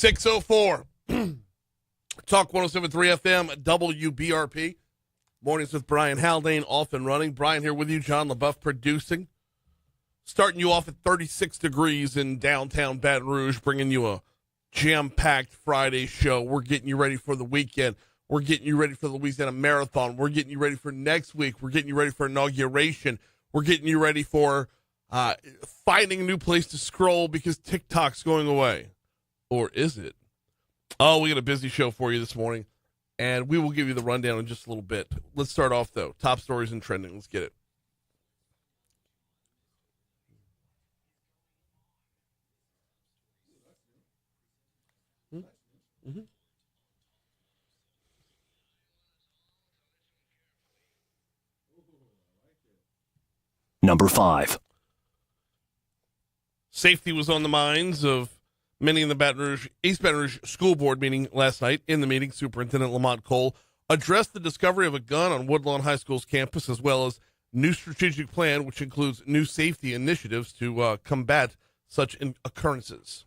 6:04. Talk 107.3 FM, WBRP. Mornings with Brian Haldane, off and running. Brian here with you, John LaBeouf producing. Starting you off at 36 degrees in downtown Baton Rouge, bringing you a jam-packed Friday show. We're getting you ready for the weekend. We're getting you ready for the Louisiana Marathon. We're getting you ready for next week. We're getting you ready for inauguration. We're getting you ready for finding a new place to scroll because TikTok's going away. Or is it? Oh, we got a busy show for you this morning, and we will give you the rundown in just a little bit. Let's start off, though. Top stories and trending. Let's get it. Mm-hmm. Number 5. Safety was on the minds of many in the East Baton Rouge School Board meeting last night. In the meeting, Superintendent Lamont Cole addressed the discovery of a gun on Woodlawn High School's campus, as well as new strategic plan, which includes new safety initiatives to combat such occurrences.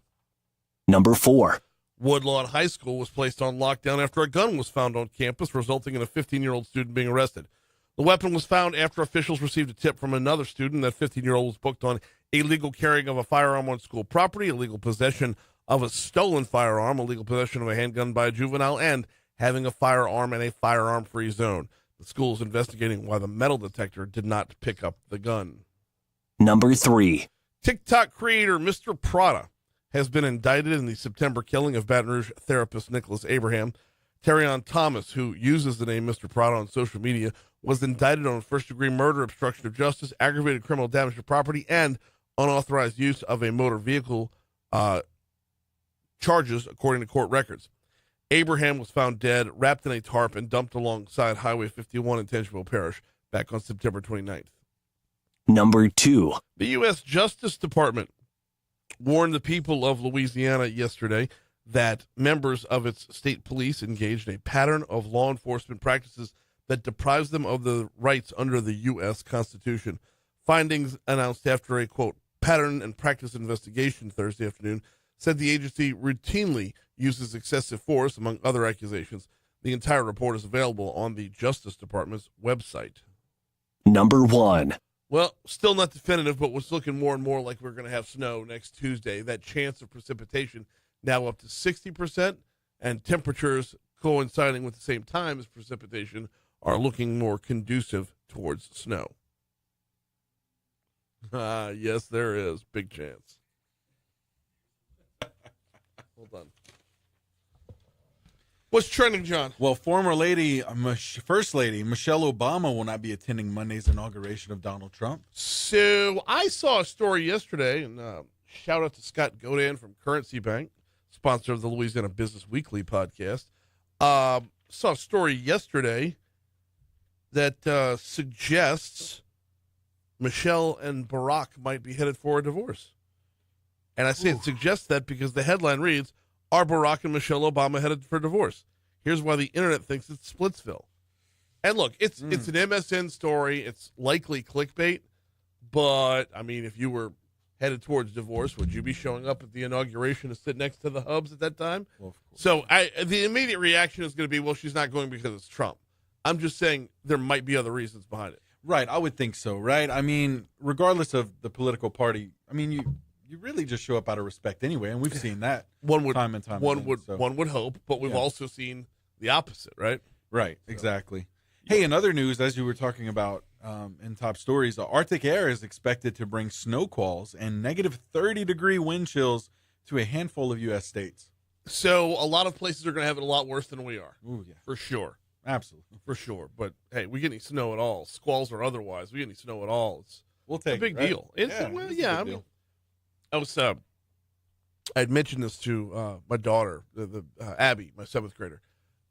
Number 4. Woodlawn High School was placed on lockdown after a gun was found on campus, resulting in a 15-year-old student being arrested. The weapon was found after officials received a tip from another student. That 15-year-old was booked on illegal carrying of a firearm on school property, illegal possession of a stolen firearm, illegal possession of a handgun by a juvenile, and having a firearm in a firearm-free zone. The school is investigating why the metal detector did not pick up the gun. Number 3. TikTok creator Mr. Prada has been indicted in the September killing of Baton Rouge therapist Nicholas Abraham. Terrion Thomas, who uses the name Mr. Prada on social media, was indicted on first-degree murder, obstruction of justice, aggravated criminal damage to property, and unauthorized use of a motor vehicle charges, according to court records. Abraham was found dead, wrapped in a tarp, and dumped alongside Highway 51 in Tangipahoa Parish back on September 29th. Number 2. The U.S. Justice Department warned the people of Louisiana yesterday that members of its state police engaged in a pattern of law enforcement practices that deprives them of the rights under the U.S. Constitution. Findings announced after a, quote, pattern and practice investigation Thursday afternoon said the agency routinely uses excessive force, among other accusations. The entire report is available on the Justice Department's website. Number 1. Well, still not definitive, but it's looking more and more like we're going to have snow next Tuesday. That chance of precipitation now up to 60%, and temperatures coinciding with the same time as precipitation are looking more conducive towards snow. Yes, there is. Big chance. Hold on. What's trending, John? Well, First Lady Michelle Obama will not be attending Monday's inauguration of Donald Trump. So I saw a story yesterday, and shout out to Scott Godin from Currency Bank, sponsor of the Louisiana Business Weekly podcast. Saw a story yesterday that suggests Michelle and Barack might be headed for a divorce. And I say it suggests that because the headline reads, "Are Barack and Michelle Obama headed for divorce?" Here's why the internet thinks it's Splitsville. And look, it's an MSN story. It's likely clickbait. But, I mean, if you were headed towards divorce, would you be showing up at the inauguration to sit next to the hubs at that time? Well, of course. So the immediate reaction is going to be, well, she's not going because it's Trump. I'm just saying there might be other reasons behind it. Right, I would think so, right? I mean, regardless of the political party, I mean, you really just show up out of respect anyway, and we've seen that time and time again. One would hope, but we've also seen the opposite, right? Right, exactly. Hey, in other news, as you were talking about in top stories, Arctic air is expected to bring snow qualls and negative 30-degree wind chills to a handful of U.S. states. So a lot of places are going to have it a lot worse than we are. Ooh, yeah. For sure. Absolutely. For sure. But, hey, we get any snow at all, squalls or otherwise, we get any snow at all. We'll take a big it, deal. Right? I was I'd mentioned this to my daughter, Abby, my 7th grader,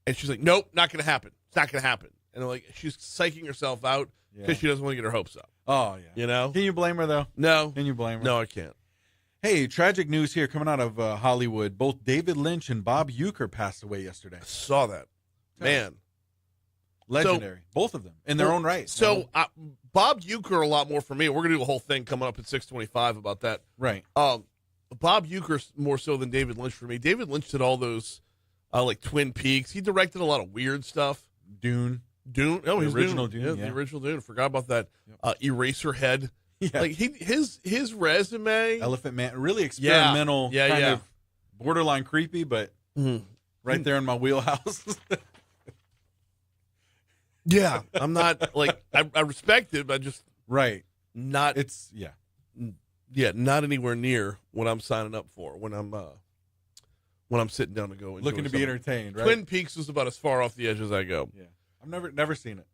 and she's like, "Nope, not going to happen. It's not going to happen." And I'm like, she's psyching herself out because she doesn't want to get her hopes up. Oh yeah, you know. Can you blame her though? No. Can you blame her? No, I can't. Hey, tragic news here coming out of Hollywood. Both David Lynch and Bob Uecker passed away yesterday. I saw that. Man. Legendary. Both of them in their own right. So Bob Uecker a lot more for me. We're going to do a whole thing coming up at 6:25 about that. Right. Bob Uecker more so than David Lynch for me. David Lynch did all those like Twin Peaks. He directed a lot of weird stuff. Dune. Oh, The he's original Dune. Dune, Yeah, yeah. the original Dune. Forgot about that. Eraserhead. Yeah. Like his resume. Elephant Man. Really experimental. Yeah, kind yeah. of borderline creepy, but right there in my wheelhouse. Yeah, I'm not like I respect it, but just right. not. It's Not anywhere near what I'm signing up for when I'm sitting down to go. looking to be entertained. Right. Twin Peaks is about as far off the edge as I go. Yeah, I've never seen it.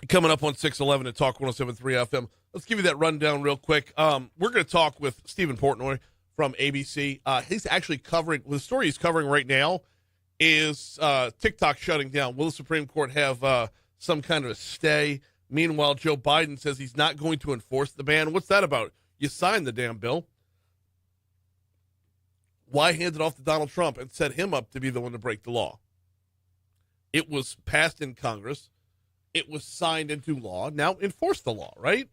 Coming up on 611 at Talk 107.3 FM. Let's give you that rundown real quick. We're going to talk with Stephen Portnoy from ABC. He's actually covering, the story he's covering right now is TikTok shutting down. Will the Supreme Court have some kind of a stay? Meanwhile, Joe Biden says he's not going to enforce the ban. What's that about? You signed the damn bill. Why hand it off to Donald Trump and set him up to be the one to break the law? It was passed in Congress. It was signed into law. Now enforce the law, right?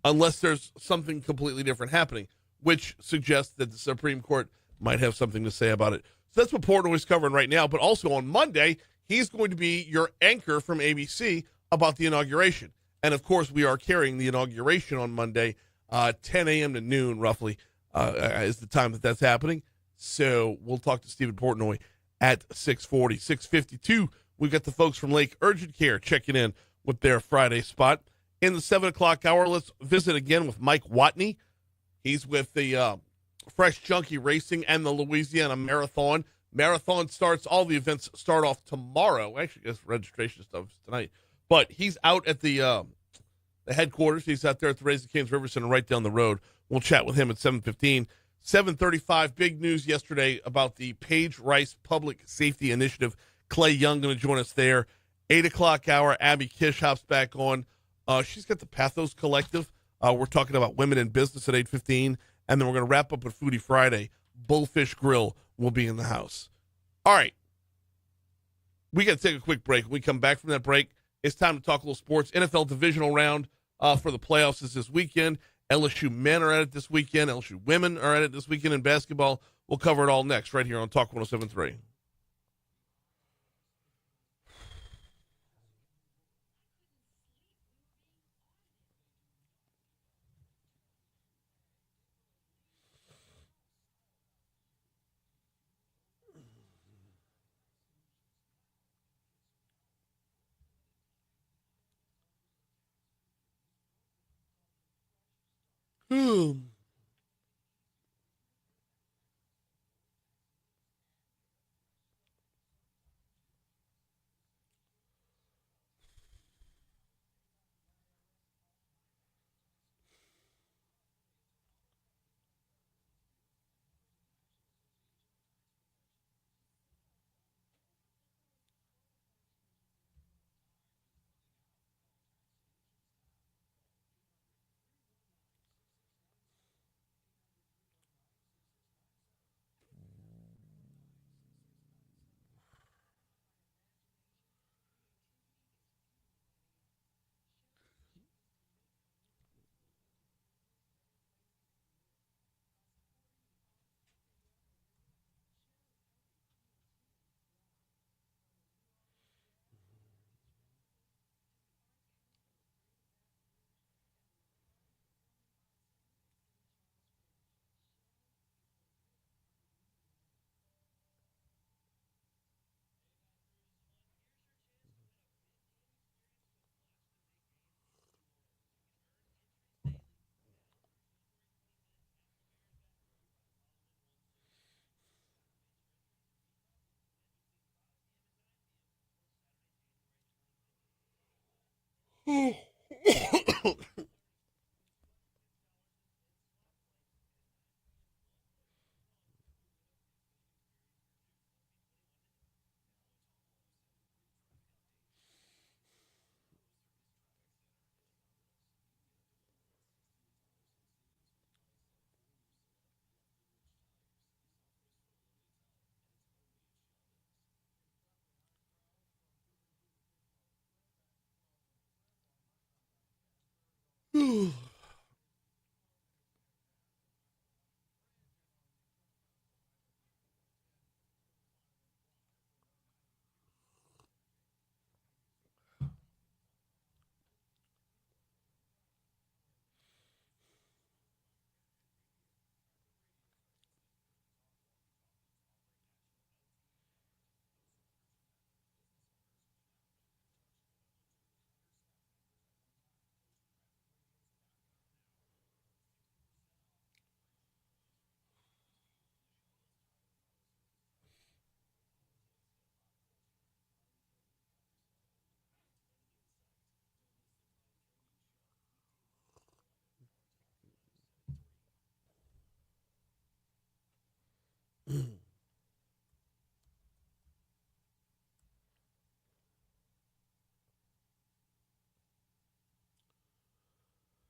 Unless there's something completely different happening, which suggests that the Supreme Court might have something to say about it. So that's what Portnoy's covering right now. But also on Monday, he's going to be your anchor from ABC about the inauguration. And, of course, we are carrying the inauguration on Monday, 10 a.m. to noon, roughly, is the time that that's happening. So we'll talk to Stephen Portnoy at 6:40. 6:52, we've got the folks from Lake Urgent Care checking in with their Friday spot. In the 7 o'clock hour, let's visit again with Mike Wattigny. He's with the Fresh Junkie Racing and the Louisiana Marathon. Marathon starts, all the events start off tomorrow. Actually, I guess registration stuff is tonight. But he's out at the headquarters. He's out there at the Raising Cane's River Center right down the road. We'll chat with him at 7:15. 7:35, big news yesterday about the Page Rice Public Safety Initiative. Clay Young going to join us there. 8 o'clock hour, Abby Kish hops back on. She's got the Pathos Collective. We're talking about women in business at 8:15. And then we're going to wrap up with Foodie Friday. Bullfish Grill will be in the house. All right. We got to take a quick break. When we come back from that break, it's time to talk a little sports. NFL divisional round for the playoffs is this weekend. LSU men are at it this weekend. LSU women are at it this weekend in basketball. We'll cover it all next right here on Talk 107.3.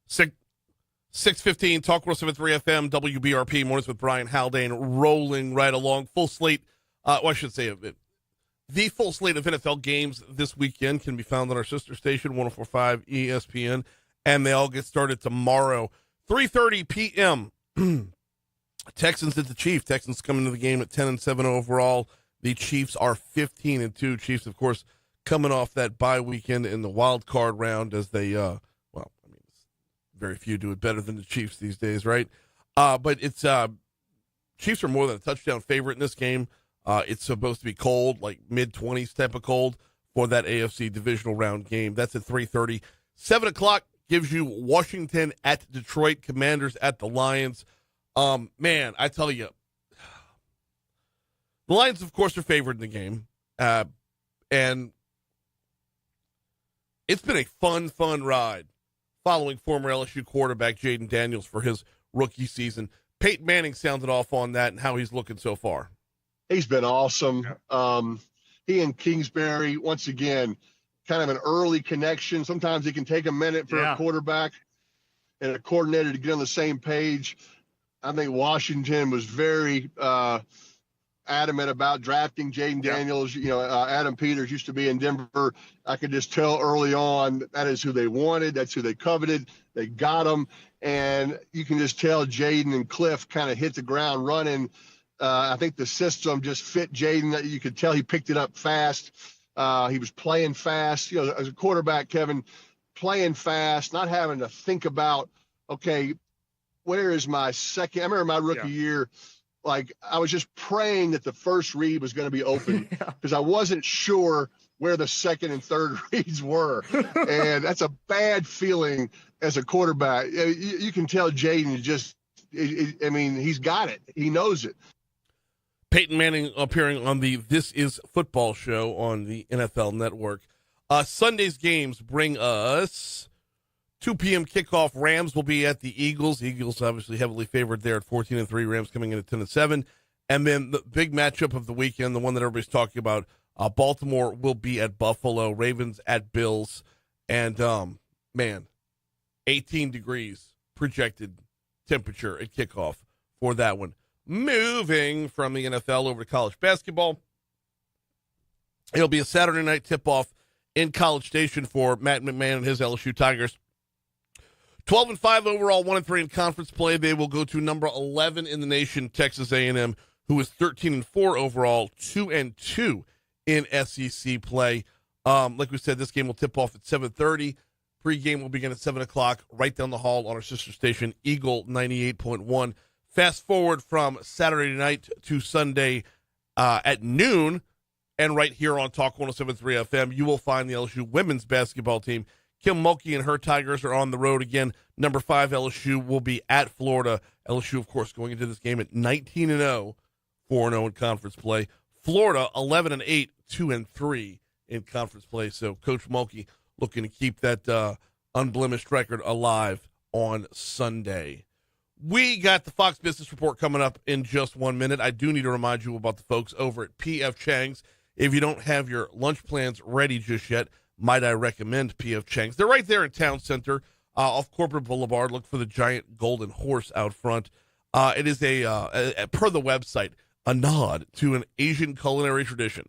Six 6:15, Talk 107.3 FM, WBRP, Mornings with Brian Haldane, rolling right along. Full slate, I should say, the full slate of NFL games this weekend can be found on our sister station, 104.5 ESPN, and they all get started tomorrow, 3:30 p.m. Texans at the Chiefs. Texans come into the game at 10-7 overall. The Chiefs are 15-2. Chiefs, of course, coming off that bye weekend in the wild card round as they, very few do it better than the Chiefs these days, right? But it's Chiefs are more than a touchdown favorite in this game. It's supposed to be cold, like mid-20s type of cold for that AFC divisional round game. That's at 3:30. 7 o'clock gives you Washington at Detroit, Commanders at the Lions. Man, I tell you, the Lions, of course, are favored in the game. And it's been a fun ride following former LSU quarterback Jaden Daniels for his rookie season. Peyton Manning sounded off on that and how he's looking so far. He's been awesome. He and Kingsbury, once again, kind of an early connection. Sometimes it can take a minute for a quarterback and a coordinator to get on the same page. I think Washington was very adamant about drafting Jaden Daniels. Adam Peters used to be in Denver. I could just tell early on that is who they wanted. That's who they coveted. They got him. And you can just tell Jaden and Cliff kind of hit the ground running. I think the system just fit Jaden. You could tell he picked it up fast. He was playing fast. As a quarterback, Kevin, playing fast, not having to think about, okay, where is my second? I remember my rookie year, like I was just praying that the first read was going to be open because I wasn't sure where the second and third reads were. And that's a bad feeling as a quarterback. You can tell Jaden he's got it. He knows it. Peyton Manning appearing on the This Is Football show on the NFL Network. Sunday's games bring us 2 p.m. kickoff. Rams will be at the Eagles. Eagles obviously heavily favored there at 14-3. Rams coming in at 10-7. And then the big matchup of the weekend, the one that everybody's talking about, Baltimore will be at Buffalo. Ravens at Bills. And, 18 degrees projected temperature at kickoff for that one. Moving from the NFL over to college basketball, it'll be a Saturday night tip-off in College Station for Matt McMahon and his LSU Tigers. 12-5 overall, 1-3 in conference play. They will go to number 11 in the nation, Texas A&M, who is 13-4 overall, 2-2 in SEC play. Like we said, this game will tip off at 7:30. Pre-game will begin at 7 o'clock, right down the hall on our sister station, Eagle 98.1. Fast forward from Saturday night to Sunday at noon, and right here on Talk 107.3 FM, you will find the LSU women's basketball team. Kim Mulkey and her Tigers are on the road again. Number 5 LSU will be at Florida. LSU, of course, going into this game at 19-0, 4-0 in conference play. Florida 11-8, 2-3 in conference play. So Coach Mulkey looking to keep that unblemished record alive on Sunday. We got the Fox Business Report coming up in just 1 minute. I do need to remind you about the folks over at P.F. Chang's. If you don't have your lunch plans ready just yet, might I recommend P.F. Chang's. They're right there in Town Center off Corporate Boulevard. Look for the giant golden horse out front. It is per the website, a nod to an Asian culinary tradition.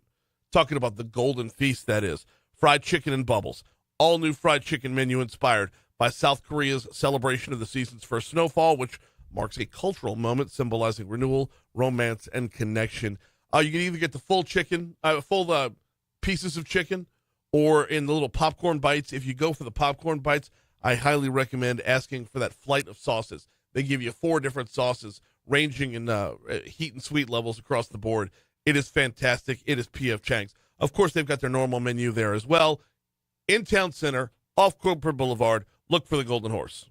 Talking about the golden feast, that is. Fried chicken and bubbles. All new fried chicken menu inspired by South Korea's celebration of the season's first snowfall, which marks a cultural moment symbolizing renewal, romance, and connection. You can either get the full chicken, full pieces of chicken, or in the little popcorn bites. If you go for the popcorn bites, I highly recommend asking for that flight of sauces. They give you 4 different sauces, ranging in heat and sweet levels across the board. It is fantastic. It is P.F. Chang's. Of course, they've got their normal menu there as well. In Town Center, off Corporate Boulevard, look for the Golden Horse.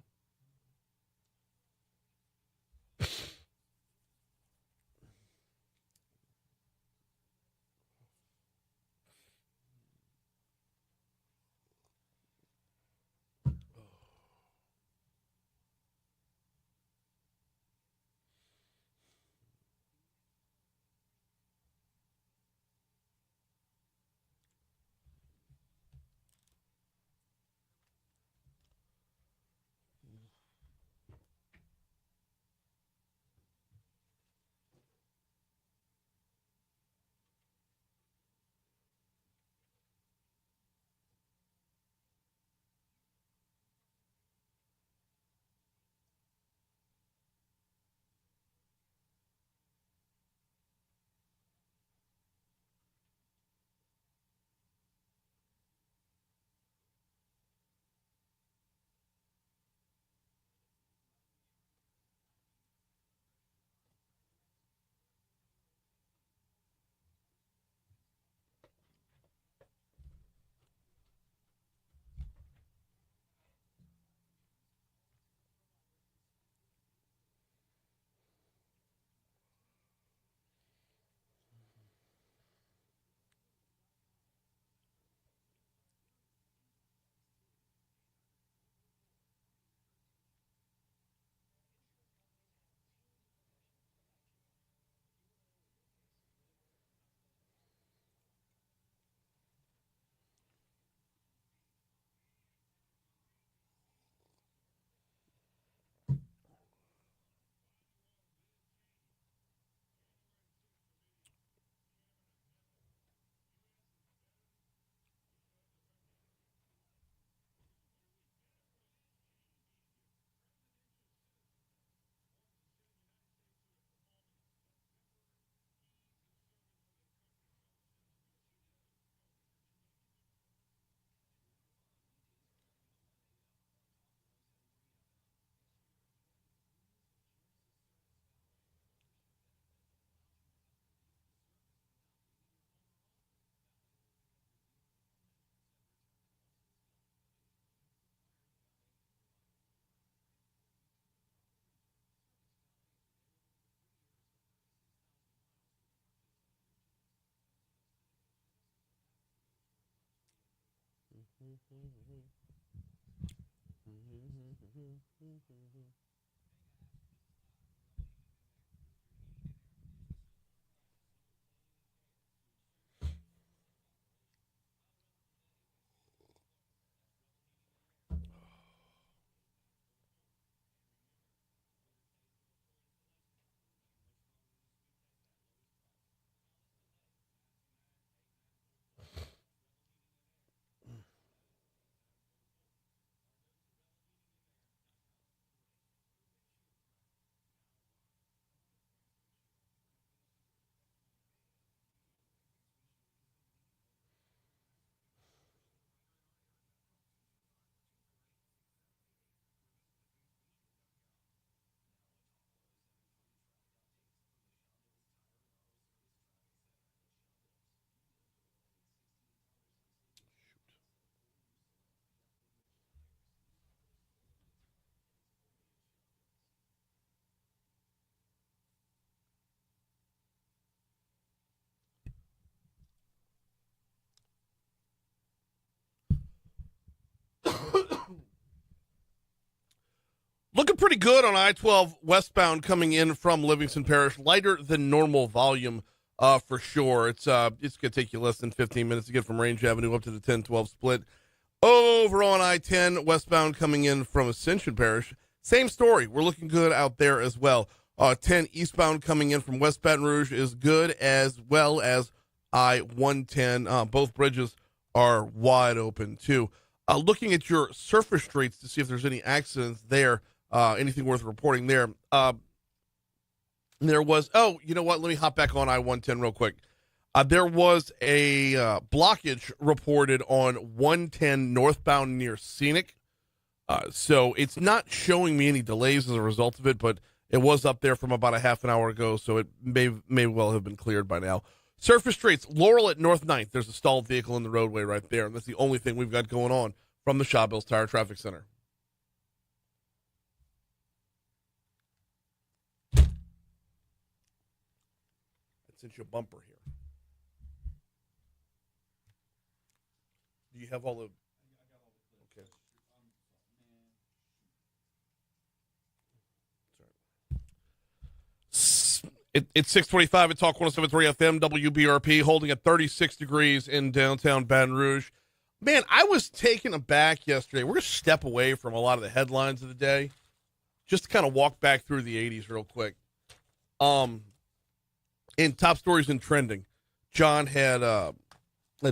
Looking pretty good on I-12 westbound coming in from Livingston Parish. Lighter than normal volume for sure. It's going to take you less than 15 minutes to get from Range Avenue up to the 10-12 split. Over on I-10 westbound coming in from Ascension Parish. Same story. We're looking good out there as well. 10 eastbound coming in from West Baton Rouge is good, as well as I-110. Both bridges are wide open too. Looking at your surface streets to see if there's any accidents there. Anything worth reporting there. There was, you know what? Let me hop back on I-110 real quick. There was a blockage reported on 110 northbound near Scenic. So it's not showing me any delays as a result of it, but it was up there from about a half an hour ago, so it may well have been cleared by now. Surface streets, Laurel at North 9th. There's a stalled vehicle in the roadway right there, and that's the only thing we've got going on from the Shaw Bills Tire Traffic Center. Since your bumper here. Do you have all the... Okay. It's 6:25 at Talk 107.3 FM, WBRP, holding at 36 degrees in downtown Baton Rouge. Man, I was taken aback yesterday. We're going to step away from a lot of the headlines of the day, just to kind of walk back through the 80s real quick. In top stories and trending, John had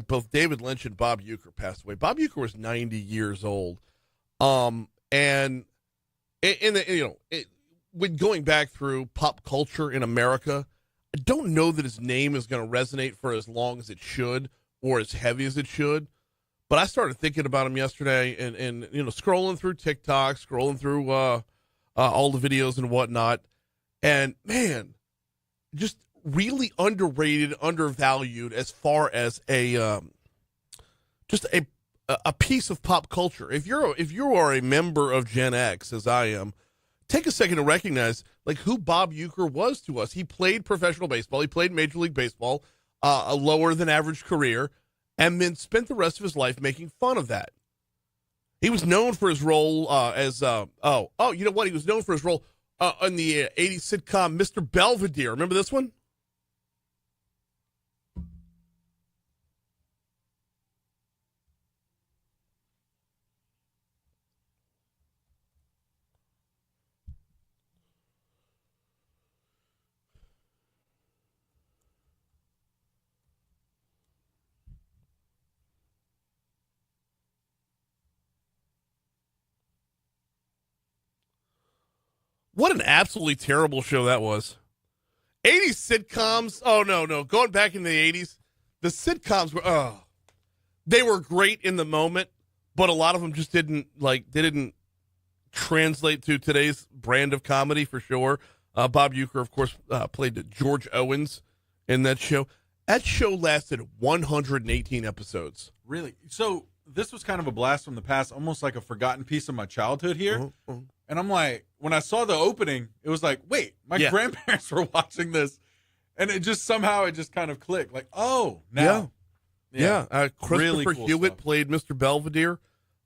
both David Lynch and Bob Uecker passed away. Bob Uecker was 90 years old, and when going back through pop culture in America, I don't know that his name is going to resonate for as long as it should or as heavy as it should. But I started thinking about him yesterday, and scrolling through TikTok, scrolling through all the videos and whatnot, and man, just really underrated, undervalued as far as a piece of pop culture. If you are a member of Gen X, as I am, take a second to recognize like who Bob Uecker was to us. He played professional baseball. He played Major League Baseball, a lower than average career, and then spent the rest of his life making fun of that. He was known for his role as you know what? He was known for his role on the 80s sitcom Mr. Belvedere. Remember this one? What an absolutely terrible show that was. 80s sitcoms. Oh, no. Going back in the 80s, the sitcoms were, they were great in the moment, but a lot of them just didn't translate to today's brand of comedy for sure. Bob Uecker, of course, played George Owens in that show. That show lasted 118 episodes. Really? So this was kind of a blast from the past, almost like a forgotten piece of my childhood here. And I'm like, when I saw the opening, it was like, wait, my grandparents were watching this. And it just kind of clicked. Like, oh, now. Yeah. Christopher Really cool Hewitt stuff. played Mr. Belvedere.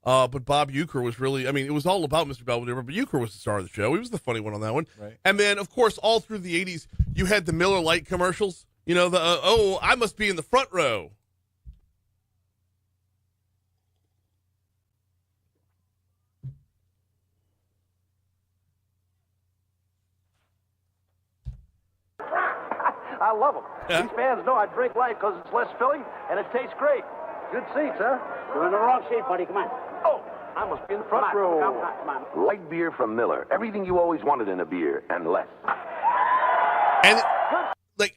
But Bob Uecker was really, it was all about Mr. Belvedere, but Uecker was the star of the show. He was the funny one on that one. Right. And then, of course, all through the 80s, you had the Miller Lite commercials. I must be in the front row. I love them. These fans know I drink light because it's less filling and it tastes great. Good seats, huh? You're in the wrong seat, buddy. Come on. Oh, I must be in the front row. Come on. Light beer from Miller. Everything you always wanted in a beer, and less. And,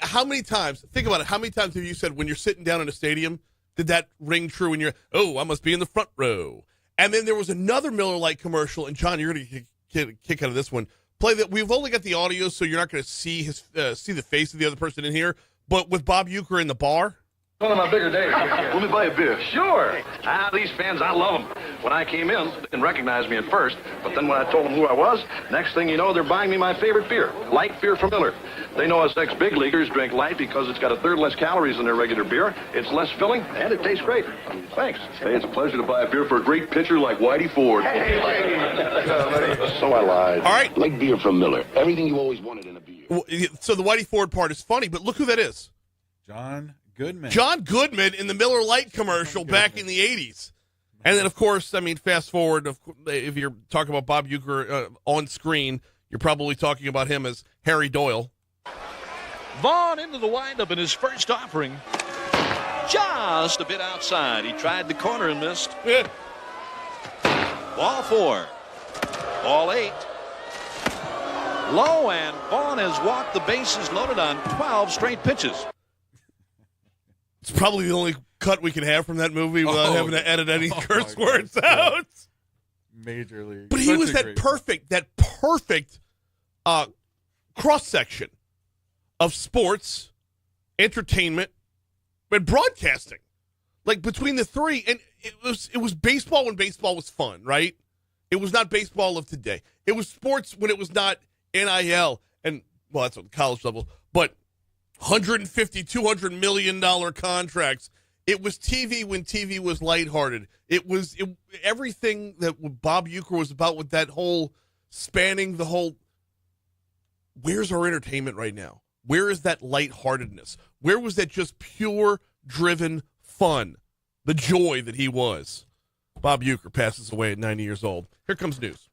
how many times, think about it, how many times have you said when you're sitting down in a stadium, did that ring true when I must be in the front row? And then there was another Miller Lite commercial, and John, you're going to get a kick out of this one. Play that. We've only got the audio, so you're not going to see see the face of the other person in here. But with Bob Uecker in the bar. One of my bigger days. Let me buy a beer. Sure. These fans, I love them. When I came in, they didn't recognize me at first, but then when I told them who I was, next thing you know, they're buying me my favorite beer, light beer from Miller. They know us ex-big leaguers drink light because it's got a third less calories than their regular beer. It's less filling, and it tastes great. Thanks. Hey, it's a pleasure to buy a beer for a great pitcher like Whitey Ford. So I lied. All right. Light beer from Miller. Everything you always wanted in a beer. So the Whitey Ford part is funny, but look who that is. John Goodman. John Goodman in the Miller Lite commercial back in the 80s. And then, of course, fast forward, if you're talking about Bob Uecker on screen, you're probably talking about him as Harry Doyle. Vaughn into the windup in his first offering. Just a bit outside. He tried the corner and missed. Ball 4. Ball 8. Low, and Vaughn has walked the bases loaded on 12 straight pitches. It's probably the only cut we can have from that movie without having to edit any curse words out. Major league. But he was that perfect cross-section of sports, entertainment, and broadcasting. Like, between the three, and it was baseball when baseball was fun, right? It was not baseball of today. It was sports when it was not NIL, and, well, that's on the college level, but $150, $200 million contracts. It was TV when TV was lighthearted. It was everything that Bob Uecker was about, with that whole spanning the whole. Where's our entertainment right now? Where is that lightheartedness? Where was that just pure driven fun? The joy that he was. Bob Uecker passes away at 90 years old. Here comes news.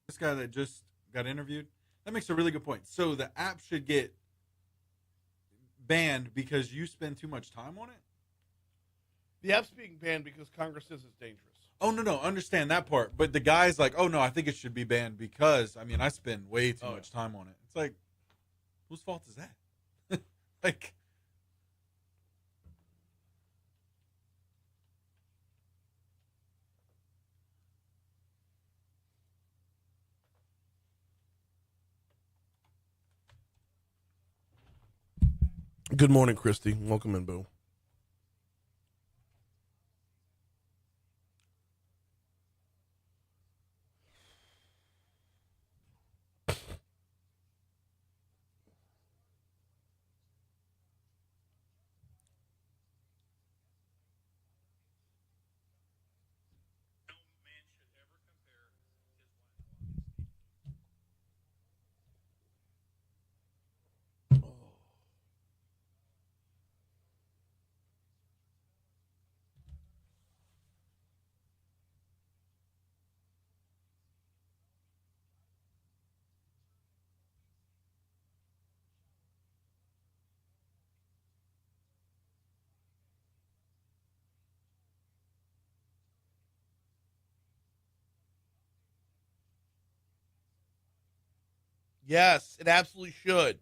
This guy that just got interviewed, that makes a really good point. So the app should get banned because you spend too much time on it? The app's being banned because Congress says it's dangerous. Oh, no, understand that part. But the guy's like, oh, no, I think it should be banned because, I spend way too much time on it. It's like, whose fault is that? Like, Good morning, Christy. Welcome in, Boo. Yes, it absolutely should.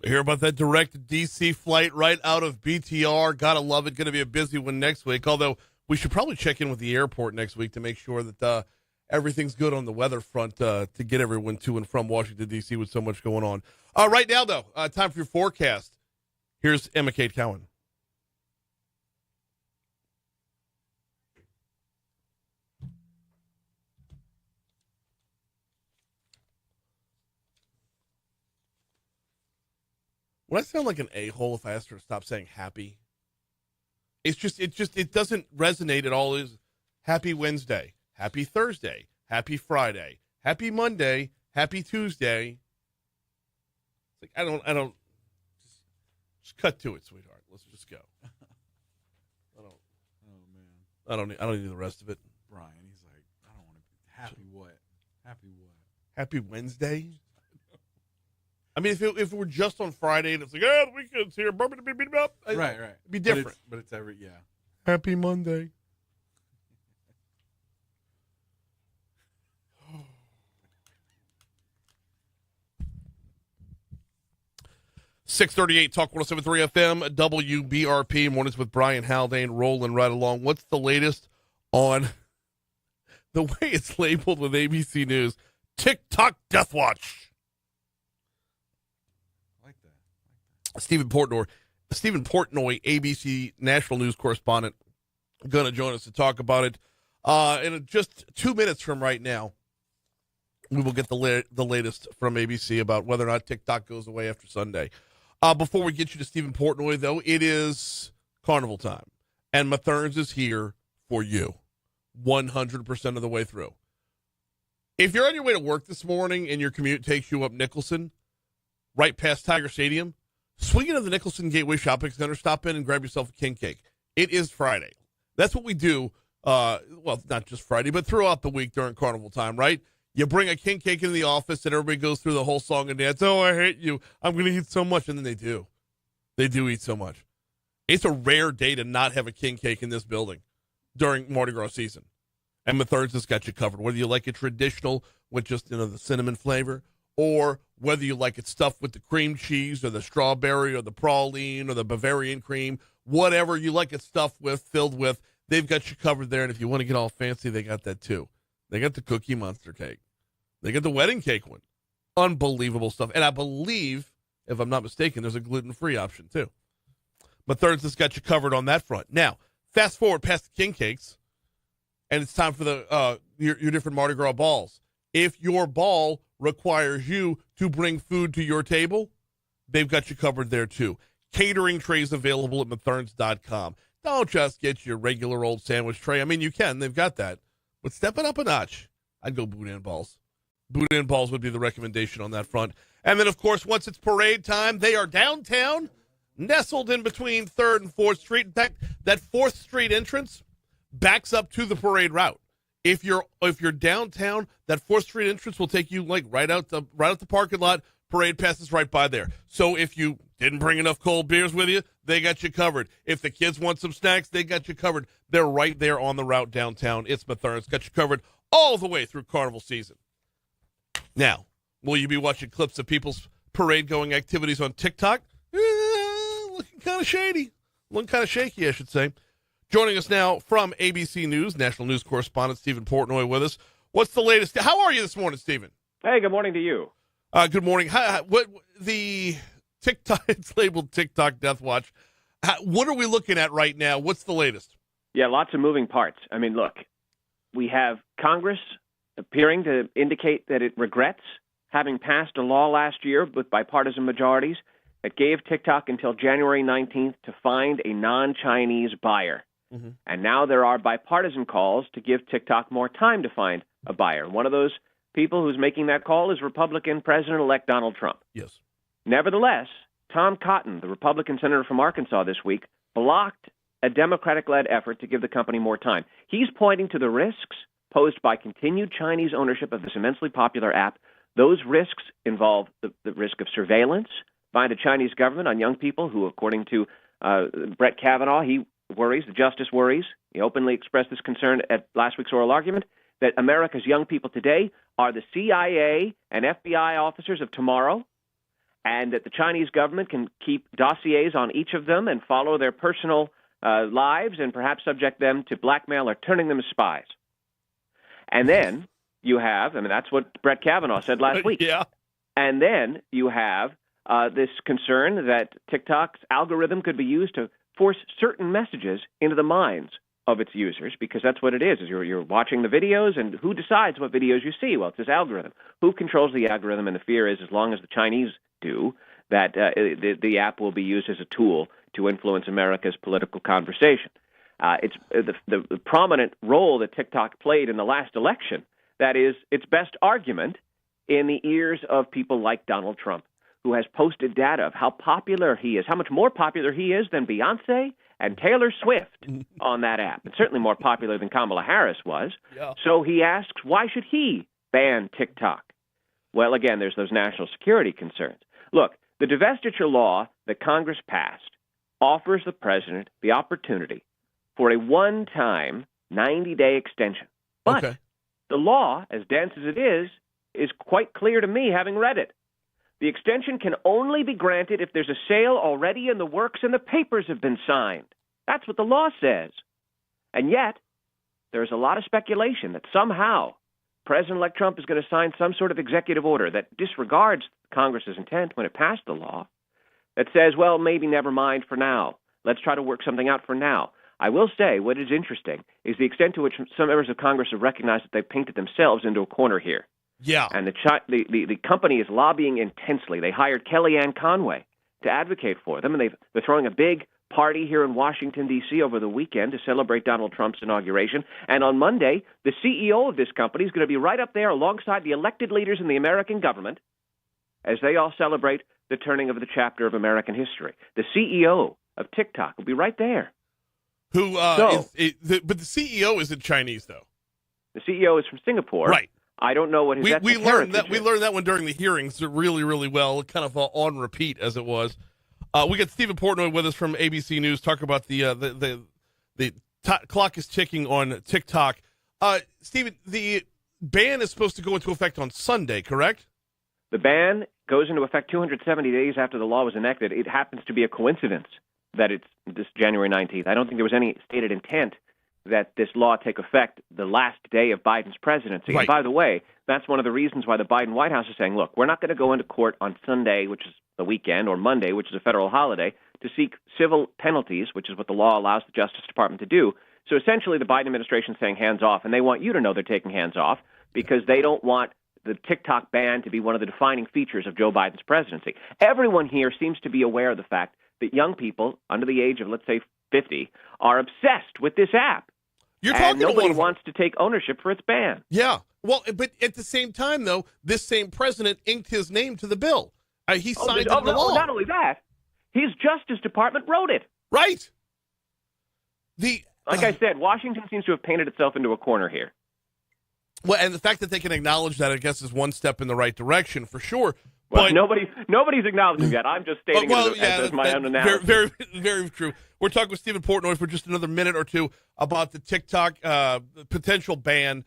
Hear about that direct DC flight right out of BTR. Gotta love it. Going to be a busy one next week. Although we should probably check in with the airport next week to make sure that everything's good on the weather front to get everyone to and from Washington, D.C. with so much going on. Right now, though, time for your forecast. Here's Emma Kate Cowan. Would I sound like an a-hole if I asked her to stop saying happy? It doesn't resonate at all. Is happy Wednesday, happy Thursday, happy Friday, happy Monday, happy Tuesday. It's like I don't just cut to it, sweetheart. Let's just go. I don't need the rest of it. Brian, he's like, I don't want to be happy what? Happy what? Happy Wednesday? I mean, if it were just on Friday and it's like, the weekend's here, right. It'd be different. But it's every, yeah. Happy Monday. 638 Talk 107.3 FM, WBRP, Mornings with Brian Haldane, rolling right along. What's the latest on the way it's labeled with ABC News? TikTok Death Watch. I like that. Stephen Portnoy, ABC national news correspondent, going to join us to talk about it. In just 2 minutes from right now, we will get the latest from ABC about whether or not TikTok goes away after Sunday. Before we get you to Stephen Portnoy, though, it is carnival time, and Mathern's is here for you 100% of the way through. If you're on your way to work this morning and your commute takes you up Nicholson, right past Tiger Stadium, swing into the Nicholson Gateway Shopping Center, stop in and grab yourself a king cake. It is Friday. That's what we do, well, not just Friday, but throughout the week during carnival time, right? You bring a king cake into the office and everybody goes through the whole song and dance. Oh, I hate you. I'm going to eat so much. And then they do. They do eat so much. It's a rare day to not have a king cake in this building during Mardi Gras season. And Mathern's has got you covered. Whether you like it traditional with just, the cinnamon flavor, or whether you like it stuffed with the cream cheese or the strawberry or the praline or the Bavarian cream, whatever you like it stuffed with, filled with, they've got you covered there. And if you want to get all fancy, they got that too. They got the Cookie Monster cake. They got the wedding cake one. Unbelievable stuff. And I believe, if I'm not mistaken, there's a gluten-free option too. Mathern's has got you covered on that front. Now, fast forward past the king cakes, and it's time for the your different Mardi Gras balls. If your ball requires you to bring food to your table, they've got you covered there too. Catering trays available at Mathern's.com. Don't just get your regular old sandwich tray. I mean, you can. They've got that. But step it up a notch. I'd go boudin balls. Boudin balls would be the recommendation on that front. And then, of course, once it's parade time, they are downtown, nestled in between 3rd and 4th Street. In fact, that 4th Street entrance backs up to the parade route. If you're downtown, that 4th Street entrance will take you right out the parking lot. Parade passes right by there. So if you didn't bring enough cold beers with you, they got you covered. If the kids want some snacks, they got you covered. They're right there on the route downtown. It's Mathern's. Got you covered all the way through carnival season. Now, will you be watching clips of people's parade-going activities on TikTok? Looking kind of shady. Looking kind of shaky, I should say. Joining us now from ABC News, national news correspondent Stephen Portnoy with us. What's the latest? How are you this morning, Stephen? Hey, good morning to you. Good morning. What the TikTok? It's labeled TikTok Death Watch. What are we looking at right now? What's the latest? Yeah, lots of moving parts. I mean, look, we have Congress appearing to indicate that it regrets having passed a law last year with bipartisan majorities that gave TikTok until January 19th to find a non-Chinese buyer. Mm-hmm. And now there are bipartisan calls to give TikTok more time to find a buyer. One of those people who's making that call is Republican President-elect Donald Trump. Yes. Nevertheless, Tom Cotton, the Republican senator from Arkansas this week, blocked a Democratic-led effort to give the company more time. He's pointing to the risks posed by continued Chinese ownership of this immensely popular app. Those risks involve the risk of surveillance by the Chinese government on young people who, according to Brett Kavanaugh, he worries, the justice worries. He openly expressed this concern at last week's oral argument, that America's young people today are the CIA and FBI officers of tomorrow. and that the Chinese government can keep dossiers on each of them and follow their personal lives and perhaps subject them to blackmail or turning them as spies. And then you have, that's what Brett Kavanaugh said last week. Yeah. And then you have this concern that TikTok's algorithm could be used to force certain messages into the minds of its users, because that's what it is you're watching the videos, and who decides what videos you see? Well, it's this algorithm. Who controls the algorithm? And the fear is, as long as the Chinese do, that the app will be used as a tool to influence America's political conversation. It's the prominent role that TikTok played in the last election. That is its best argument in the ears of people like Donald Trump, who has posted data of how popular he is, how much more popular he is than Beyonce and Taylor Swift on that app, and certainly more popular than Kamala Harris was. Yeah. So he asks, why should he ban TikTok? Well, again, there's those national security concerns. Look, the divestiture law that Congress passed offers the president the opportunity for a one-time 90-day extension. But the law, as dense as it is quite clear to me, having read it. The extension can only be granted if there's a sale already in the works and the papers have been signed. That's what the law says. And yet, there's a lot of speculation that somehow President-elect Trump is going to sign some sort of executive order that disregards Congress's intent when it passed the law, that says, well, maybe never mind for now. Let's try to work something out for now. I will say what is interesting is the extent to which some members of Congress have recognized that they've painted themselves into a corner here. Yeah. And the company is lobbying intensely. They hired Kellyanne Conway to advocate for them, and they're throwing a big party here in Washington, D.C. over the weekend to celebrate Donald Trump's inauguration. And on Monday, the CEO of this company is going to be right up there alongside the elected leaders in the American government as they all celebrate the turning of the chapter of American history. The CEO of TikTok will be right there. But the CEO isn't Chinese, though. The CEO is from Singapore. Right. I don't know what his we learned that. We learned that one during the hearings really, really well, kind of on repeat as it was. We got Stephen Portnoy with us from ABC News. Talk about the clock is ticking on TikTok. Stephen, the ban is supposed to go into effect on Sunday, correct? The ban goes into effect 270 days after the law was enacted. It happens to be a coincidence that it's this January 19th. I don't think there was any stated intent that this law take effect the last day of Biden's presidency. Right. And by the way, that's one of the reasons why the Biden White House is saying, look, we're not going to go into court on Sunday, which is the weekend, or Monday, which is a federal holiday, to seek civil penalties, which is what the law allows the Justice Department to do. So essentially the Biden administration is saying hands off, and they want you to know they're taking hands off because they don't want the TikTok ban to be one of the defining features of Joe Biden's presidency. Everyone here seems to be aware of the fact that young people under the age of, let's say, 50 are obsessed with this app. And nobody wants to take ownership for its ban. Yeah. Well, but at the same time, though, this same president inked his name to the bill. He signed into the law. Not only that, his Justice Department wrote it. Right. Like I said, Washington seems to have painted itself into a corner here. Well, and the fact that they can acknowledge that, I guess, is one step in the right direction for sure. Well, but nobody's acknowledging that. I'm just stating it as my own analysis. Very, very true. We're talking with Stephen Portnoy for just another minute or two about the TikTok potential ban.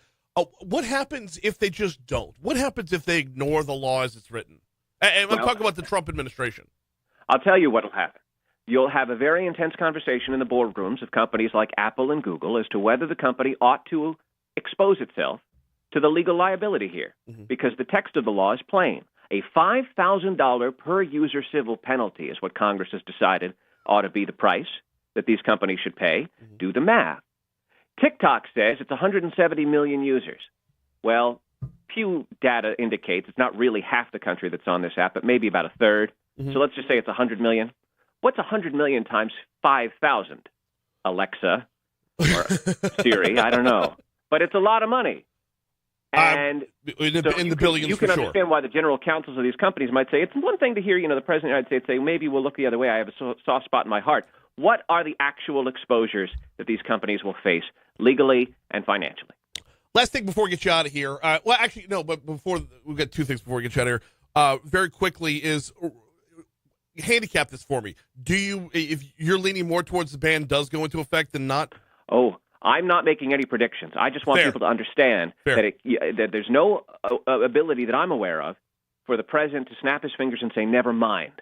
What happens if they just don't? What happens if they ignore the law as it's written? And I'm talking about the Trump administration. I'll tell you what will happen. You'll have a very intense conversation in the boardrooms of companies like Apple and Google as to whether the company ought to expose itself to the legal liability here, because the text of the law is plain. A $5,000 per user civil penalty is what Congress has decided ought to be the price that these companies should pay. Do the math. TikTok says it's 170 million users. Well, Pew data indicates it's not really half the country that's on this app, but maybe about a third. So let's just say it's 100 million. What's 100 million times 5,000? Alexa or Siri, I don't know. But it's a lot of money. And in the billions, you can understand why the general counsels of these companies might say, it's one thing to hear, the president of the United States say, maybe we'll look the other way. I have a soft spot in my heart. What are the actual exposures that these companies will face legally and financially? Last thing before we get you out of here. But before we've got two things before we get you out of here. Very quickly is handicap this for me. If you're leaning more towards the ban does go into effect than not? Oh, I'm not making any predictions. I just want people to understand that there's no ability that I'm aware of for the president to snap his fingers and say, never mind.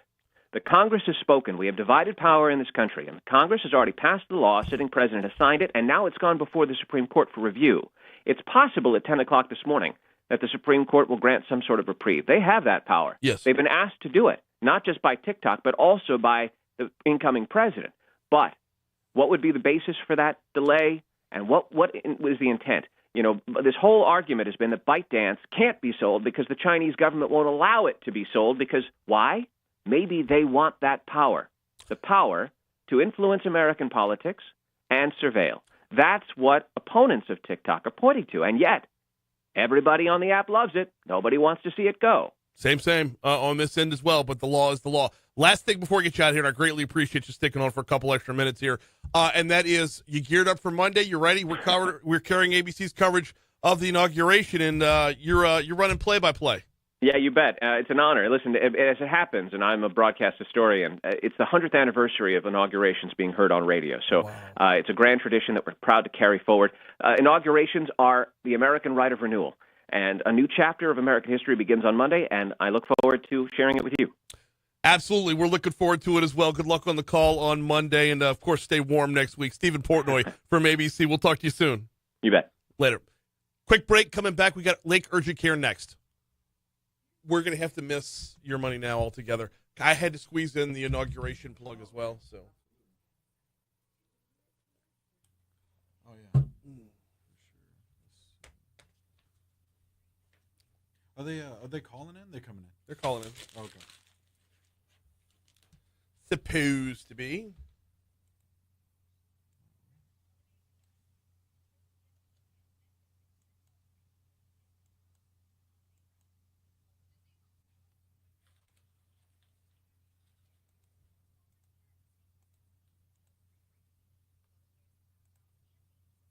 The Congress has spoken. We have divided power in this country, and the Congress has already passed the law. Sitting president has signed it, and now it's gone before the Supreme Court for review. It's possible at 10 o'clock this morning that the Supreme Court will grant some sort of reprieve. They have that power. Yes. They've been asked to do it, not just by TikTok, but also by the incoming president. But what would be the basis for that delay, and what was the intent? You know, this whole argument has been that ByteDance can't be sold because the Chinese government won't allow it to be sold because why? Maybe they want that power, the power to influence American politics and surveil. That's what opponents of TikTok are pointing to. And yet, everybody on the app loves it. Nobody wants to see it go. Same on this end as well, but the law is the law. Last thing before we get you out here, and I greatly appreciate you sticking on for a couple extra minutes here, and that is you geared up for Monday. You ready? We're carrying ABC's coverage of the inauguration, and you're running play-by-play. Yeah, you bet. It's an honor. Listen, as it happens, and I'm a broadcast historian, it's the 100th anniversary of inaugurations being heard on radio. So wow. It's a grand tradition that we're proud to carry forward. Inaugurations are the American right of renewal. And a new chapter of American history begins on Monday, and I look forward to sharing it with you. Absolutely. We're looking forward to it as well. Good luck on the call on Monday, and, of course, stay warm next week. Stephen Portnoy from ABC. We'll talk to you soon. You bet. Later. Quick break. Coming back, we got Lake Urgent Care next. We're going to have to miss Your Money Now altogether. I had to squeeze in the inauguration plug as well. So. Oh, yeah. Are they calling in? They're coming in. They're calling in. Okay. Supposed to be.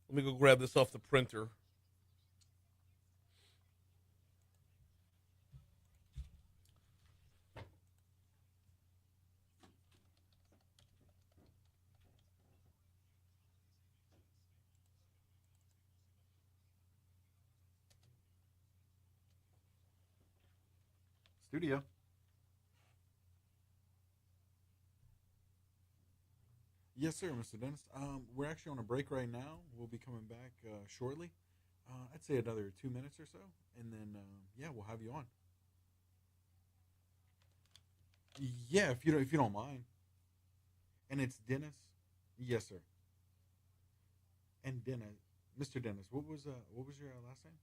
Let me go grab this off the printer. Studio. Yes, sir, Mr. Dennis. We're actually on a break right now. We'll be coming back shortly. I'd say another 2 minutes or so, and then we'll have you on. Yeah, if you don't mind. And it's Dennis. Yes, sir. And Dennis, Mr. Dennis. What was your last name?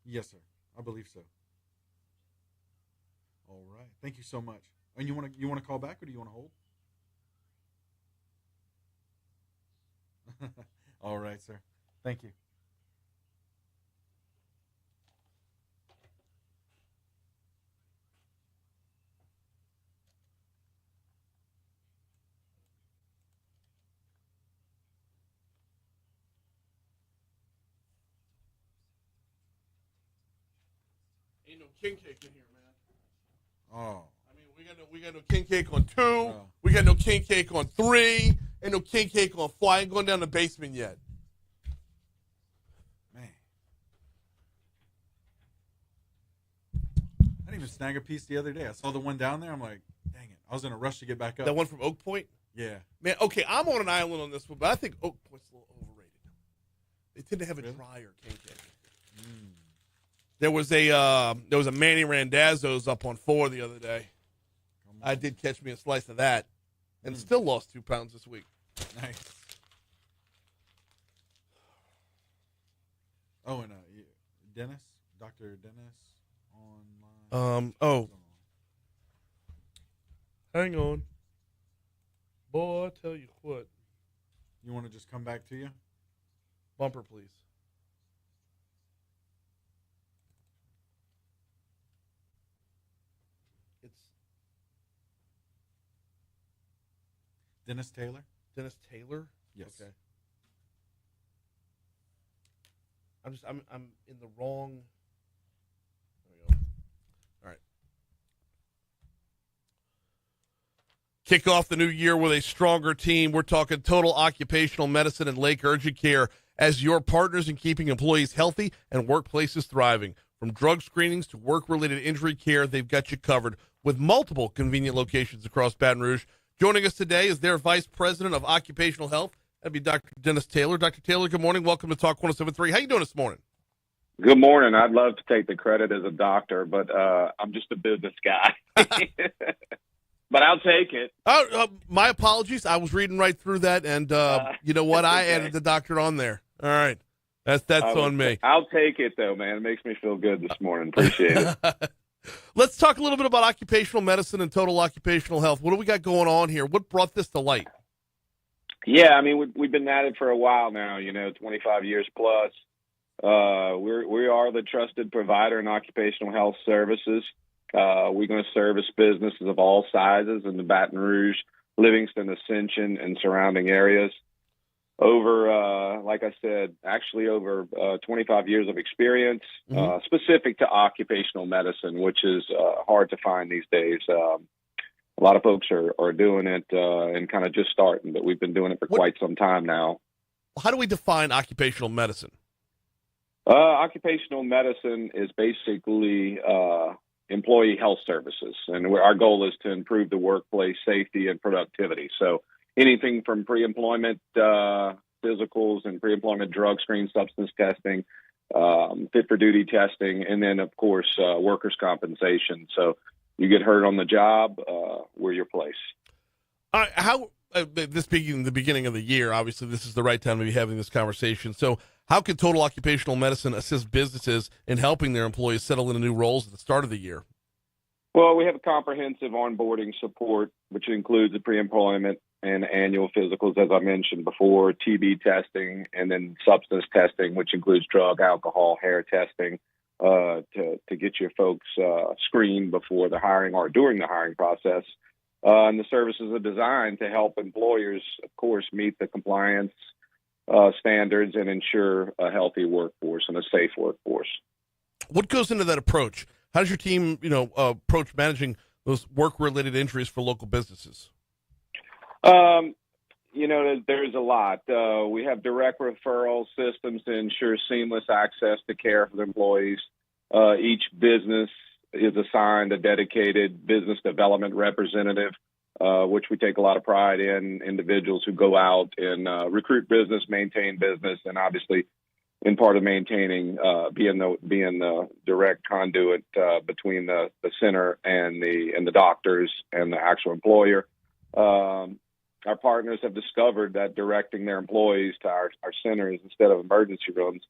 Yes, sir. I believe so. All right. Thank you so much. And you want to call back, or do you want to hold? All right, sir. Thank you. Ain't no king cake in here, man. Oh. I mean, we got no king cake on 2. Oh. We got no king cake on 3. Ain't no king cake on 4. I ain't going down the basement yet. Man. I didn't even snag a piece the other day. I saw the one down there. I'm like, dang it. I was in a rush to get back up. That one from Oak Point? Yeah. Man, okay, I'm on an island on this one, but I think Oak Point's a little overrated. They tend to have a drier king cake. Mm. There was a Manny Randazzo's up on 4 the other day. I did catch me a slice of that, and still lost 2 pounds this week. Nice. Oh, and Dennis, Dr. Dennis online. Hang on, boy. I tell you what. You want to just come back to you? Bumper, please. Dennis Taylor? Dennis Taylor? Yes. Okay. I'm in the wrong. There we go. All right. Kick off the new year with a stronger team. We're talking Total Occupational Medicine and Lake Urgent Care as your partners in keeping employees healthy and workplaces thriving. From drug screenings to work-related injury care, they've got you covered with multiple convenient locations across Baton Rouge. Joining us today is their Vice President of Occupational Health. That'd be Dr. Dennis Taylor. Dr. Taylor, good morning. Welcome to Talk 107.3. How you doing this morning? Good morning. I'd love to take the credit as a doctor, but I'm just a business guy. But I'll take it. My apologies. I was reading right through that, and you know what? I added the doctor on there. All right. That's on me. I'll take it, though, man. It makes me feel good this morning. Appreciate it. Let's talk a little bit about occupational medicine and total occupational health. What do we got going on here? What brought this to light? Yeah, I mean, we've been at it for a while now, 25 years plus. We are the trusted provider in occupational health services. We're going to service businesses of all sizes in the Baton Rouge, Livingston, Ascension, and surrounding areas. Over, like I said, actually over 25 years of experience, specific to occupational medicine, which is hard to find these days. A lot of folks are doing it and kind of just starting, but we've been doing it for quite some time now. How do we define occupational medicine? Occupational medicine is basically employee health services, and our goal is to improve the workplace safety and productivity. So anything from pre-employment physicals and pre-employment drug screen substance testing, fit for duty testing, and then, of course, workers' compensation. So you get hurt on the job, we're your place. This being the beginning of the year, obviously this is the right time to be having this conversation. So how can Total Occupational Medicine assist businesses in helping their employees settle into new roles at the start of the year? Well, we have a comprehensive onboarding support, which includes the pre-employment and annual physicals, as I mentioned before, TB testing, and then substance testing, which includes drug, alcohol, hair testing, to get your folks screened before the hiring or during the hiring process. And the services are designed to help employers, of course, meet the compliance standards and ensure a healthy workforce and a safe workforce. What goes into that approach? How does your team, approach managing those work-related injuries for local businesses? There's a lot. We have direct referral systems to ensure seamless access to care for the employees. Each business is assigned a dedicated business development representative, which we take a lot of pride in, individuals who go out and recruit business, maintain business, and obviously in part of maintaining, being the direct conduit between the center and the doctors and the actual employer. Our partners have discovered that directing their employees to our centers instead of emergency rooms,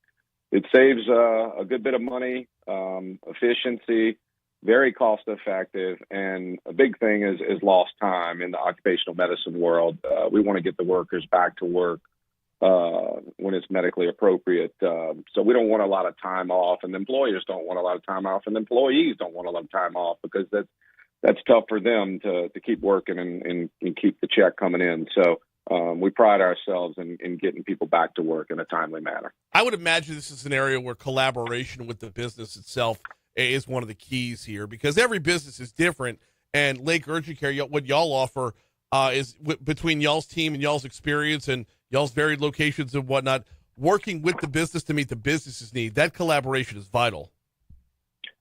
it saves a good bit of money, efficiency, very cost effective, and a big thing is lost time in the occupational medicine world. We want to get the workers back to work when it's medically appropriate. So we don't want a lot of time off, and the employers don't want a lot of time off, and the employees don't want a lot of time off because that's tough for them to keep working and keep the check coming in. So we pride ourselves in getting people back to work in a timely manner. I would imagine this is an area where collaboration with the business itself is one of the keys here, because every business is different, and Lake Urgent Care, what y'all offer is between y'all's team and y'all's experience and y'all's varied locations and whatnot, working with the business to meet the business's need. That collaboration is vital.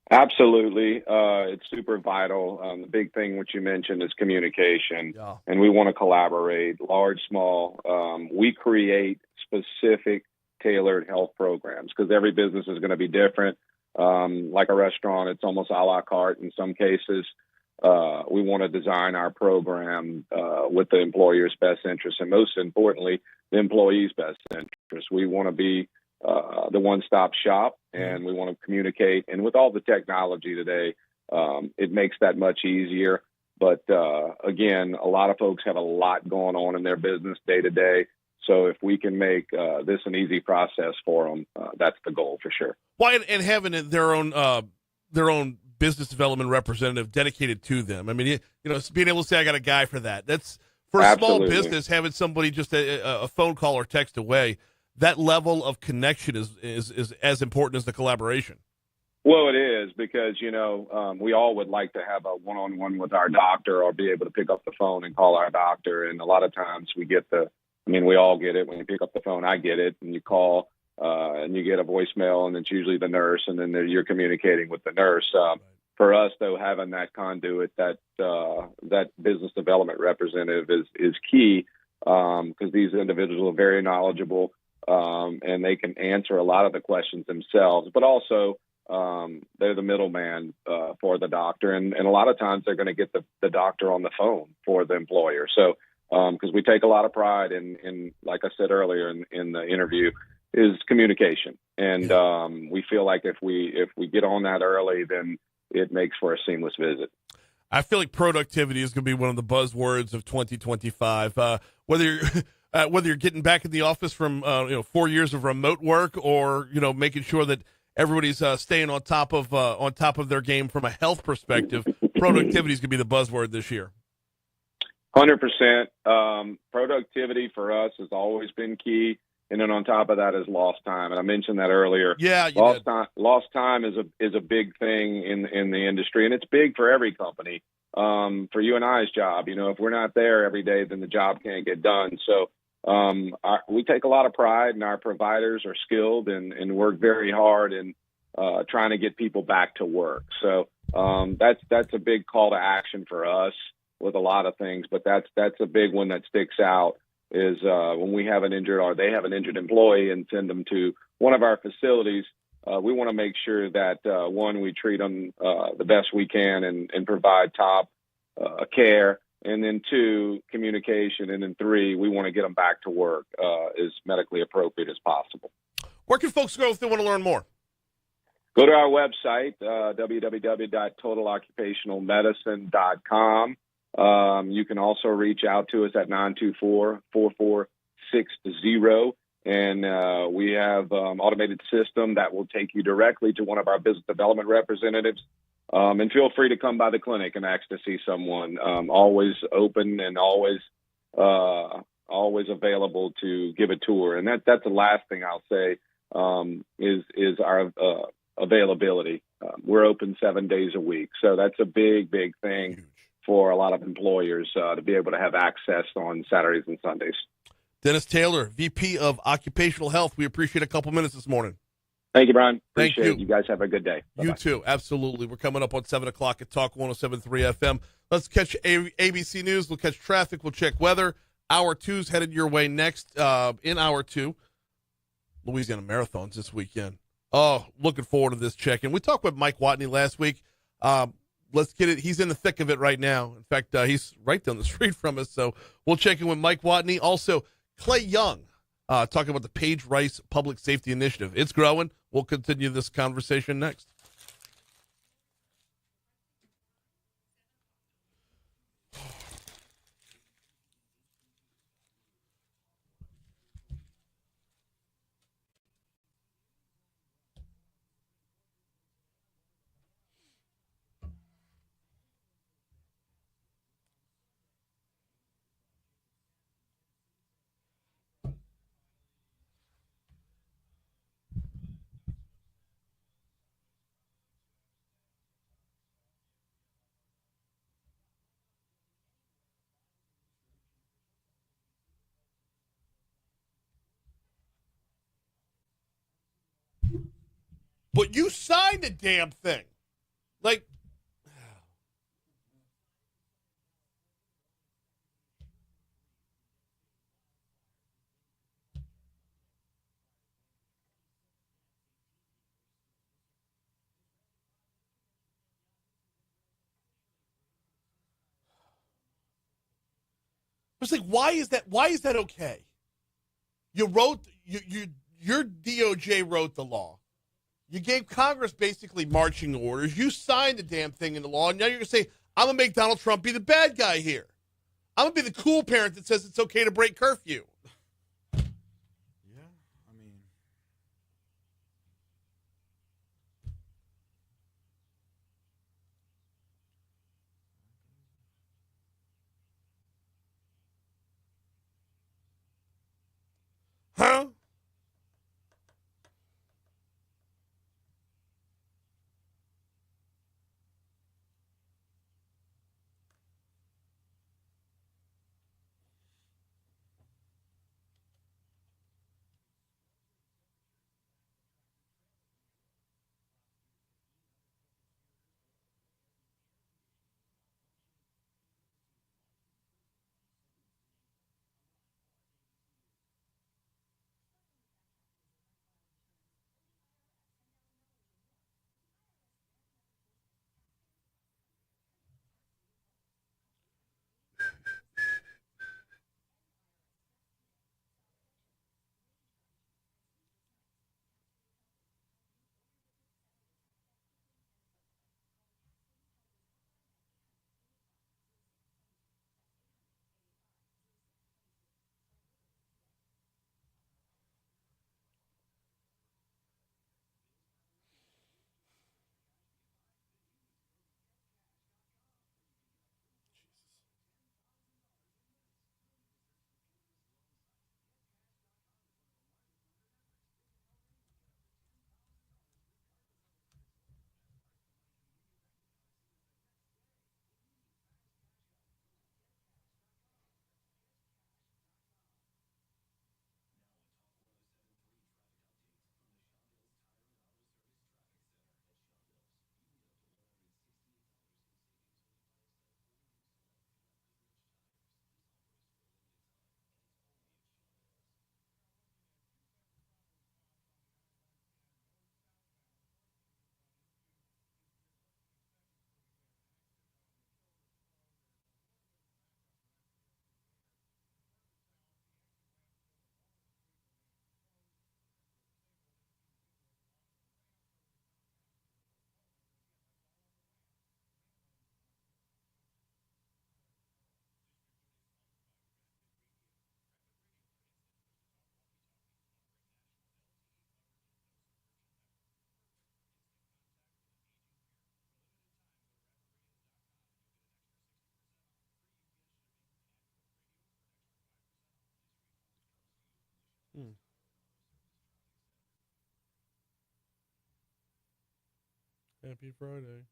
Absolutely. It's super vital. The big thing, which you mentioned, is communication. Yeah. And we want to collaborate, large, small. We create specific tailored health programs because every business is going to be different. Like a restaurant, it's almost a la carte in some cases. We want to design our program with the employer's best interest, and most importantly, the employee's best interest. We want to be the one-stop shop, and we want to communicate. And with all the technology today, it makes that much easier. But again, a lot of folks have a lot going on in their business day to day. So if we can make this an easy process for them, that's the goal for sure. Well, and having their own business development representative dedicated to them. I mean, being able to say I got a guy for that. That's for a Absolutely. small business. Having somebody just a phone call or text away. That level of connection is as important as the collaboration. Well, it is because, we all would like to have a one-on-one with our doctor or be able to pick up the phone and call our doctor. And a lot of times we all get it when you pick up the phone. I get it, and you call and you get a voicemail, and it's usually the nurse, and then you're communicating with the nurse. For us, though, having that conduit, that business development representative is key because these individuals are very knowledgeable and they can answer a lot of the questions themselves, but also they're the middleman for the doctor, and a lot of times they're going to get the doctor on the phone for the employer. So, because we take a lot of pride in, like I said earlier in the interview, is communication, and we feel like if we get on that early, then it makes for a seamless visit. I feel like productivity is going to be one of the buzzwords of 2025. Whether you're getting back in the office from 4 years of remote work, or making sure that everybody's staying on top of their game from a health perspective, productivity is going to be the buzzword this year. 100%. Productivity for us has always been key. And then on top of that is lost time. And I mentioned that earlier. Yeah, lost time is a big thing in the industry, and it's big for every company. For you and I's job, if we're not there every day, then the job can't get done. So we take a lot of pride, and our providers are skilled and work very hard in trying to get people back to work. So that's a big call to action for us with a lot of things, but that's a big one that sticks out. Is when we have an injured or they have an injured employee and send them to one of our facilities, we want to make sure that, one, we treat them the best we can and provide top care, and then two, communication, and then three, we want to get them back to work as medically appropriate as possible. Where can folks go if they want to learn more? Go to our website, www.totaloccupationalmedicine.com. You can also reach out to us at 924-4460, and we have automated system that will take you directly to one of our business development representatives. And feel free to come by the clinic and ask to see someone. Always open and always available to give a tour. And that's the last thing I'll say is our availability. We're open 7 days a week, so that's a big thing for a lot of employers to be able to have access on Saturdays and Sundays. Dennis Taylor, VP of Occupational Health. We appreciate a couple minutes this morning. Thank you, Brian. Thank you. Appreciate it. You guys have a good day. Bye-bye. You too. Absolutely. We're coming up on 7 o'clock at Talk 107.3 FM. Let's catch ABC News. We'll catch traffic. We'll check weather. Hour 2's headed your way next. In Hour 2, Louisiana Marathons this weekend. Oh, looking forward to this check-in. We talked with Mike Wattigny last week. Let's get it. He's in the thick of it right now. In fact, he's right down the street from us. So we'll check in with Mike Wattigny. Also, Clay Young, talking about the Page Rice Public Safety Initiative. It's growing. We'll continue this conversation next. But you signed the damn thing. Like, it's like, why is that okay? You wrote your DOJ wrote the law. You gave Congress basically marching orders. You signed the damn thing into law, and now you're going to say, I'm going to make Donald Trump be the bad guy here. I'm going to be the cool parent that says it's okay to break curfew. Yeah, I mean... Huh? Happy Friday.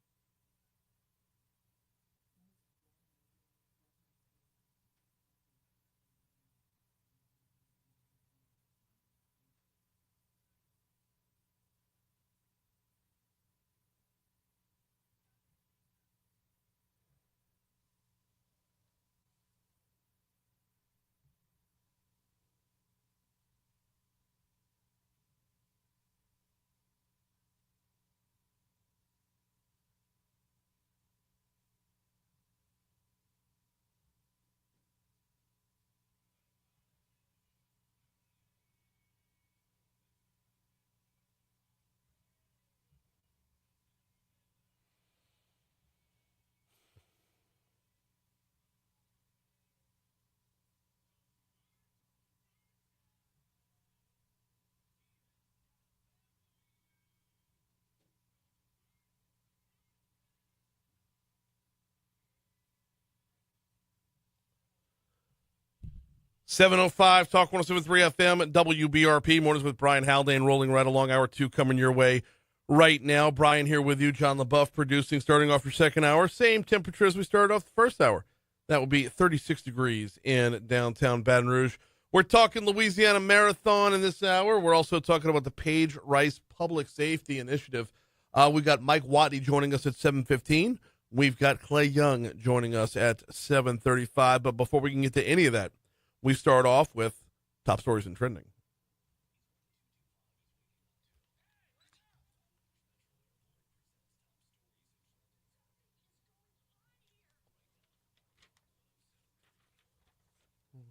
.705 Talk 107.3 FM at WBRP. Mornings with Brian Haldane rolling right along. Hour 2 coming your way right now. Brian here with you. John LaBeouf producing. Starting off your second hour. Same temperature as we started off the first hour. That will be 36 degrees in downtown Baton Rouge. We're talking Louisiana Marathon in this hour. We're also talking about the Page Rice Public Safety Initiative. We got Mike Wattigny joining us at 7:15. We've got Clay Young joining us at 7:35. But before we can get to any of that, we start off with top stories and trending.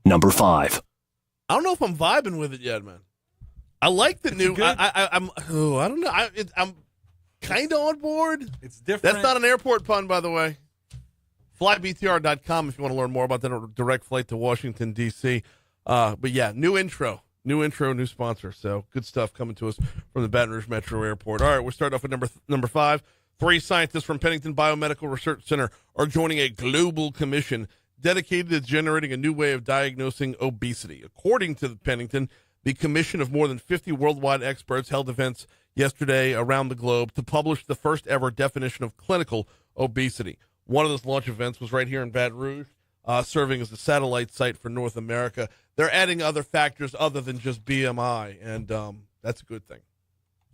Number 5. I don't know if I'm vibing with it yet, man. I like the new. I don't know. I'm kind of on board. It's different. That's not an airport pun, by the way. FlyBTR.com if you want to learn more about that direct flight to Washington, D.C. But yeah, new intro, new sponsor. So good stuff coming to us from the Baton Rouge Metro Airport. All right, we'll start off with number 5. 3 scientists from Pennington Biomedical Research Center are joining a global commission dedicated to generating a new way of diagnosing obesity. According to Pennington, the commission of more than 50 worldwide experts held events yesterday around the globe to publish the first ever definition of clinical obesity. One of those launch events was right here in Baton Rouge, serving as the satellite site for North America. They're adding other factors other than just BMI, and that's a good thing.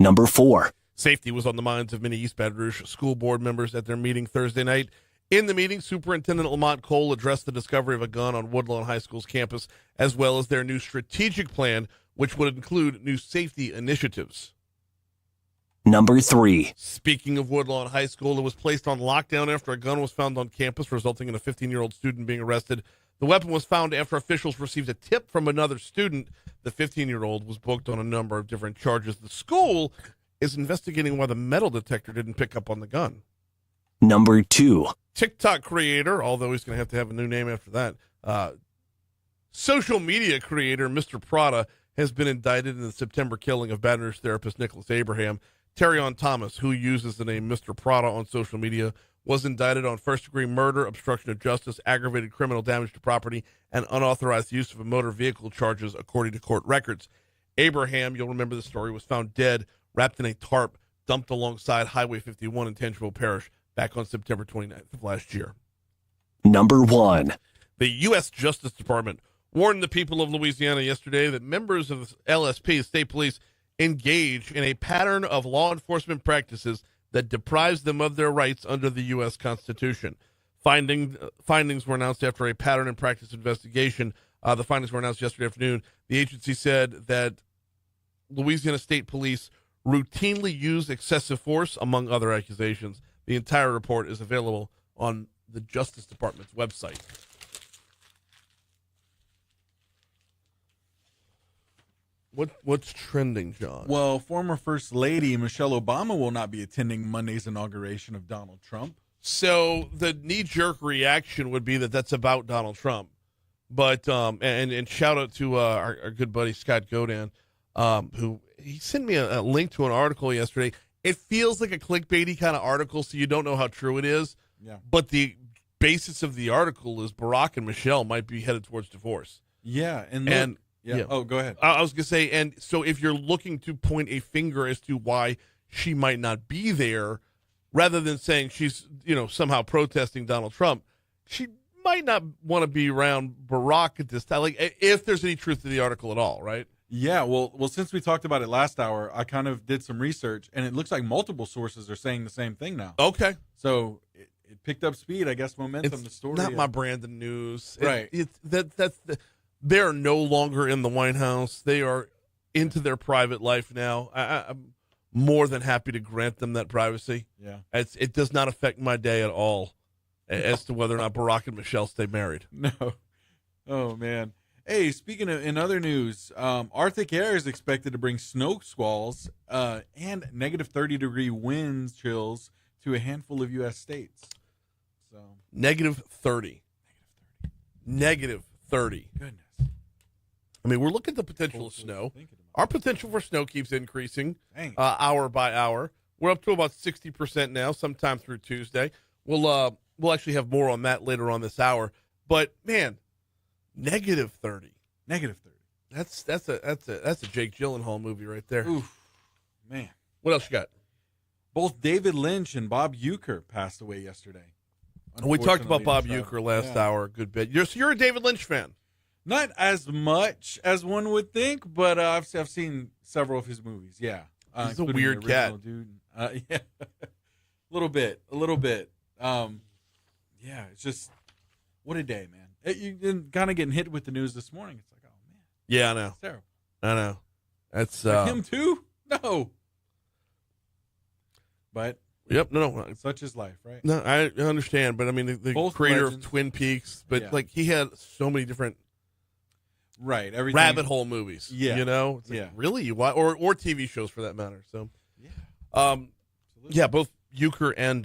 Number 4. Safety was on the minds of many East Baton Rouge school board members at their meeting Thursday night. In the meeting, Superintendent Lamont Cole addressed the discovery of a gun on Woodlawn High School's campus, as well as their new strategic plan, which would include new safety initiatives. Number 3. Speaking of Woodlawn High School, it was placed on lockdown after a gun was found on campus, resulting in a 15-year-old student being arrested. The weapon was found after officials received a tip from another student. The 15-year-old was booked on a number of different charges. The school is investigating why the metal detector didn't pick up on the gun. Number 2. TikTok creator, although he's going to have a new name after that, social media creator Mr. Prada has been indicted in the September killing of Baton Rouge therapist Nicholas Abraham. Terrion Thomas, who uses the name Mr. Prada on social media, was indicted on first-degree murder, obstruction of justice, aggravated criminal damage to property, and unauthorized use of a motor vehicle charges, according to court records. Abraham, you'll remember the story, was found dead, wrapped in a tarp, dumped alongside Highway 51 in Tangipahoa Parish back on September 29th of last year. Number 1. The U.S. Justice Department warned the people of Louisiana yesterday that members of the LSP, state police, engage in a pattern of law enforcement practices that deprives them of their rights under the U.S. Constitution. Findings were announced after a pattern and practice investigation. The findings were announced yesterday afternoon. The agency said that Louisiana State Police routinely use excessive force, among other accusations. The entire report is available on the Justice Department's website. What's trending, John? Well, former First Lady Michelle Obama will not be attending Monday's inauguration of Donald Trump. So the knee-jerk reaction would be that that's about Donald Trump. But and shout out to our good buddy Scott Godin, who he sent me a link to an article yesterday. It feels like a clickbaity kind of article, so you don't know how true it is. Yeah. But the basis of the article is Barack and Michelle might be headed towards divorce. Yeah, Yeah. Oh, go ahead. I was going to say, and so if you're looking to point a finger as to why she might not be there, rather than saying she's, somehow protesting Donald Trump, she might not want to be around Barack at this time. Like, if there's any truth to the article at all, right? Yeah, well, since we talked about it last hour, I kind of did some research, and it looks like multiple sources are saying the same thing now. Okay. So it picked up speed, I guess, momentum. It's the story, not my brand of news, right? They are no longer in the White House. They are into their private life now. I'm more than happy to grant them that privacy. Yeah, it does not affect my day at all as to whether or not Barack and Michelle stay married. No. Oh man. Hey, speaking of in other news, Arctic air is expected to bring snow squalls and negative 30-degree wind chills to a handful of U.S. states. So negative 30. Negative 30. Goodness. I mean, we're looking at the potential of snow. Our potential for snow keeps increasing hour by hour. We're up to about 60% now, sometime through Tuesday. We'll actually have more on that later on this hour. But man, negative 30. Negative 30. That's a Jake Gyllenhaal movie right there. Oof, man. What else you got? Both David Lynch and Bob Uecker passed away yesterday. We talked about Bob Uecker last hour a good bit. You're a David Lynch fan. Not as much as one would think, but I've seen several of his movies. Yeah, he's a weird cat, dude. Yeah, a little bit. Yeah, it's just what a day, man. You kind of getting hit with the news this morning. It's like, oh man. Yeah, I know. It's terrible. I know. That's like him too. No. But yep, no. Such is life, right? No, I understand, but I mean the creator of Twin Peaks, but like he had so many different everything. rabbit hole movies. Yeah, It's like, really, you watch or TV shows for that matter. So yeah, both Uecker and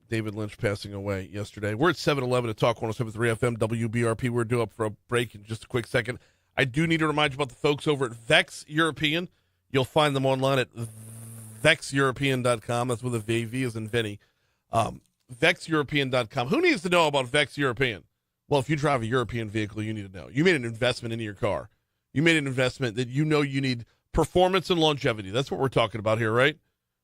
David Lynch passing away yesterday. We're at 7-Eleven at Talk 107.3 FM WBRP. We're due up for a break in just a quick second. I do need to remind you about the folks over at Vex European. You'll find them online at VexEuropean.com. That's with a V as in Vinny. VexEuropean.com. Who needs to know about Vex European? Well, if you drive a European vehicle, you need to know. You made an investment into your car. You made an investment that you need performance and longevity. That's what we're talking about here, right?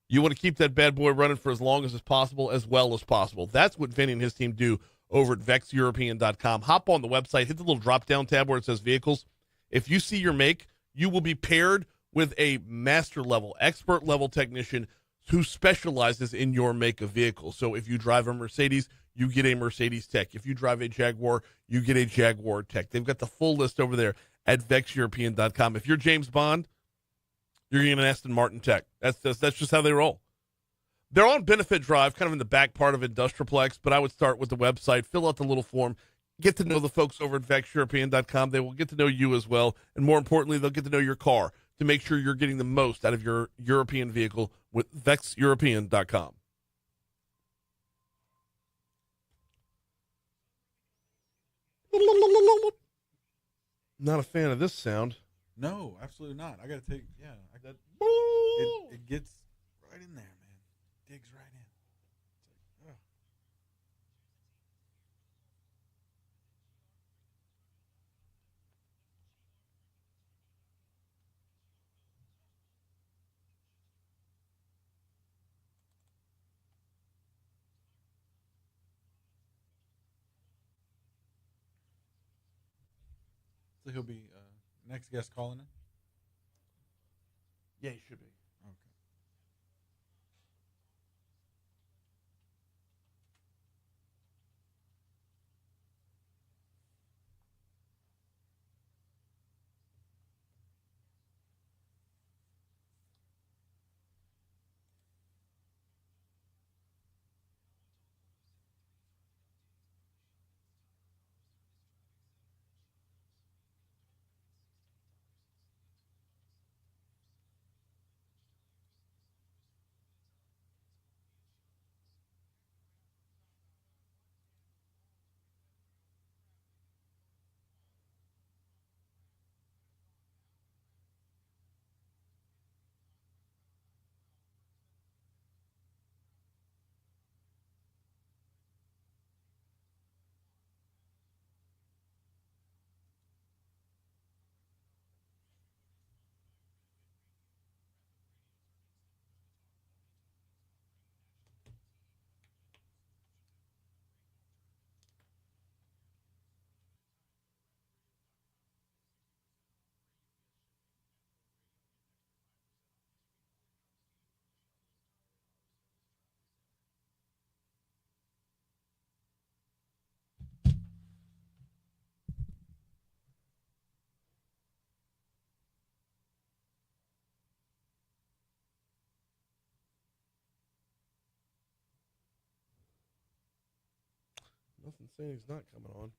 You want to keep that bad boy running for as long as possible, as well as possible. That's what Vinny and his team do over at VexEuropean.com. Hop on the website, hit the little drop-down tab where it says vehicles. If you see your make, you will be paired with a master-level, expert-level technician who specializes in your make of vehicle. So if you drive a Mercedes, you get a Mercedes tech. If you drive a Jaguar, you get a Jaguar tech. They've got the full list over there at VexEuropean.com. If you're James Bond, you're getting an Aston Martin tech. That's just how they roll. They're on Benefit Drive, kind of in the back part of Industriplex, but I would start with the website, fill out the little form, get to know the folks over at VexEuropean.com. They will get to know you as well, and more importantly, they'll get to know your car to make sure you're getting the most out of your European vehicle with VexEuropean.com. Not a fan of this sound. No, absolutely not. I got to take, it gets right in there, man. Digs right in. It's like, So he'll be next guest calling in? Yeah, he should be. Okay. Nothing saying he's not coming on.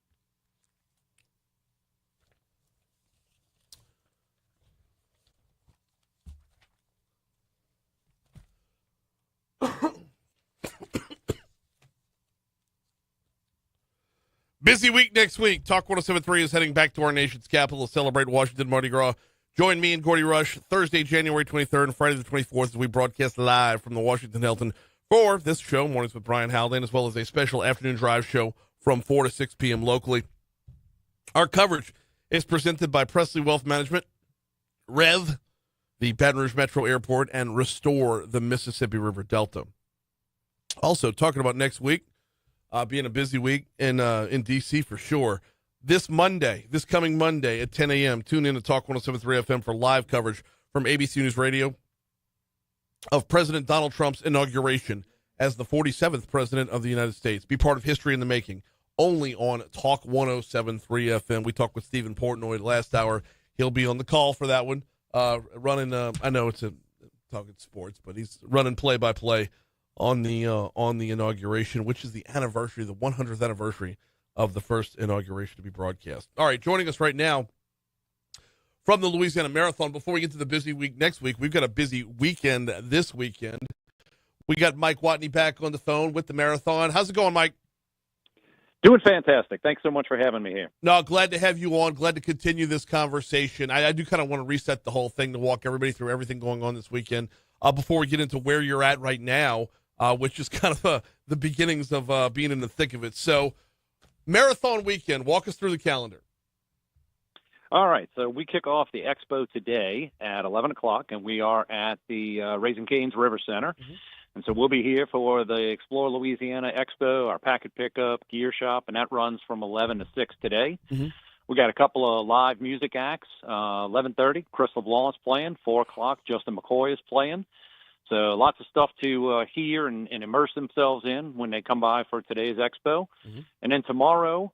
Busy week next week. Talk 107.3 is heading back to our nation's capital to celebrate Washington Mardi Gras. Join me and Gordy Rush Thursday, January 23rd and Friday the 24th as we broadcast live from the Washington Hilton for this show, Mornings with Brian Haldane, as well as a special afternoon drive show from 4 to 6 p.m. locally. Our coverage is presented by Presley Wealth Management, Rev, the Baton Rouge Metro Airport, and Restore the Mississippi River Delta. Also, talking about next week, being a busy week in D.C. for sure. This coming Monday at 10 a.m., tune in to Talk 107.3 FM for live coverage from ABC News Radio of President Donald Trump's inauguration as the 47th President of the United States. Be part of history in the making, only on Talk 107.3 FM. We talked with Stephen Portnoy last hour. He'll be on the call for that one, running, I know it's talking sports, but he's running play-by-play on the inauguration, which is the 100th anniversary of the first inauguration to be broadcast. All right, joining us right now from the Louisiana Marathon. Before we get to the busy week next week, we've got a busy weekend this weekend. We got Mike Wattigny back on the phone with the Marathon. How's it going, Mike? Doing fantastic. Thanks so much for having me here. No, glad to have you on. Glad to continue this conversation. I do kind of want to reset the whole thing to walk everybody through everything going on this weekend before we get into where you're at right now. Which is kind of the beginnings of being in the thick of it. So, Marathon weekend, walk us through the calendar. All right, so we kick off the expo today at 11 o'clock, and we are at the Raising Cane's River Center. Mm-hmm. And so we'll be here for the Explore Louisiana Expo, our packet pickup, gear shop, and that runs from 11 to 6 today. Mm-hmm. We got a couple of live music acts. 11:30, Chris LeBlanc's playing. 4 o'clock, Justin McCoy is playing. So lots of stuff to hear and immerse themselves in when they come by for today's expo. Mm-hmm. And then tomorrow,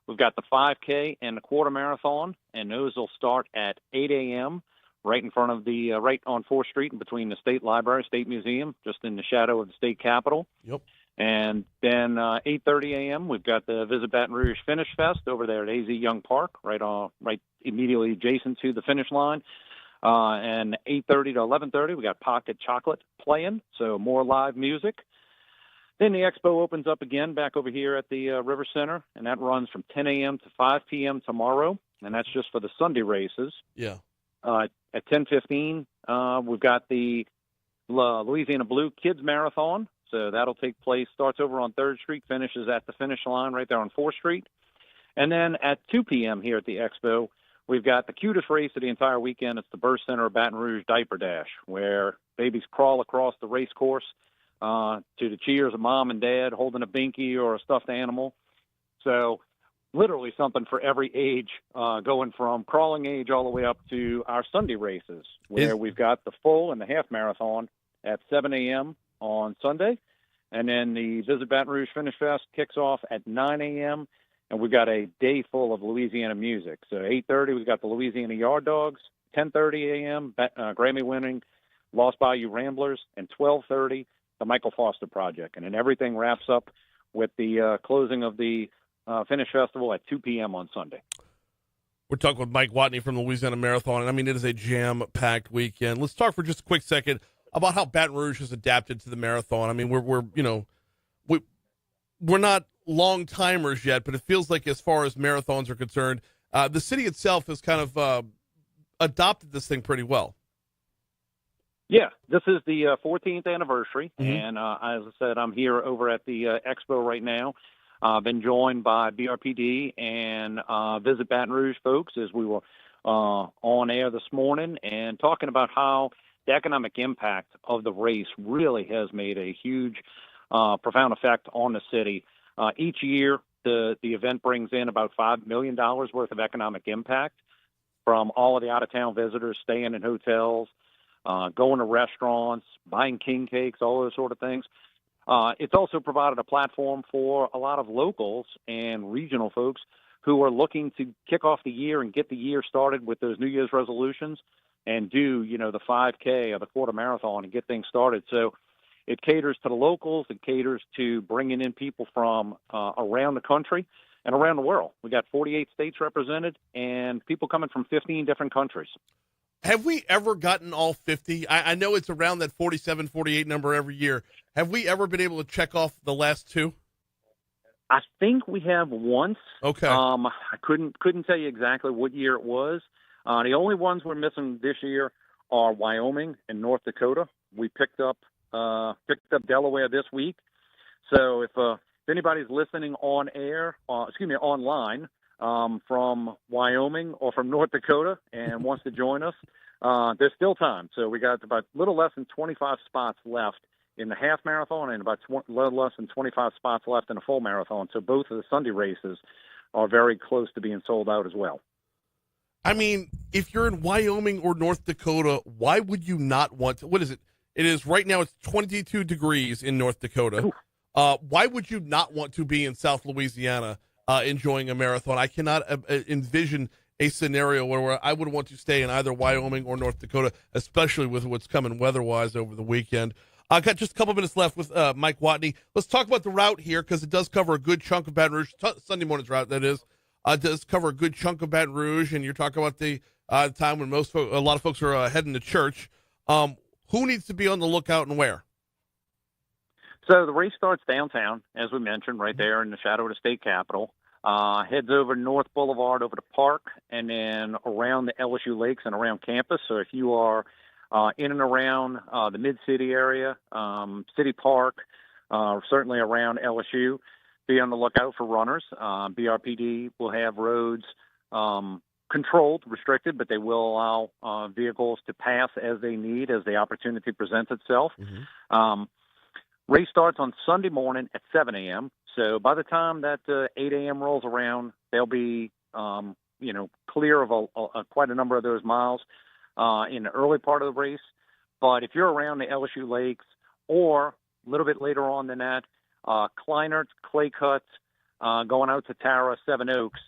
we've got the 5K and the quarter marathon, and those will start at 8 a.m. right in front of the right on 4th Street, in between the State Library, State Museum, just in the shadow of the State Capitol. Yep. And then 8:30 a.m. we've got the Visit Baton Rouge Finish Fest over there at AZ Young Park, right immediately adjacent to the finish line. And 8:30 to 11:30, we got Pocket Chocolate playing, so more live music. Then the expo opens up again back over here at the River Center, and that runs from 10 a.m. to 5 p.m. tomorrow, and that's just for the Sunday races. Yeah. At 10:15, we've got the Louisiana Blue Kids Marathon, so that'll take place, starts over on 3rd Street, finishes at the finish line right there on 4th Street. And then at 2 p.m. here at the expo, we've got the cutest race of the entire weekend. It's the Birth Center of Baton Rouge Diaper Dash, where babies crawl across the race course to the cheers of mom and dad holding a binky or a stuffed animal. So literally something for every age, going from crawling age all the way up to our Sunday races, where we've got the full and the half marathon at 7 a.m. on Sunday. And then the Visit Baton Rouge Finish Fest kicks off at 9 a.m., and we've got a day full of Louisiana music. So 8:30, we've got the Louisiana Yard Dogs. 10:30 a.m., Grammy-winning Lost Bayou Ramblers. And 12:30, the Michael Foster Project. And then everything wraps up with the closing of the Finish Festival at 2 p.m. on Sunday. We're talking with Mike Wattigny from the Louisiana Marathon, and I mean, it is a jam-packed weekend. Let's talk for just a quick second about how Baton Rouge has adapted to the marathon. I mean, we're not long timers yet, but it feels like as far as marathons are concerned, the city itself has kind of adopted this thing pretty well. Yeah, this is the 14th anniversary, mm-hmm. and as I said, I'm here over at the expo right now. I've been joined by BRPD and Visit Baton Rouge folks as we were on air this morning and talking about how the economic impact of the race really has made a huge, profound effect on the city. Each year, the event brings in about $5 million worth of economic impact from all of the out-of-town visitors staying in hotels, going to restaurants, buying king cakes, all those sort of things. It's also provided a platform for a lot of locals and regional folks who are looking to kick off the year and get the year started with those New Year's resolutions and do, the 5K or the quarter marathon and get things started. So it caters to the locals. It caters to bringing in people from around the country and around the world. We got 48 states represented and people coming from 15 different countries. Have we ever gotten all 50? I know it's around that 47, 48 number every year. Have we ever been able to check off the last two? I think we have once. Okay. I couldn't tell you exactly what year it was. The only ones we're missing this year are Wyoming and North Dakota. We picked up Delaware this week. So if anybody's listening online from Wyoming or from North Dakota and wants to join us, there's still time. So we got about a little less than 25 spots left in the half marathon and about little less than 25 spots left in the full marathon. So both of the Sunday races are very close to being sold out as well. I mean, if you're in Wyoming or North Dakota, why would you not want to? What is it? It is right now, it's 22 degrees in North Dakota. Why would you not want to be in South Louisiana enjoying a marathon? I cannot envision a scenario where I would want to stay in either Wyoming or North Dakota, especially with what's coming weather-wise over the weekend. I got just a couple minutes left with Mike Wattigny. Let's talk about the route here because it does cover a good chunk of Baton Rouge. Sunday morning's route, that is. Does cover a good chunk of Baton Rouge, and you're talking about the time when a lot of folks are heading to church. Who needs to be on the lookout and where? So the race starts downtown, as we mentioned, right there in the shadow of the state capitol. Heads over North Boulevard, over the park, and then around the LSU Lakes and around campus. So if you are in and around the Mid-City area, City Park, certainly around LSU, be on the lookout for runners. BRPD will have roads controlled, restricted, but they will allow vehicles to pass as they need, as the opportunity presents itself. Race starts on Sunday morning at 7 a.m. So by the time that 8 a.m. rolls around, they'll be, clear of quite a number of those miles in the early part of the race. But if you're around the LSU Lakes or a little bit later on than that, Kleinert, Clay Cuts, going out to Tara, Seven Oaks,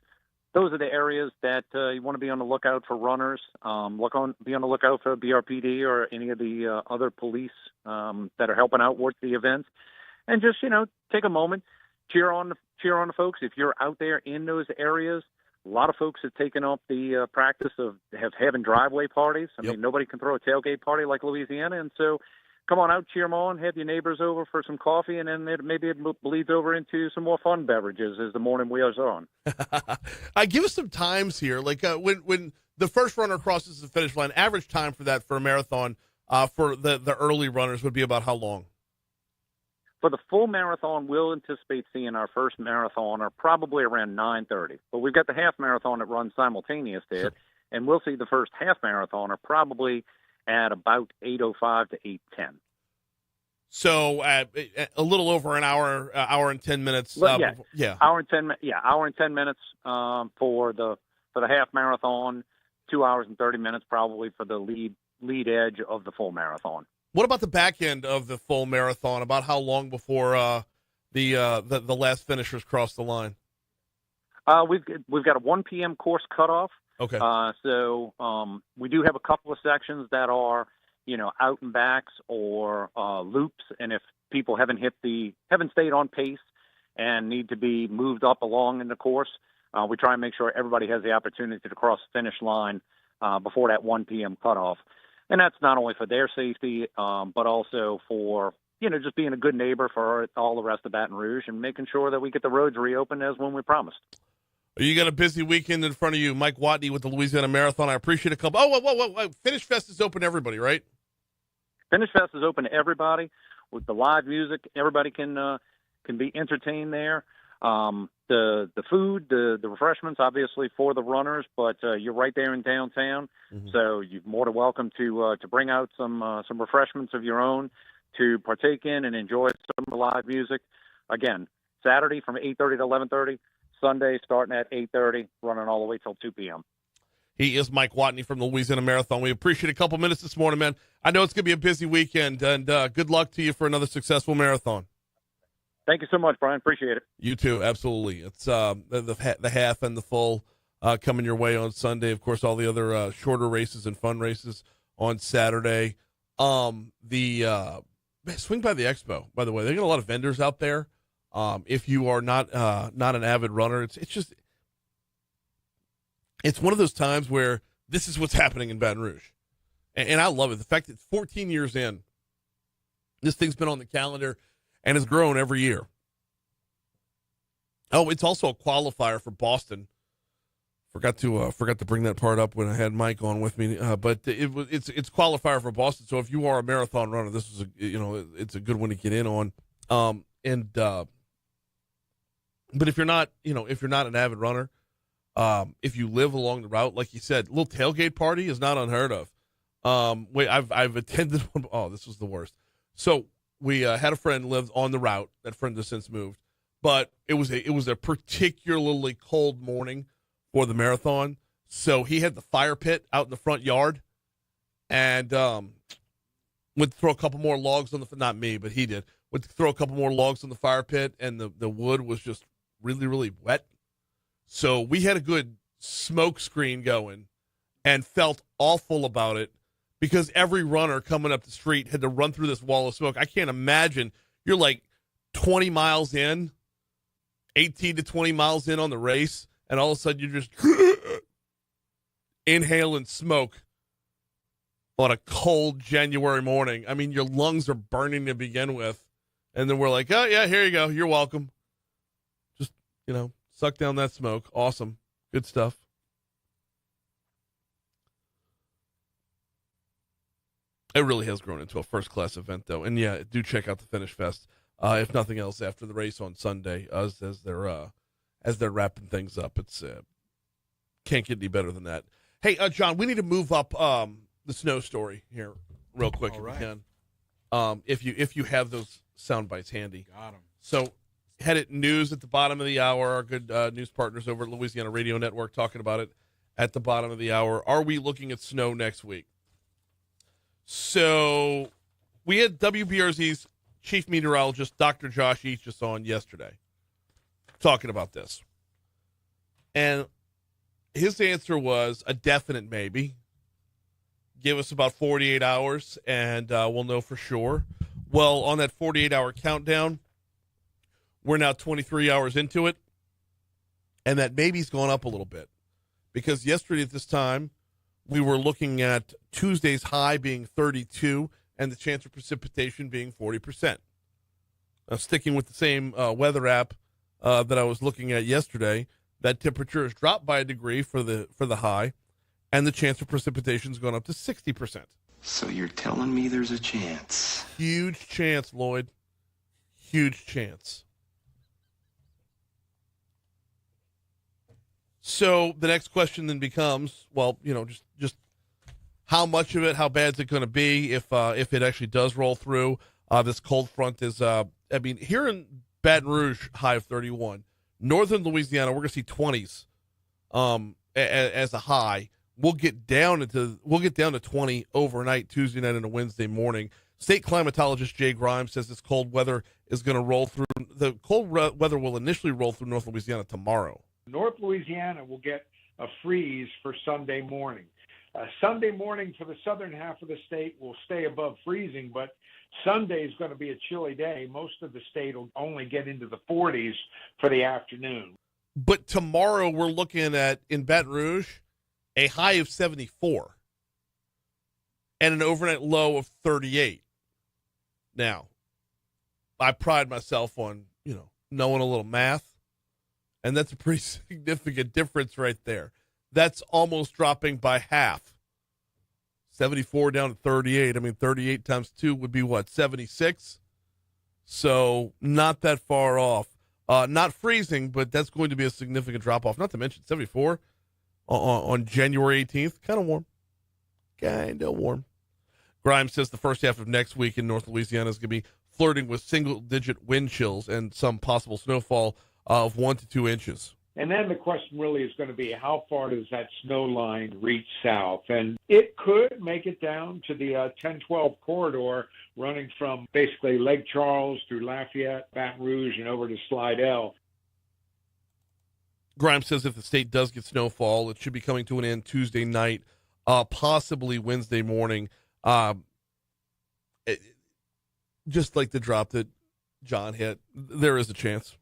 those are the areas that you want to be on the lookout for runners. Be on the lookout for BRPD or any of the other police that are helping out with the events, and just take a moment, cheer on the folks. If you're out there in those areas, a lot of folks have taken up the practice of having driveway parties. I mean, nobody can throw a tailgate party like Louisiana, and so come on out, cheer them on, have your neighbors over for some coffee, and then maybe it bleeds over into some more fun beverages as the morning wears on. Give us some times here. Like when the first runner crosses the finish line, average time for that for a marathon for the early runners would be about how long? For the full marathon, we'll anticipate seeing our first marathoner probably around 9:30. But we've got the half marathon that runs simultaneous to it, and we'll see the first half marathoner probably at about 8:05 to 8:10. So a little over an hour and 10 minutes. Hour and 10 minutes for the half marathon. 2 hours and 30 minutes probably for the lead edge of the full marathon. What about the back end of the full marathon? About how long before the last finishers cross the line? We've got a 1 p.m. course cutoff. Okay. So we do have a couple of sections that are, out and backs or loops, and if people haven't stayed on pace and need to be moved up along in the course, we try and make sure everybody has the opportunity to cross the finish line before that 1 p.m. cutoff. And that's not only for their safety, but also for, just being a good neighbor for all the rest of Baton Rouge and making sure that we get the roads reopened as when we promised. You got a busy weekend in front of you. Mike Wattigny with the Louisiana Marathon. I appreciate a couple. Oh, whoa. Finish Fest is open to everybody, right? Finish Fest is open to everybody with the live music. Everybody can be entertained there. The food, the refreshments, obviously for the runners, but you're right there in downtown, so you're more than welcome to bring out some refreshments of your own to partake in and enjoy some of the live music. Again, Saturday from 8:30 to 11:30. Sunday starting at 8:30, running all the way till 2 p.m. He is Mike Wattigny from the Louisiana Marathon. We appreciate a couple minutes this morning, man. I know it's going to be a busy weekend, and good luck to you for another successful marathon. Thank you so much, Brian. Appreciate it. You too, absolutely. It's the half and the full coming your way on Sunday. Of course, all the other shorter races and fun races on Saturday. The swing by the expo, by the way. They got a lot of vendors out there. If you are not an avid runner, it's one of those times where this is what's happening in Baton Rouge. And I love it. The fact that 14 years in, this thing's been on the calendar and has grown every year. Oh, it's also a qualifier for Boston. Forgot to bring that part up when I had Mike on with me. But it's qualifier for Boston. So if you are a marathon runner, this is it's a good one to get in on. But if you're not an avid runner, if you live along the route, like you said, little tailgate party is not unheard of. I've attended one. Oh, this was the worst. So we had a friend live on the route. That friend has since moved, but it was a particularly cold morning for the marathon. So he had the fire pit out in the front yard, and went to throw a couple more logs on the. Not me, but he did. Went to throw a couple more logs on the fire pit, and the wood was just really, really wet. So we had a good smoke screen going, and felt awful about it. Because every runner coming up the street had to run through this wall of smoke. I can't imagine. You're like 20 miles in, 18 to 20 miles in on the race, and all of a sudden you're just inhaling smoke on a cold January morning. I mean, your lungs are burning to begin with. And then we're like, oh, yeah, here you go. You're welcome. Just, suck down that smoke. Awesome. Good stuff. It really has grown into a first-class event, though. And, yeah, do check out the Finish Fest, if nothing else, after the race on Sunday, as they're wrapping things up. It's can't get any better than that. Hey, John, we need to move up the snow story here real quick if we can. If you have those sound bites handy. Got them. So, headed news at the bottom of the hour. Our good news partners over at Louisiana Radio Network talking about it at the bottom of the hour. Are we looking at snow next week? So, we had WBRZ's chief meteorologist, Dr. Josh Eachus, on yesterday talking about this. And his answer was a definite maybe. Give us about 48 hours, and we'll know for sure. Well, on that 48-hour countdown, we're now 23 hours into it, and that maybe's gone up a little bit. Because yesterday at this time, we were looking at Tuesday's high being 32 and the chance of precipitation being 40%. Now, sticking with the same weather app that I was looking at yesterday, that temperature has dropped by a degree for the high, and the chance of precipitation has gone up to 60%. So you're telling me there's a chance? Huge chance, Lloyd. Huge chance. So the next question then becomes, well, just how much of it, how bad is it going to be if it actually does roll through? This cold front is, here in Baton Rouge, high of 31. Northern Louisiana, we're going to see 20s as a high. We'll get down to 20 overnight, Tuesday night and a Wednesday morning. State climatologist Jay Grimes says this cold weather is going to roll through. The cold weather will initially roll through North Louisiana tomorrow. North Louisiana will get a freeze for Sunday morning. Sunday morning for the southern half of the state will stay above freezing, but Sunday is going to be a chilly day. Most of the state will only get into the 40s for the afternoon. But tomorrow we're looking at, in Baton Rouge, a high of 74 and an overnight low of 38. Now, I pride myself on, knowing a little math. And that's a pretty significant difference right there. That's almost dropping by half. 74 down to 38. 38 times 2 would be what, 76? So not that far off. Not freezing, but that's going to be a significant drop-off. Not to mention 74 on January 18th. Kind of warm. Grimes says the first half of next week in North Louisiana is going to be flirting with single-digit wind chills and some possible snowfall of 1 to 2 inches. And then the question really is going to be, how far does that snow line reach south? And it could make it down to the 1012 corridor running from basically Lake Charles through Lafayette, Baton Rouge, and over to Slidell. Grimes says if the state does get snowfall, it should be coming to an end Tuesday night, possibly Wednesday morning. just like the drop that John hit, there is a chance.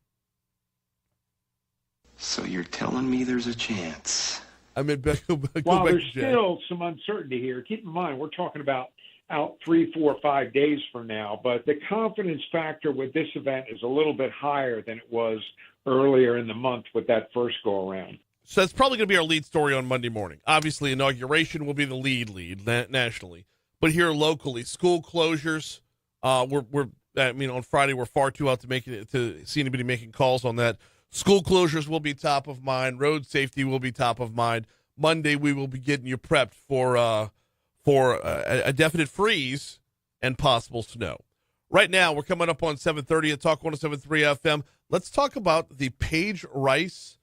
So you're telling me there's a chance? I mean, go While back there's to Jay. still some uncertainty here, keep in mind we're talking about out 3, 4, 5 days from now, but the confidence factor with this event is a little bit higher than it was earlier in the month with that first go around. So that's probably going to be our lead story on Monday morning. Obviously, inauguration will be the lead nationally, but here locally, school closures. On Friday we're far too out to see anybody making calls on that. School closures will be top of mind. Road safety will be top of mind. Monday we will be getting you prepped for a definite freeze and possible snow. Right now we're coming up on 7:30 at Talk 107.3 FM. Let's talk about the Paige Rice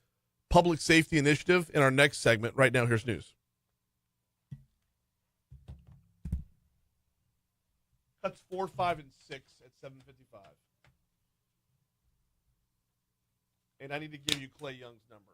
Public Safety Initiative in our next segment. Right now, here's news. Cuts 4, 5, and 6 at 7:55. And I need to give you Clay Young's number.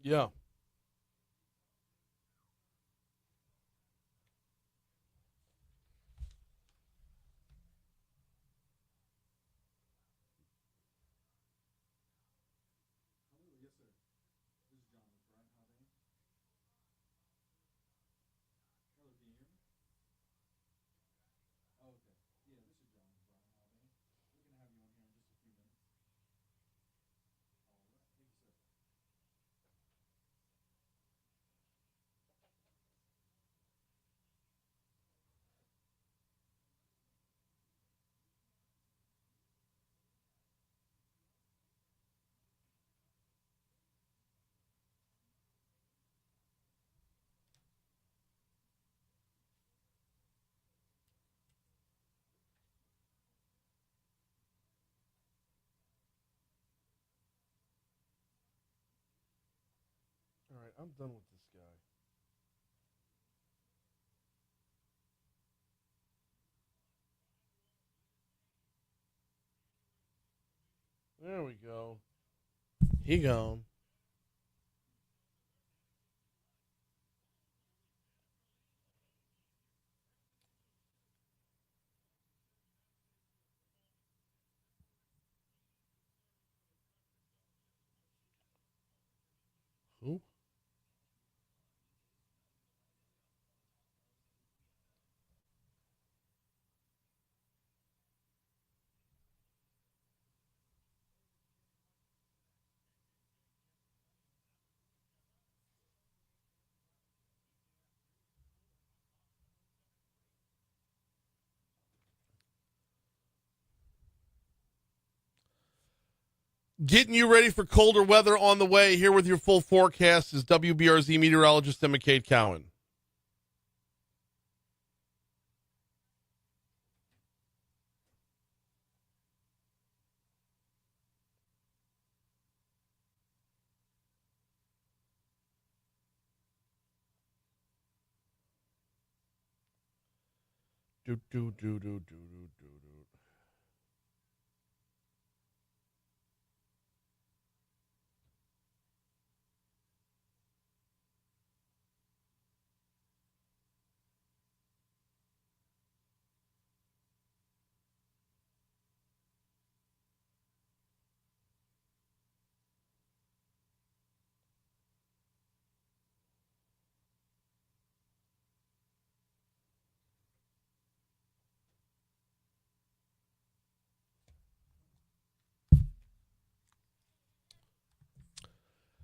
Yeah. All right, I'm done with this guy. There we go. He gone. Who? Getting you ready for colder weather on the way. Here with your full forecast is WBRZ meteorologist Emma Kate Cowan. Do, do, do, do, do, do, do, do.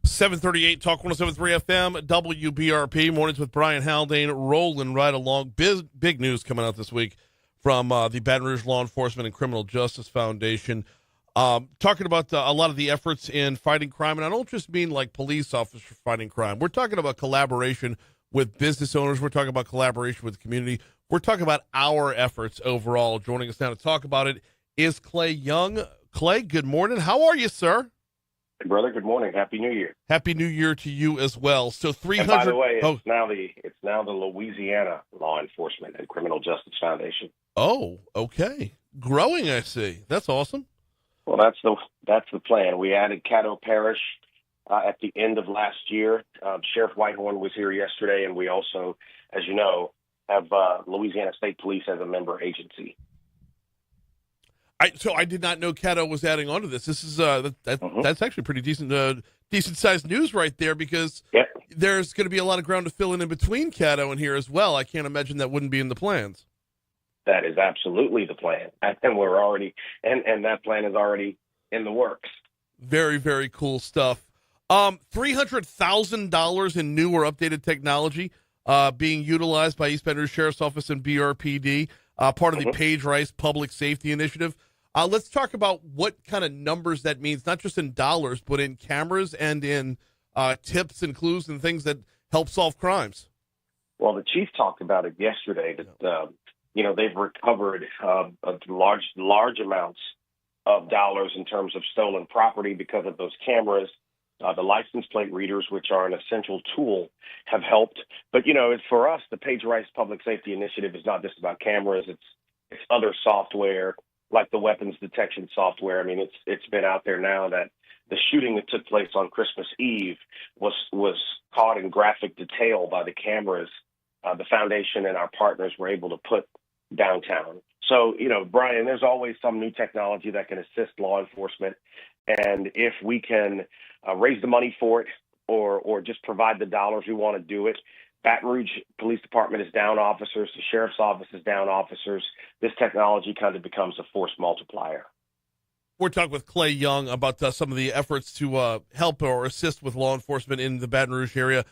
738 Talk 107.3 FM, WBRP. Mornings with Brian Haldane rolling right along. Big news coming out this week from the Baton Rouge Law Enforcement and Criminal Justice Foundation. Talking about a lot of the efforts in fighting crime. And I don't just mean like police officers fighting crime. We're talking about collaboration with business owners. We're talking about collaboration with the community. We're talking about our efforts overall. Joining us now to talk about it is Clay Young. Clay, good morning. How are you, sir? Hey, brother, good morning. Happy New Year. Happy New Year to you as well. So 300. And by the way, it's now the Louisiana Law Enforcement and Criminal Justice Foundation. Oh, okay. Growing, I see. That's awesome. Well, that's the plan. We added Caddo Parish at the end of last year. Sheriff Whitehorn was here yesterday, and we also, as you know, have Louisiana State Police as a member agency. So I did not know Caddo was adding on to this. This is that's actually pretty decent sized news right there, because there's going to be a lot of ground to fill in between Caddo and here as well. I can't imagine that wouldn't be in the plans. That is absolutely the plan, and we're already and that plan is already in the works. Very, very cool stuff. $300,000 in new or updated technology being utilized by East Baton Rouge Sheriff's Office and BRPD, part of the Paige Rice Public Safety Initiative. Let's talk about what kind of numbers that means, not just in dollars, but in cameras and in tips and clues and things that help solve crimes. Well, the chief talked about it yesterday that they've recovered large amounts of dollars in terms of stolen property because of those cameras. The license plate readers, which are an essential tool, have helped. But for us, the Paige Rice Public Safety Initiative is not just about cameras. It's other software like the weapons detection software. I mean, it's been out there now that the shooting that took place on Christmas Eve was caught in graphic detail by the cameras the foundation and our partners were able to put downtown. So, Brian, there's always some new technology that can assist law enforcement. And if we can raise the money for it or just provide the dollars, we want to do it. Baton Rouge Police Department is down officers. The Sheriff's Office is down officers. This technology kind of becomes a force multiplier. We're talking with Clay Young about some of the efforts to help or assist with law enforcement in the Baton Rouge area.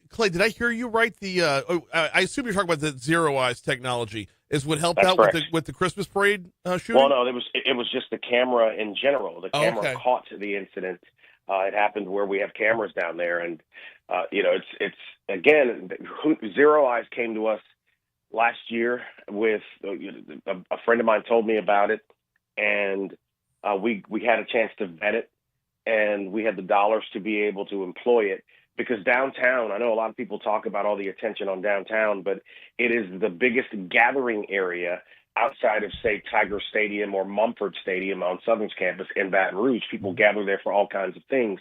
Clay, did I hear you right? I assume you're talking about the Zero Eyes technology is what helped That's out correct. with the Christmas parade shooting? Well, no, it was just the camera in general. The camera Okay. caught the incident. It happened where we have cameras down there, and it's again, Zero Eyes came to us last year with a friend of mine told me about it, and we had a chance to vet it, and we had the dollars to be able to employ it. Because downtown, I know a lot of people talk about all the attention on downtown, but it is the biggest gathering area outside of, say, Tiger Stadium or Mumford Stadium on Southern's campus in Baton Rouge. People gather there for all kinds of things.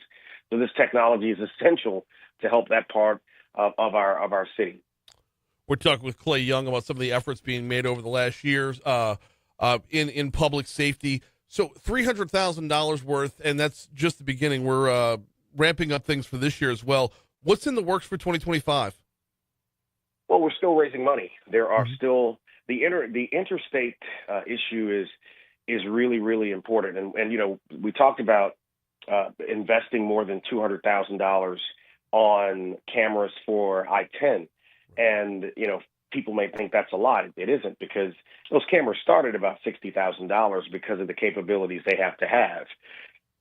So this technology is essential to help that part of our city. We're talking with Clay Young about some of the efforts being made over the last years in public safety. So $300,000 worth, and that's just the beginning. We're ramping up things for this year as well. What's in the works for 2025? Well, we're still raising money. There are still the interstate issue is really, really important. And we talked about investing more than $200,000 on cameras for I-10. And, people may think that's a lot. It isn't, because those cameras started about $60,000 because of the capabilities they have to have.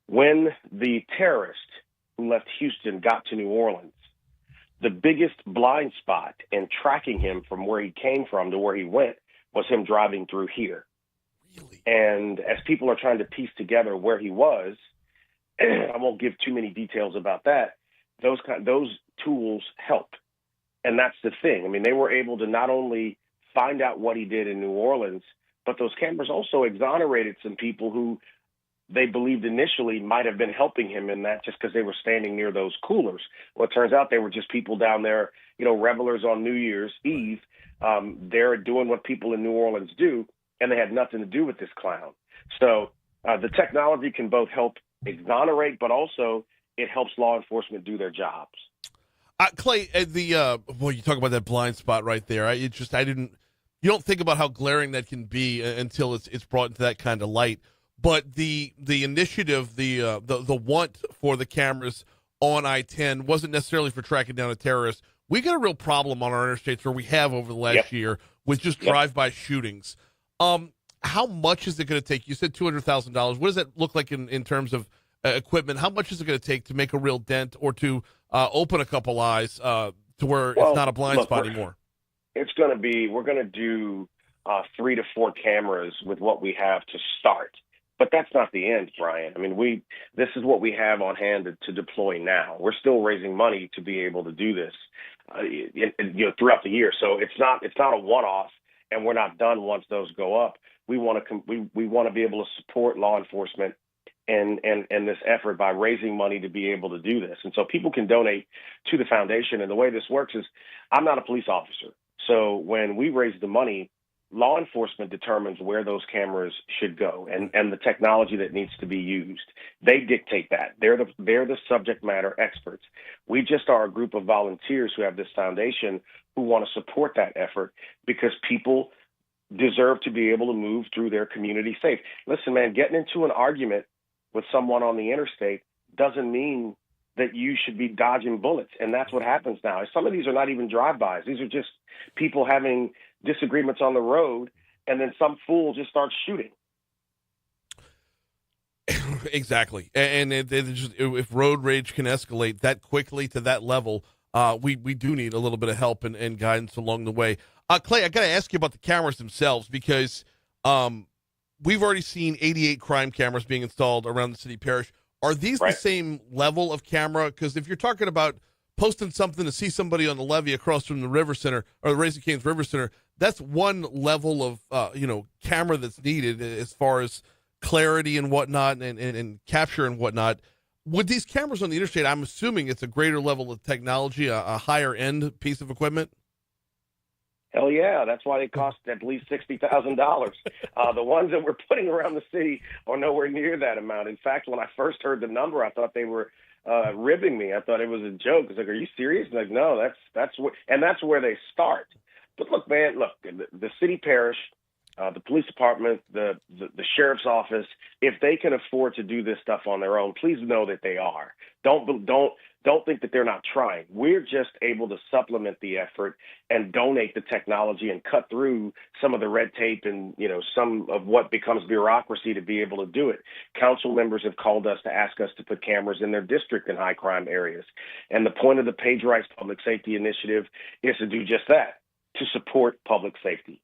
When the terrorist who left Houston got to New Orleans, the biggest blind spot in tracking him from where he came from to where he went was him driving through here. Really? And as people are trying to piece together where he was, I won't give too many details about that. Those tools help. And that's the thing. I mean, they were able to not only find out what he did in New Orleans, but those cameras also exonerated some people who they believed initially might have been helping him in that just because they were standing near those coolers. Well, it turns out they were just people down there, revelers on New Year's Eve. They're doing what people in New Orleans do, and they had nothing to do with this clown. So the technology can both help exonerate, but also it helps law enforcement do their jobs. Clay, you talk about that blind spot right there. You don't think about how glaring that can be until it's brought into that kind of light. But the initiative, the want for the cameras on I-10 wasn't necessarily for tracking down a terrorist. We got a real problem on our interstates, or we have over the last year, with just drive-by shootings. How much is it going to take? You said $200,000. What does that look like in terms of equipment? How much is it going to take to make a real dent or to open a couple eyes to where it's not a blind spot anymore? We're going to do 3 to 4 cameras with what we have to start. But that's not the end, Brian. I mean, this is what we have on hand to deploy now. We're still raising money to be able to do this, throughout the year. So it's not a one-off, and we're not done once those go up. We want to be able to support law enforcement and this effort by raising money to be able to do this. And so people can donate to the foundation. And the way this works is, I'm not a police officer, so when we raise the money, law enforcement determines where those cameras should go and the technology that needs to be used. They dictate that. They're the subject matter experts. We just are a group of volunteers who have this foundation who want to support that effort, because people deserve to be able to move through their community safe. Listen, man, getting into an argument with someone on the interstate doesn't mean that you should be dodging bullets. And that's what happens now. Some of these are not even drive-bys. These are just people having disagreements on the road, and then some fool just starts shooting. Exactly. And if road rage can escalate that quickly to that level, we do need a little bit of help and guidance along the way. Clay, I got to ask you about the cameras themselves, because we've already seen 88 crime cameras being installed around the city parish. Are these the same level of camera? Because if you're talking about posting something to see somebody on the levee across from the River Center or the Raising Cane's River Center, that's one level of camera that's needed as far as clarity and whatnot and capture and whatnot. With these cameras on the interstate, I'm assuming it's a greater level of technology, a higher end piece of equipment. Hell yeah, that's why they cost at least $60,000. The ones that we're putting around the city are nowhere near that amount. In fact, when I first heard the number, I thought they were ribbing me. I thought it was a joke. It's like, are you serious? Like, no, that's where they start. But look, man, the city parish, the police department, the sheriff's office, if they can afford to do this stuff on their own, please know that they are. Don't think that they're not trying. We're just able to supplement the effort and donate the technology and cut through some of the red tape and, some of what becomes bureaucracy to be able to do it. Council members have called us to ask us to put cameras in their district in high crime areas. And the point of the Page Rights Public Safety Initiative is to do just that, to support public safety.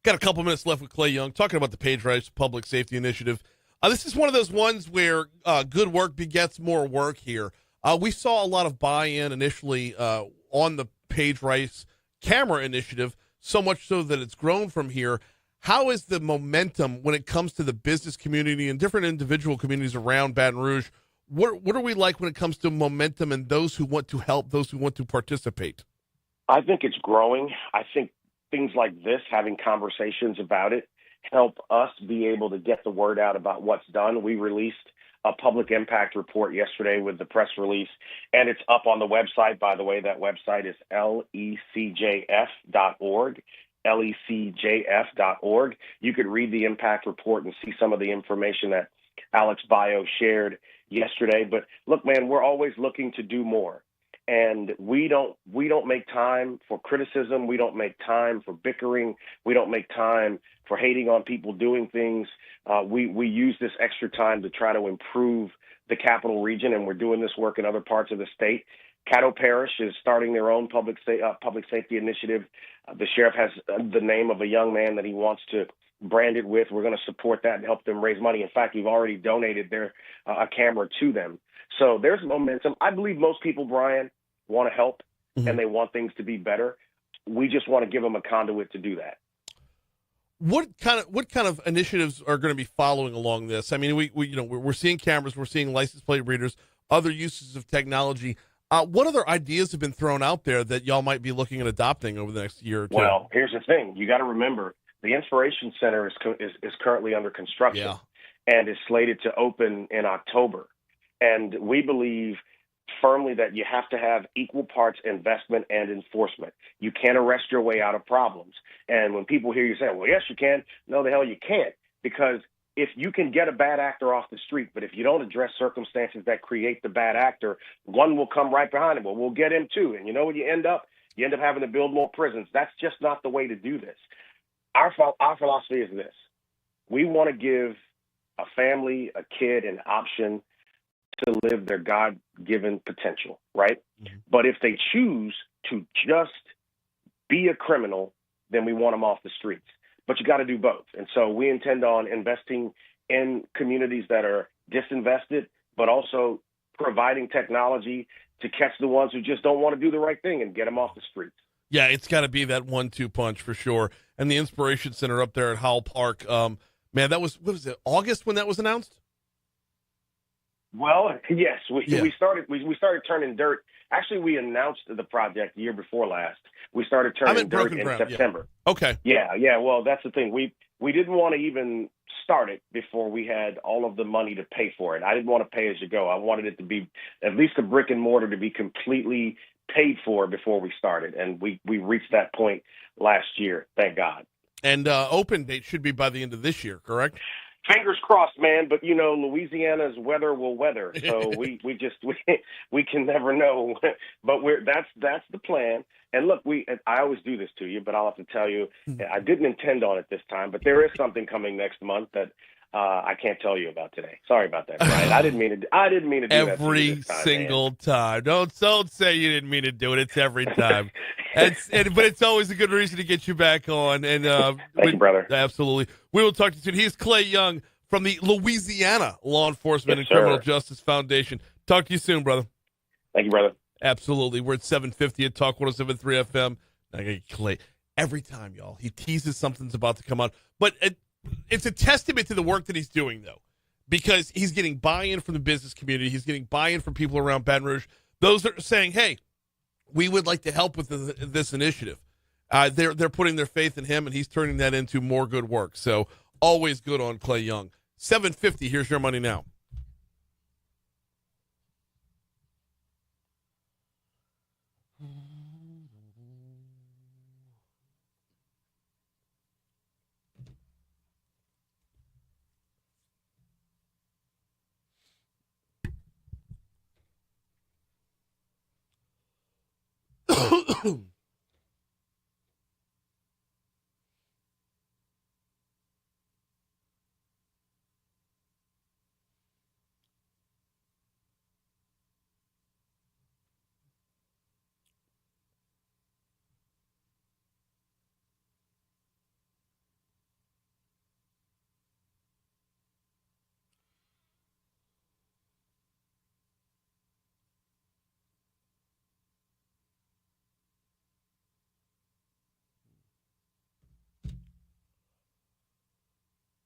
Got a couple minutes left with Clay Young talking about the Page Rights Public Safety Initiative. This is one of those ones where good work begets more work here. We saw a lot of buy-in initially on the Page Rights camera initiative, so much so that it's grown from here. How is the momentum when it comes to the business community and different individual communities around Baton Rouge? What are we like when it comes to momentum and those who want to help, those who want to participate? I think it's growing. I think things like this, having conversations about it, help us be able to get the word out about what's done. We released a public impact report yesterday with the press release, and it's up on the website. By the way, that website is lecjf.org, lecjf.org. You could read the impact report and see some of the information that Alex Bio shared yesterday. But look, man, we're always looking to do more. And we don't make time for criticism. We don't make time for bickering. We don't make time for hating on people doing things. We use this extra time to try to improve the Capital Region, and we're doing this work in other parts of the state. Caddo Parish is starting their own public safety initiative. The sheriff has the name of a young man that he wants to brand it with. We're going to support that and help them raise money. In fact, we've already donated a camera to them. So there's momentum. I believe most people, Brian, want to help, and they want things to be better. We just want to give them a conduit to do that. What kind of initiatives are going to be following along this? I mean, we're seeing cameras, we're seeing license plate readers, other uses of technology. What other ideas have been thrown out there that y'all might be looking at adopting over the next year or two? Well, here's the thing: you got to remember the Inspiration Center is currently under construction and is slated to open in October, and we believe firmly that you have to have equal parts investment and enforcement. You can't arrest your way out of problems. And when people hear you say, well, yes, you can, no, the hell you can't. Because if you can get a bad actor off the street, but if you don't address circumstances that create the bad actor, one will come right behind him. Well, we'll get him too. And you know what you end up? You end up having to build more prisons. That's just not the way to do this. Our philosophy is this. We want to give a family, a kid, an option to live their God-given potential, right? Mm-hmm. But if they choose to just be a criminal, then we want them off the streets. But you got to do both. And so we intend on investing in communities that are disinvested, but also providing technology to catch the ones who just don't want to do the right thing and get them off the streets. Yeah, it's got to be that 1-2 punch for sure. And the Inspiration Center up there at Howell Park, man, that was, what was it, August when that was announced? Well, yes, we started turning dirt. Actually, we announced the project the year before last. We started turning dirt in September. Yeah. Okay. Yeah. Well, that's the thing. We didn't want to even start it before we had all of the money to pay for it. I didn't want to pay as you go. I wanted it to be at least a brick and mortar to be completely paid for before we started, and we reached that point last year. Thank God. And open date should be by the end of this year, correct? Fingers crossed, man. But Louisiana's weather will weather, so we can never know. But that's the plan. And look, I always do this to you, but I'll have to tell you, I didn't intend on it this time. But there is something coming next month that I can't tell you about today. Sorry about that, Brian. I didn't mean to do that every single time. Don't say you didn't mean to do it. It's every time. But it's always a good reason to get you back on. And thank you, brother. Absolutely. We will talk to you soon. He's Clay Young from the Louisiana Law Enforcement and Criminal Justice Foundation. Talk to you soon, brother. Thank you, brother. Absolutely. We're at 750 at Talk 107.3 FM. I get Clay every time, y'all. He teases something's about to come out. But it's a testament to the work that he's doing, though, because he's getting buy-in from the business community. He's getting buy-in from people around Baton Rouge. Those are saying, hey, we would like to help with this initiative. They're putting their faith in him, and he's turning that into more good work. So always good on Clay Young. 750, here's your money now.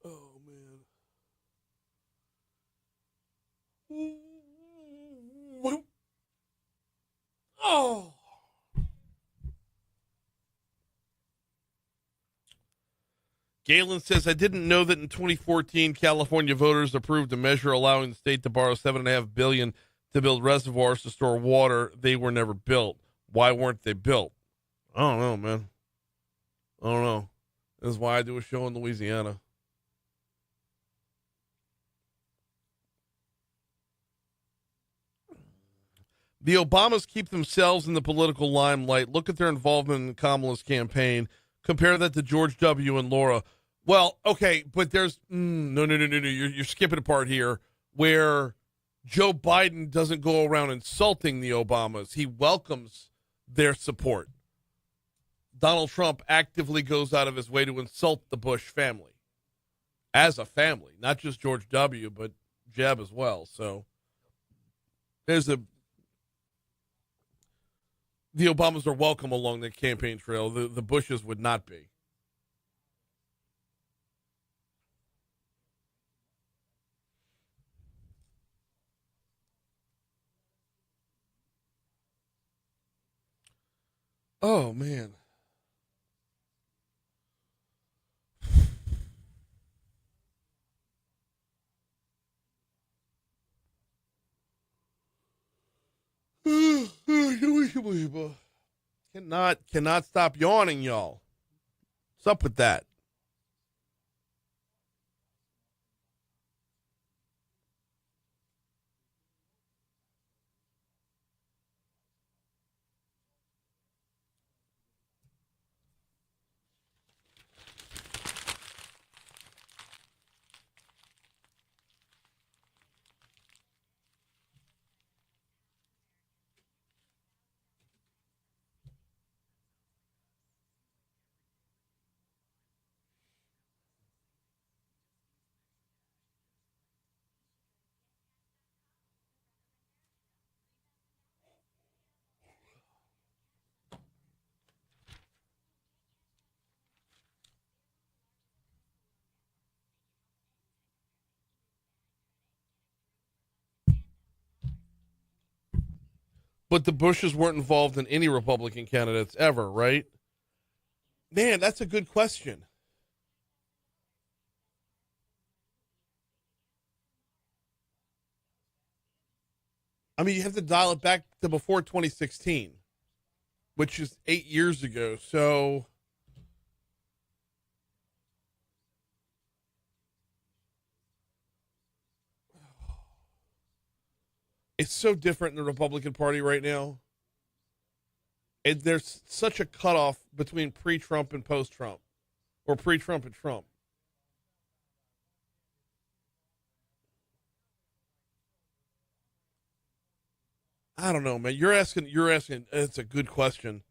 Oh, man. Oh. Galen says, I didn't know that in 2014, California voters approved a measure allowing the state to borrow $7.5 billion to build reservoirs to store water. They were never built. Why weren't they built? I don't know, man. I don't know. This is why I do a show in Louisiana. The Obamas keep themselves in the political limelight. Look at their involvement in Kamala's campaign. Compare that to George W. and Laura. Well, okay, but there's no. You're skipping a part here where Joe Biden doesn't go around insulting the Obamas. He welcomes their support. Donald Trump actively goes out of his way to insult the Bush family as a family, not just George W., but Jeb as well. So the Obamas are welcome along the campaign trail. The Bushes would not be. Oh, man. Cannot stop yawning, y'all. What's up with that? But the Bushes weren't involved in any Republican candidates ever, right? Man, that's a good question. I mean, you have to dial it back to before 2016, which is 8 years ago. So it's so different in the Republican Party right now. And there's such a cutoff between pre-Trump and post-Trump, or pre-Trump and Trump. I don't know, man. You're asking. It's a good question.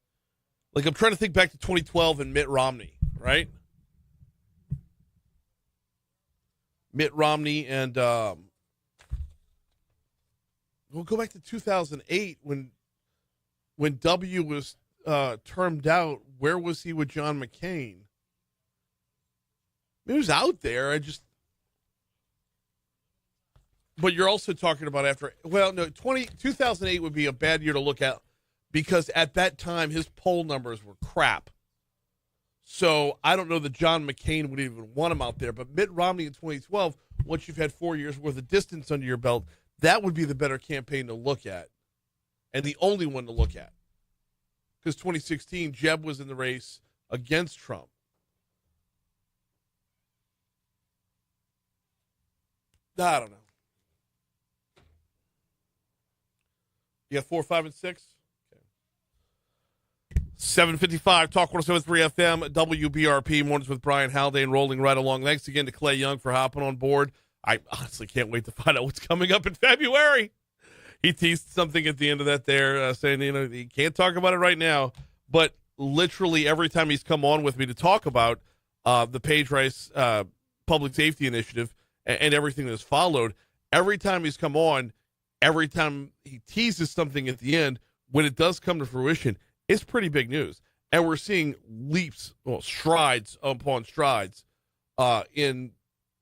Like, I'm trying to think back to 2012 and Mitt Romney, right? Mitt Romney and we'll go back to 2008 when W was termed out. Where was he with John McCain? It was out there. But you're also talking about after, 2008 would be a bad year to look at because at that time his poll numbers were crap. So I don't know that John McCain would even want him out there. But Mitt Romney in 2012, once you've had 4 years worth of distance under your belt, that would be the better campaign to look at and the only one to look at. Because 2016, Jeb was in the race against Trump. I don't know. You got 4, 5, and 6? Okay. 7:55, Talk 107.3 FM, WBRP, Mornings with Brian Haldane, rolling right along. Thanks again to Clay Young for hopping on board. I honestly can't wait to find out what's coming up in February. He teased something at the end of that there, saying, he can't talk about it right now. But literally every time he's come on with me to talk about the Page Rice Public Safety Initiative and everything that's followed, every time he's come on, every time he teases something at the end, when it does come to fruition, it's pretty big news. And we're seeing strides upon strides in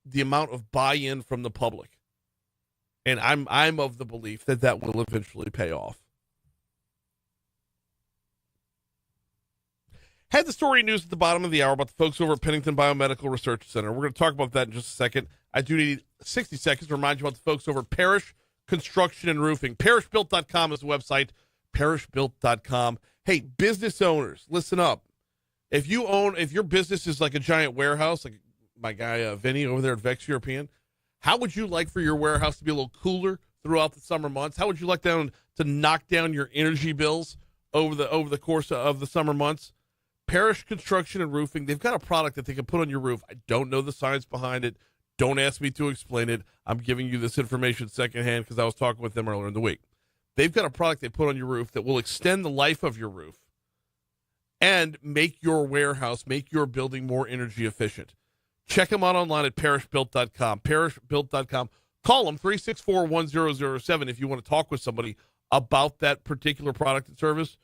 the amount of buy-in from the public. And I'm of the belief that will eventually pay off. Had the story news at the bottom of the hour about the folks over at Pennington Biomedical Research Center. We're going to talk about that in just a second. I do need 60 seconds to remind you about the folks over at Parrish Construction and Roofing. ParrishBuilt.com is the website. ParrishBuilt.com. Hey, business owners, listen up. If your business is like a giant warehouse, like my guy Vinny over there at Vex European, how would you like for your warehouse to be a little cooler throughout the summer months? How would you like to knock down your energy bills over the course of the summer months? Parrish Construction and Roofing, they've got a product that they can put on your roof. I don't know the science behind it. Don't ask me to explain it. I'm giving you this information secondhand because I was talking with them earlier in the week. They've got a product they put on your roof that will extend the life of your roof and make your warehouse, make your building more energy efficient. Check them out online at parishbuilt.com. Parishbuilt.com. Call them 364-1007 if you want to talk with somebody about that particular product and service,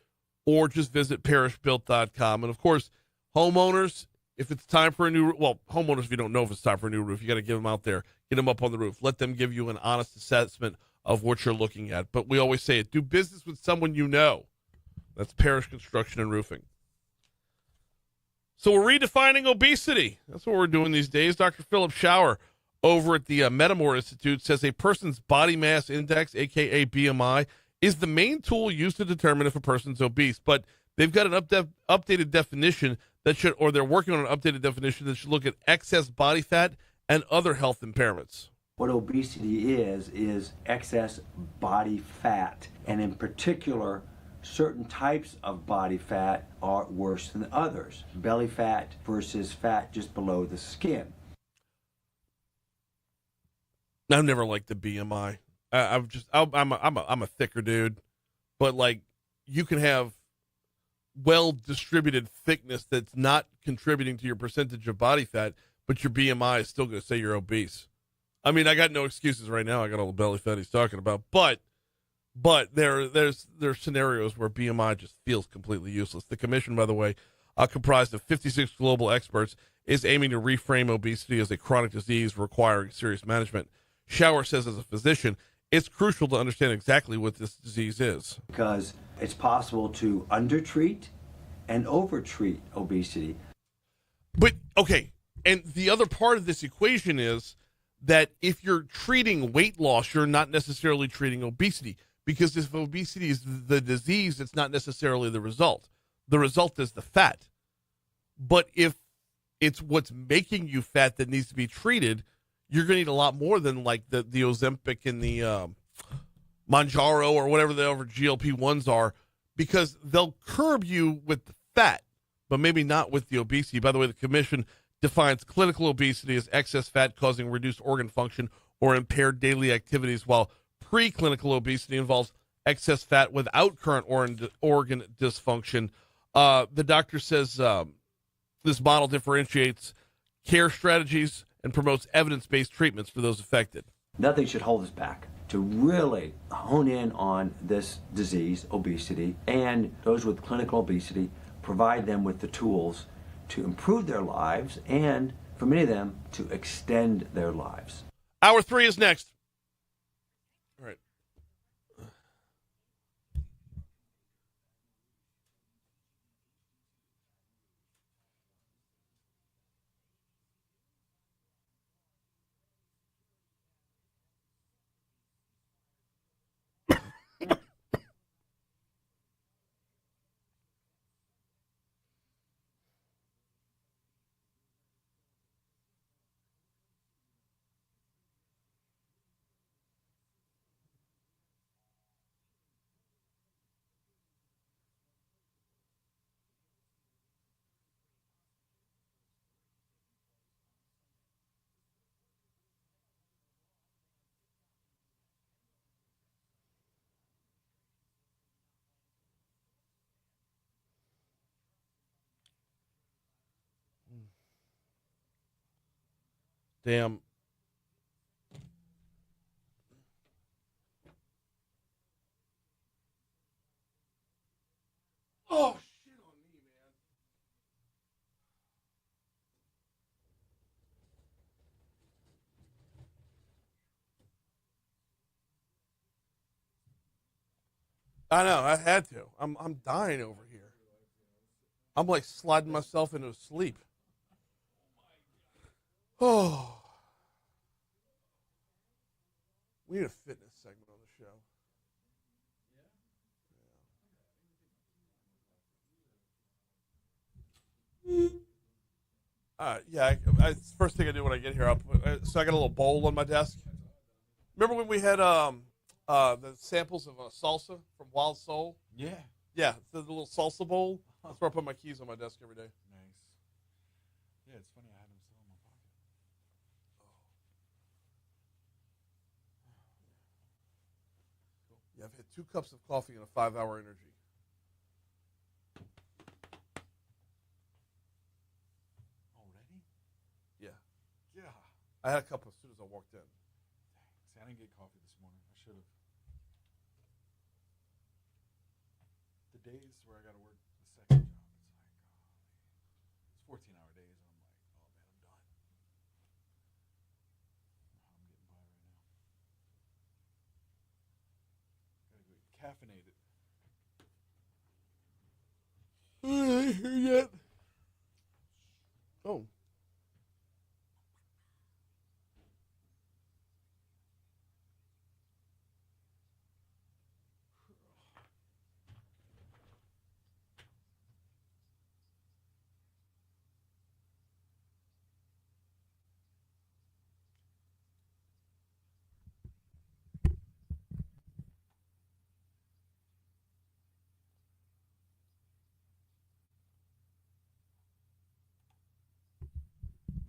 or just visit parishbuilt.com. And, of course, homeowners, if it's time for a new roof, homeowners, if you don't know if it's time for a new roof, you got to get them out there, get them up on the roof. Let them give you an honest assessment of what you're looking at. But we always say it, do business with someone you know. That's Parrish Construction and Roofing. So we're redefining obesity. That's what we're doing these days. Dr. Philip Schauer over at the Metamore Institute says a person's body mass index, a.k.a. BMI, is the main tool used to determine if a person's obese. But they've got an updated definition they're working on an updated definition that should look at excess body fat and other health impairments. What obesity is excess body fat, and in particular, certain types of body fat are worse than others. Belly fat versus fat just below the skin. I've never liked the BMI. I'm a thicker dude, but like you can have well-distributed thickness that's not contributing to your percentage of body fat, but your BMI is still going to say you're obese. I mean, I got no excuses right now. I got all the belly fat he's talking about, but there's scenarios where BMI just feels completely useless. The commission, by the way, comprised of 56 global experts, is aiming to reframe obesity as a chronic disease requiring serious management. Schauer says, as a physician, it's crucial to understand exactly what this disease is. Because it's possible to undertreat and overtreat obesity. But, okay, and the other part of this equation is that if you're treating weight loss, you're not necessarily treating obesity. Because if obesity is the disease, it's not necessarily the result. The result is the fat. But if it's what's making you fat that needs to be treated, you're going to need a lot more than like the Ozempic and the Mounjaro or whatever the other GLP-1s are, because they'll curb you with the fat, but maybe not with the obesity. By the way, the commission defines clinical obesity as excess fat causing reduced organ function or impaired daily activities, while preclinical obesity involves excess fat without current organ dysfunction. The doctor says this model differentiates care strategies and promotes evidence-based treatments for those affected. Nothing should hold us back to really hone in on this disease, obesity, and those with clinical obesity, provide them with the tools to improve their lives and for many of them, to extend their lives. Hour 3 is next. All right. Damn. Oh, shit on me, man. I know, I had to. I'm dying over here. I'm like sliding myself into sleep. Oh. We need a fitness segment on the show. Yeah, it's the first thing I do when I get here. So I got a little bowl on my desk. Remember when we had the samples of salsa from Wild Soul? Yeah. Yeah, the little salsa bowl. That's where I put my keys on my desk every day. Nice. Yeah, it's funny. I had them still in my pocket. Yeah, I've had 2 cups of coffee and a 5-hour energy. Already? Yeah. Yeah. I had a cup as soon as I walked in. See, I didn't get coffee this morning. I should have. The days where I got to work the second job, it's 14-hour days, and I'm like, oh man, I'm done. I'm getting by right now. Gotta go get caffeinated. Here yet? Oh.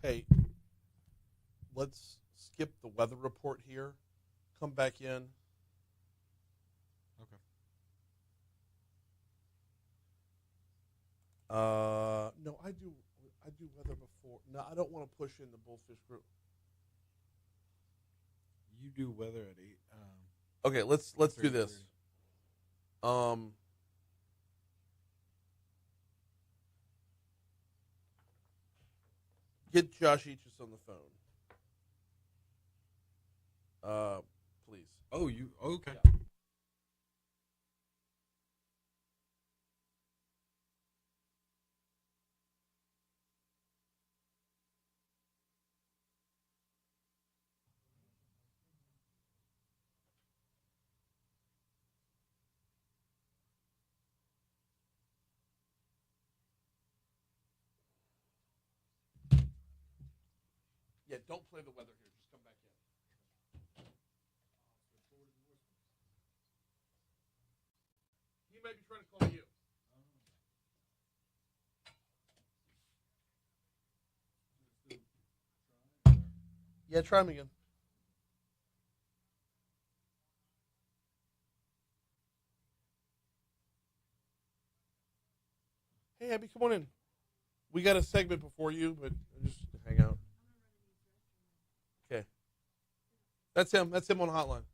Hey, let's skip the weather report here. Come back in. Okay. No, I do weather before. No, I don't want to push in the Bullfish Grill. You do weather at 8. Okay, let's do this. Get Josh Eachus on the phone. Please. Oh, you okay? Yeah. Yeah, don't play the weather here. Just come back in. He may be trying to call you. Yeah, try him again. Hey, Abby, come on in. We got a segment before you, but just hang out. Okay. That's him. That's him on hotline.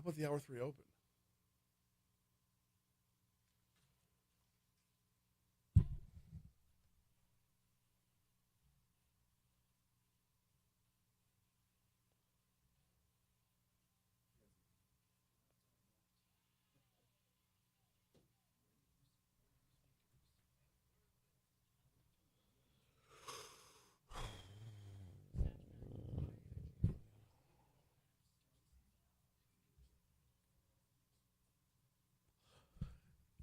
about the hour 3 open?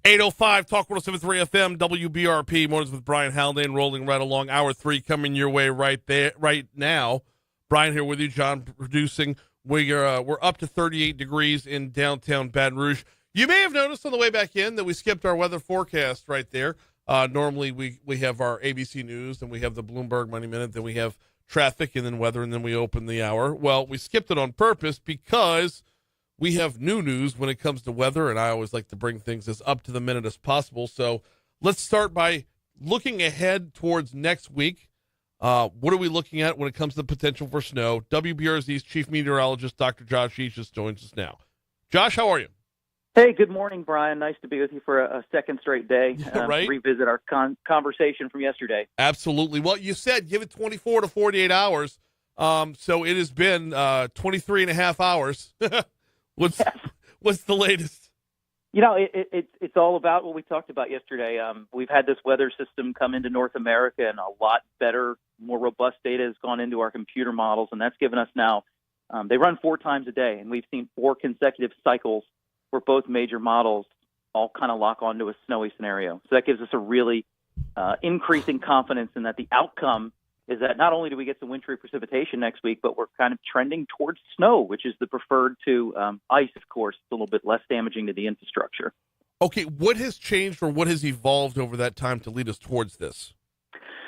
.805 Talk 107.3 FM WBRP Mornings with Brian Haldane, rolling right along. Hour 3 coming your way right now. Brian here with you, John producing. We're up to 38 degrees in downtown Baton Rouge. You may have noticed on the way back in that we skipped our weather forecast right there. Normally we have our ABC News, and we have the Bloomberg Money Minute, then we have traffic, and then weather, and then we open the hour. Well, we skipped it on purpose because we have new news when it comes to weather, and I always like to bring things as up to the minute as possible. So let's start by looking ahead towards next week. What are we looking at when it comes to the potential for snow? WBRZ's chief meteorologist, Dr. Josh Eaches, joins us now. Josh, how are you? Hey, good morning, Brian. Nice to be with you for a second straight day. Right? Revisit our conversation from yesterday. Absolutely. Well, you said give it 24 to 48 hours. So it has been 23 and a half hours. What's the latest? You know, it's all about what we talked about yesterday. We've had this weather system come into North America, and a lot better, more robust data has gone into our computer models, and that's given us now, they run 4 times a day, and we've seen 4 consecutive cycles where both major models all kind of lock onto a snowy scenario. So that gives us a really increasing confidence in that the outcome is that not only do we get some wintry precipitation next week, but we're kind of trending towards snow, which is the preferred to ice, of course. It's a little bit less damaging to the infrastructure. Okay, what has changed or what has evolved over that time to lead us towards this?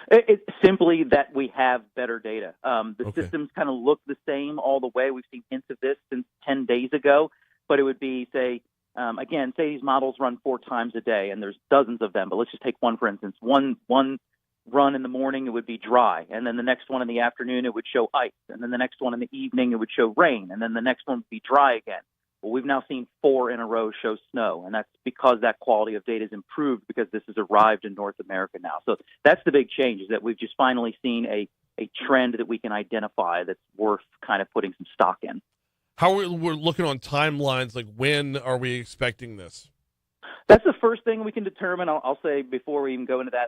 It's simply that we have better data. The systems kind of look the same all the way. We've seen hints of this since 10 days ago, but it would be, say these models run 4 times a day, and there's dozens of them, but let's just take one, for instance. One run in the morning, it would be dry, and then the next one in the afternoon, it would show ice, and then the next one in the evening, it would show rain, and then the next one would be dry again. Well, we've now seen 4 in a row show snow, and that's because that quality of data is improved because this has arrived in North America now. So that's the big change, is that we've just finally seen a trend that we can identify that's worth kind of putting some stock in. How we're looking on timelines, like when are we expecting this? That's the first thing we can determine. I'll say before we even go into that,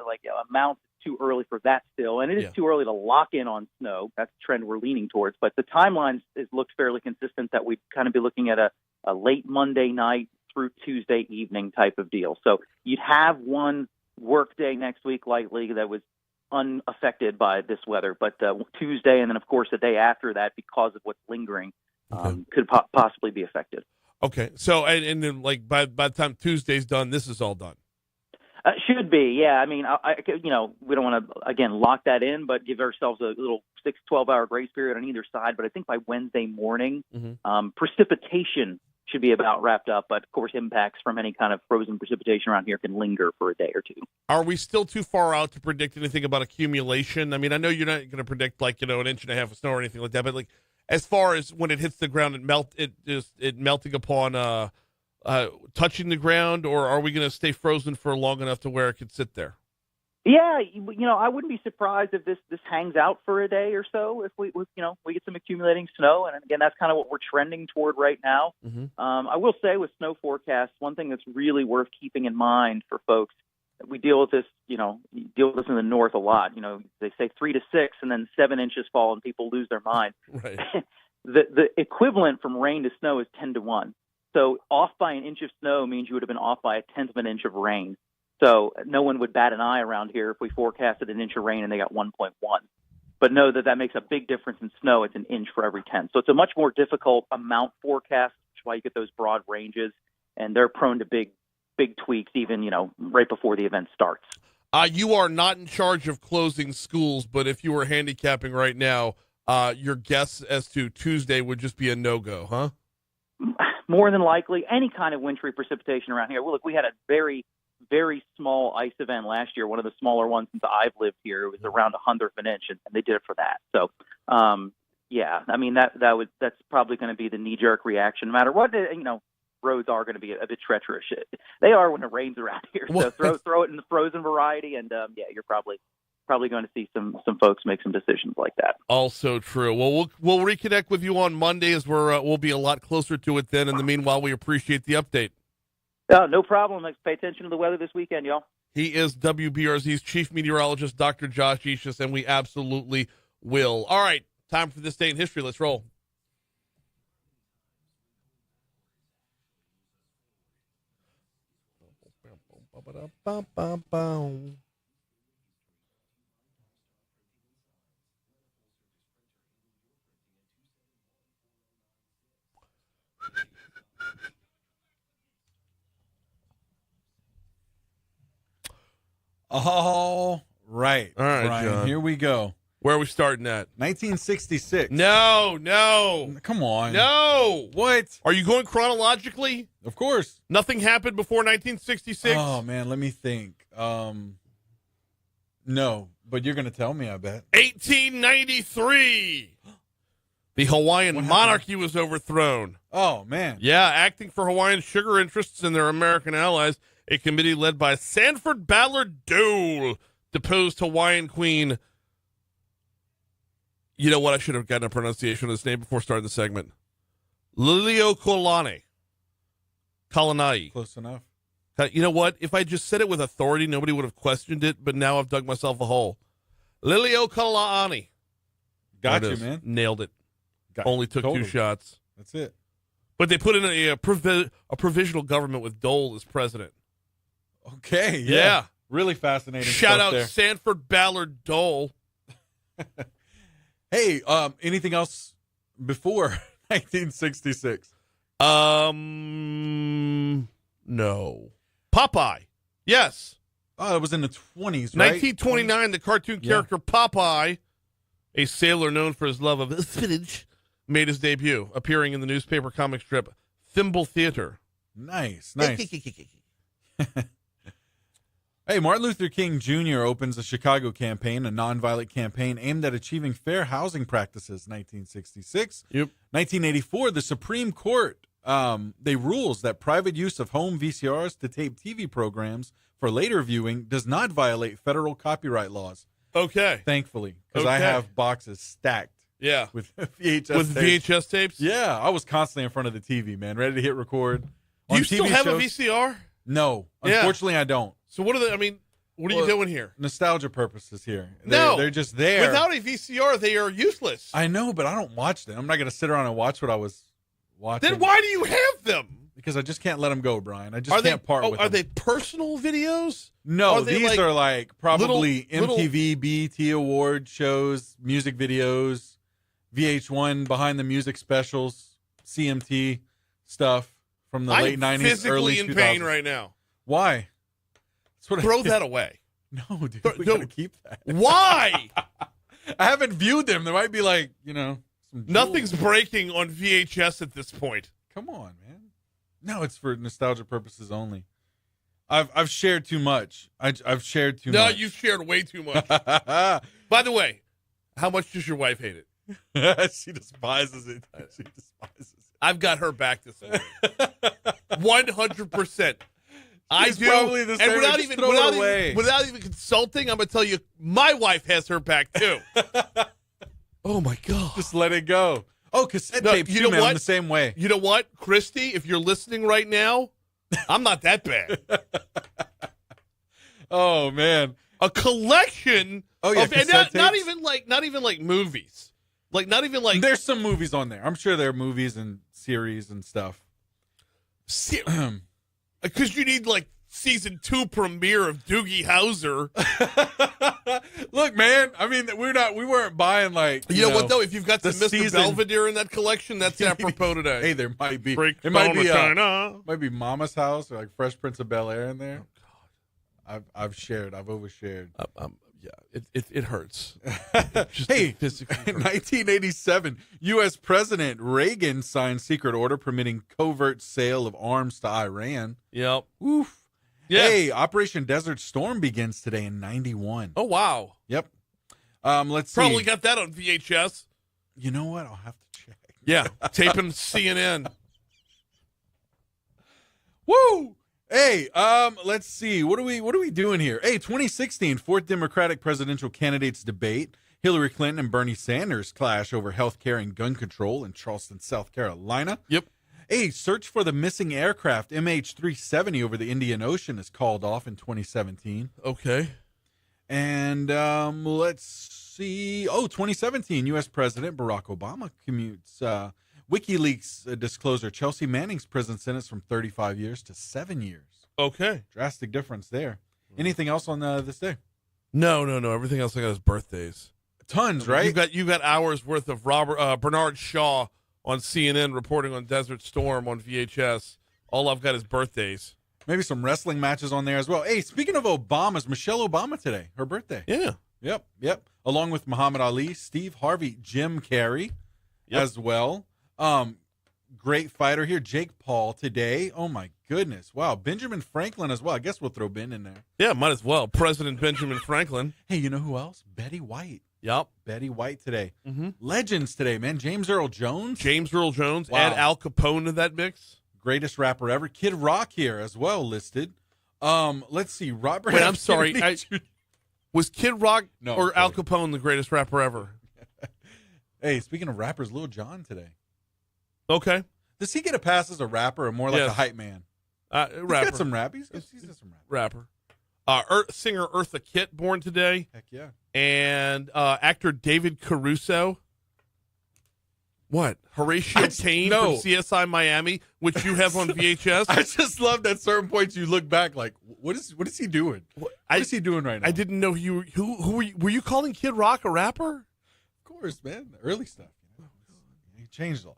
amount is too early for that still, and it is too early to lock in on snow. That's the trend we're leaning towards. But the timelines has looked fairly consistent that we'd kind of be looking at a late Monday night through Tuesday evening type of deal. So you'd have one work day next week likely that was unaffected by this weather, but Tuesday and then, of course, the day after that, because of what's lingering, could possibly be affected. Okay, so and then by the time Tuesday's done, this is all done. Should be, yeah. I mean, we don't want to again lock that in, but give ourselves a little 12-hour grace period on either side. But I think by Wednesday morning, precipitation should be about wrapped up. But of course, impacts from any kind of frozen precipitation around here can linger for a day or two. Are we still too far out to predict anything about accumulation? I mean, I know you're not going to predict an 1.5 inches of snow or anything like that, but as far as when it hits the ground, it melting upon touching the ground, or are we going to stay frozen for long enough to where it could sit there? Yeah, I wouldn't be surprised if this hangs out for a day or so. If we get some accumulating snow, and again, that's kind of what we're trending toward right now. I will say with snow forecasts, one thing that's really worth keeping in mind for folks. We deal with this, in the north a lot. They say 3 to 6, and then 7 inches fall, and people lose their mind. Right. The equivalent from rain to snow is 10 to 1. So off by an inch of snow means you would have been off by 1/10 of an inch of rain. So no one would bat an eye around here if we forecasted an inch of rain and they got 1.1. But know that makes a big difference in snow. It's an inch for every 10. So it's a much more difficult amount forecast, which is why you get those broad ranges, and they're prone to big tweaks even, right before the event starts. You are not in charge of closing schools, but if you were handicapping right now, your guess as to Tuesday would just be a no-go, huh? More than likely, any kind of wintry precipitation around here. Well, look, we had a very, very small ice event last year, one of the smaller ones since I've lived here. It was around 1/100 of an inch, and they did it for that. So Yeah, I mean that's probably going to be the knee-jerk reaction, no matter what. Roads are going to be a bit treacherous. They are when it rains around here. So throw it in the frozen variety, and you're probably going to see some folks make some decisions like that. Also true. Well, we'll reconnect with you on Monday as we'll be a lot closer to it then. In the meanwhile, we appreciate the update. No problem. Let's pay attention to the weather this weekend, y'all. He is WBRZ's chief meteorologist, Dr. Josh Ishis, and we absolutely will. All right, time for This Day in History. Let's roll. All right, Brian, John. here we go. Where are we starting at? 1966. No. Come on. No. What? Are you going chronologically? Of course. Nothing happened before 1966? Oh, man, let me think. No, but you're going to tell me, I bet. 1893. The Hawaiian monarchy was overthrown. Oh, man. Yeah, acting for Hawaiian sugar interests and their American allies, a committee led by Sanford Ballard Dole deposed Hawaiian Queen. You know what? I should have gotten a pronunciation of this name before starting the segment. Liliuokalani. Kalanai. Close enough. You know what? If I just said it with authority, nobody would have questioned it, but now I've dug myself a hole. Liliuokalani. Got you, man. Nailed it. Only took 2 shots. That's it. But they put in a provisional government with Dole as president. Okay, yeah. Really fascinating. Shout out there. Sanford Ballard Dole. Hey, anything else before 1966? No. Popeye. Yes. Oh, it was in the 20s, right? 1929, the cartoon character Popeye, a sailor known for his love of spinach, made his debut, appearing in the newspaper comic strip Thimble Theater. Nice. Hey, Martin Luther King Jr. opens the Chicago campaign, a nonviolent campaign aimed at achieving fair housing practices, 1966. Yep. 1984, the Supreme Court, they rules that private use of home VCRs to tape TV programs for later viewing does not violate federal copyright laws. Okay. Thankfully, because I have boxes stacked. Yeah. With VHS tapes. VHS tapes? Yeah. I was constantly in front of the TV, man, ready to hit record. Do you still have a VCR? No. Unfortunately, I don't. So what are you doing here? Nostalgia purposes here. They're just there. Without a VCR, they are useless. I know, but I don't watch them. I'm not going to sit around and watch what I was watching. Then why do you have them? Because I just can't let them go, Brian. I just can't part with them. Are they personal videos? No, these are like probably MTV, BET Award shows, music videos, VH1 behind the music specials, CMT stuff from the late 90s, early 2000s. I'm physically in pain right now. Why? Throw that away. No, dude, we gotta keep that. Why? I haven't viewed them. There might be nothing's breaking on VHS at this point. Come on, man. No, it's for nostalgia purposes only. I've shared too much. I've shared too much. No, you've shared way too much. By the way, how much does your wife hate it? She despises it. She despises it. I've got her back this morning. 100%. I do, probably the same, and without even consulting, I'm gonna tell you, my wife has her back too. Oh my god! Just let it go. Oh, cassette tapes. You know what? I'm the same way. You know what, Christy? If you're listening right now, I'm not that bad. Oh man, a collection. Oh yeah, of, and not even like movies. Like not even like. There's some movies on there. I'm sure there are movies and series and stuff. Because you need like season 2 premiere of Doogie Howser. Look, man. I mean, we weren't buying like. You know what though? If you've got some Mr. Belvedere in that collection, that's apropos today. Hey, there might be. It might be Mama's House or like Fresh Prince of Bel-Air in there. Oh God, I've overshared. Yeah, it hurts. Hey, in 1987, U.S. President Reagan signed secret order permitting covert sale of arms to Iran. Yep. Oof. Yes. Hey, Operation Desert Storm begins today in 91. Oh, wow. Yep. Let's see. Probably got that on VHS. You know what? I'll have to check. Yeah, taping CNN. Woo! Hey, let's see. What are we doing here? Hey, 2016 fourth Democratic presidential candidates debate. Hillary Clinton and Bernie Sanders clash over health care and gun control in Charleston, South Carolina. Yep. Hey, search for the missing aircraft MH370 over the Indian Ocean is called off in 2017. Okay. And let's see. Oh, 2017, U.S. President Barack Obama commutes. WikiLeaks disclosure, Chelsea Manning's prison sentence from 35 years to 7 years. Okay. Drastic difference there. Anything else on this day? No. Everything else I got is birthdays. Tons, right? You got hours worth of Bernard Shaw on CNN reporting on Desert Storm on VHS. All I've got is birthdays. Maybe some wrestling matches on there as well. Hey, speaking of Obama's, Michelle Obama today, her birthday. Yeah. Yep. Along with Muhammad Ali, Steve Harvey, Jim Carrey as well. Great fighter here, Jake Paul today. Oh my goodness. Wow. Benjamin Franklin as well. I guess we'll throw Ben in there. Yeah, might as well. President Benjamin Franklin. Hey, you know who else? Betty White. Yep. Betty White today. Mm-hmm. Legends today, man. James Earl Jones. Wow. Add Al Capone to that mix. Greatest rapper ever. Kid Rock here as well listed. Let's see. Robert. Wait, I'm sorry. Was Kid Rock No, or Al Capone the greatest rapper ever? Hey, speaking of rappers, Lil Jon today. Okay. Does he get a pass as a rapper or more like a hype man? Rapper. He's got some rap. He's got some rap. Rapper. Singer Eartha Kitt born today. Heck yeah. And actor David Caruso. What? Horatio Kane from CSI Miami, which you have on VHS. I just love that certain points you look back like, what is he doing? What is he doing right now? I didn't know who were you calling Kid Rock a rapper? Of course, man. The early stuff. He changed a lot.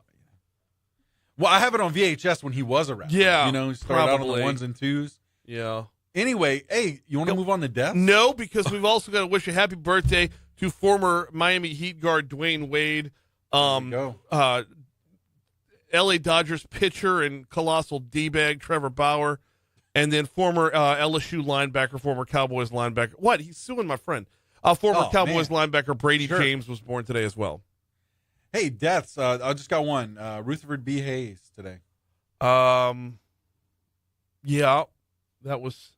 Well, I have it on VHS when he was a rapper. Yeah. He started out on the probably. 1s and 2s. Yeah. Anyway, hey, you want to move on to death? No, because we've also got to wish a happy birthday to former Miami Heat guard Dwayne Wade. LA Dodgers pitcher and colossal D-bag Trevor Bauer, and then former LSU linebacker, former Cowboys linebacker. What? He's suing my friend. Former Cowboys linebacker Brady James was born today as well. Hey, deaths. I just got one. Rutherford B. Hayes today. Yeah, that was.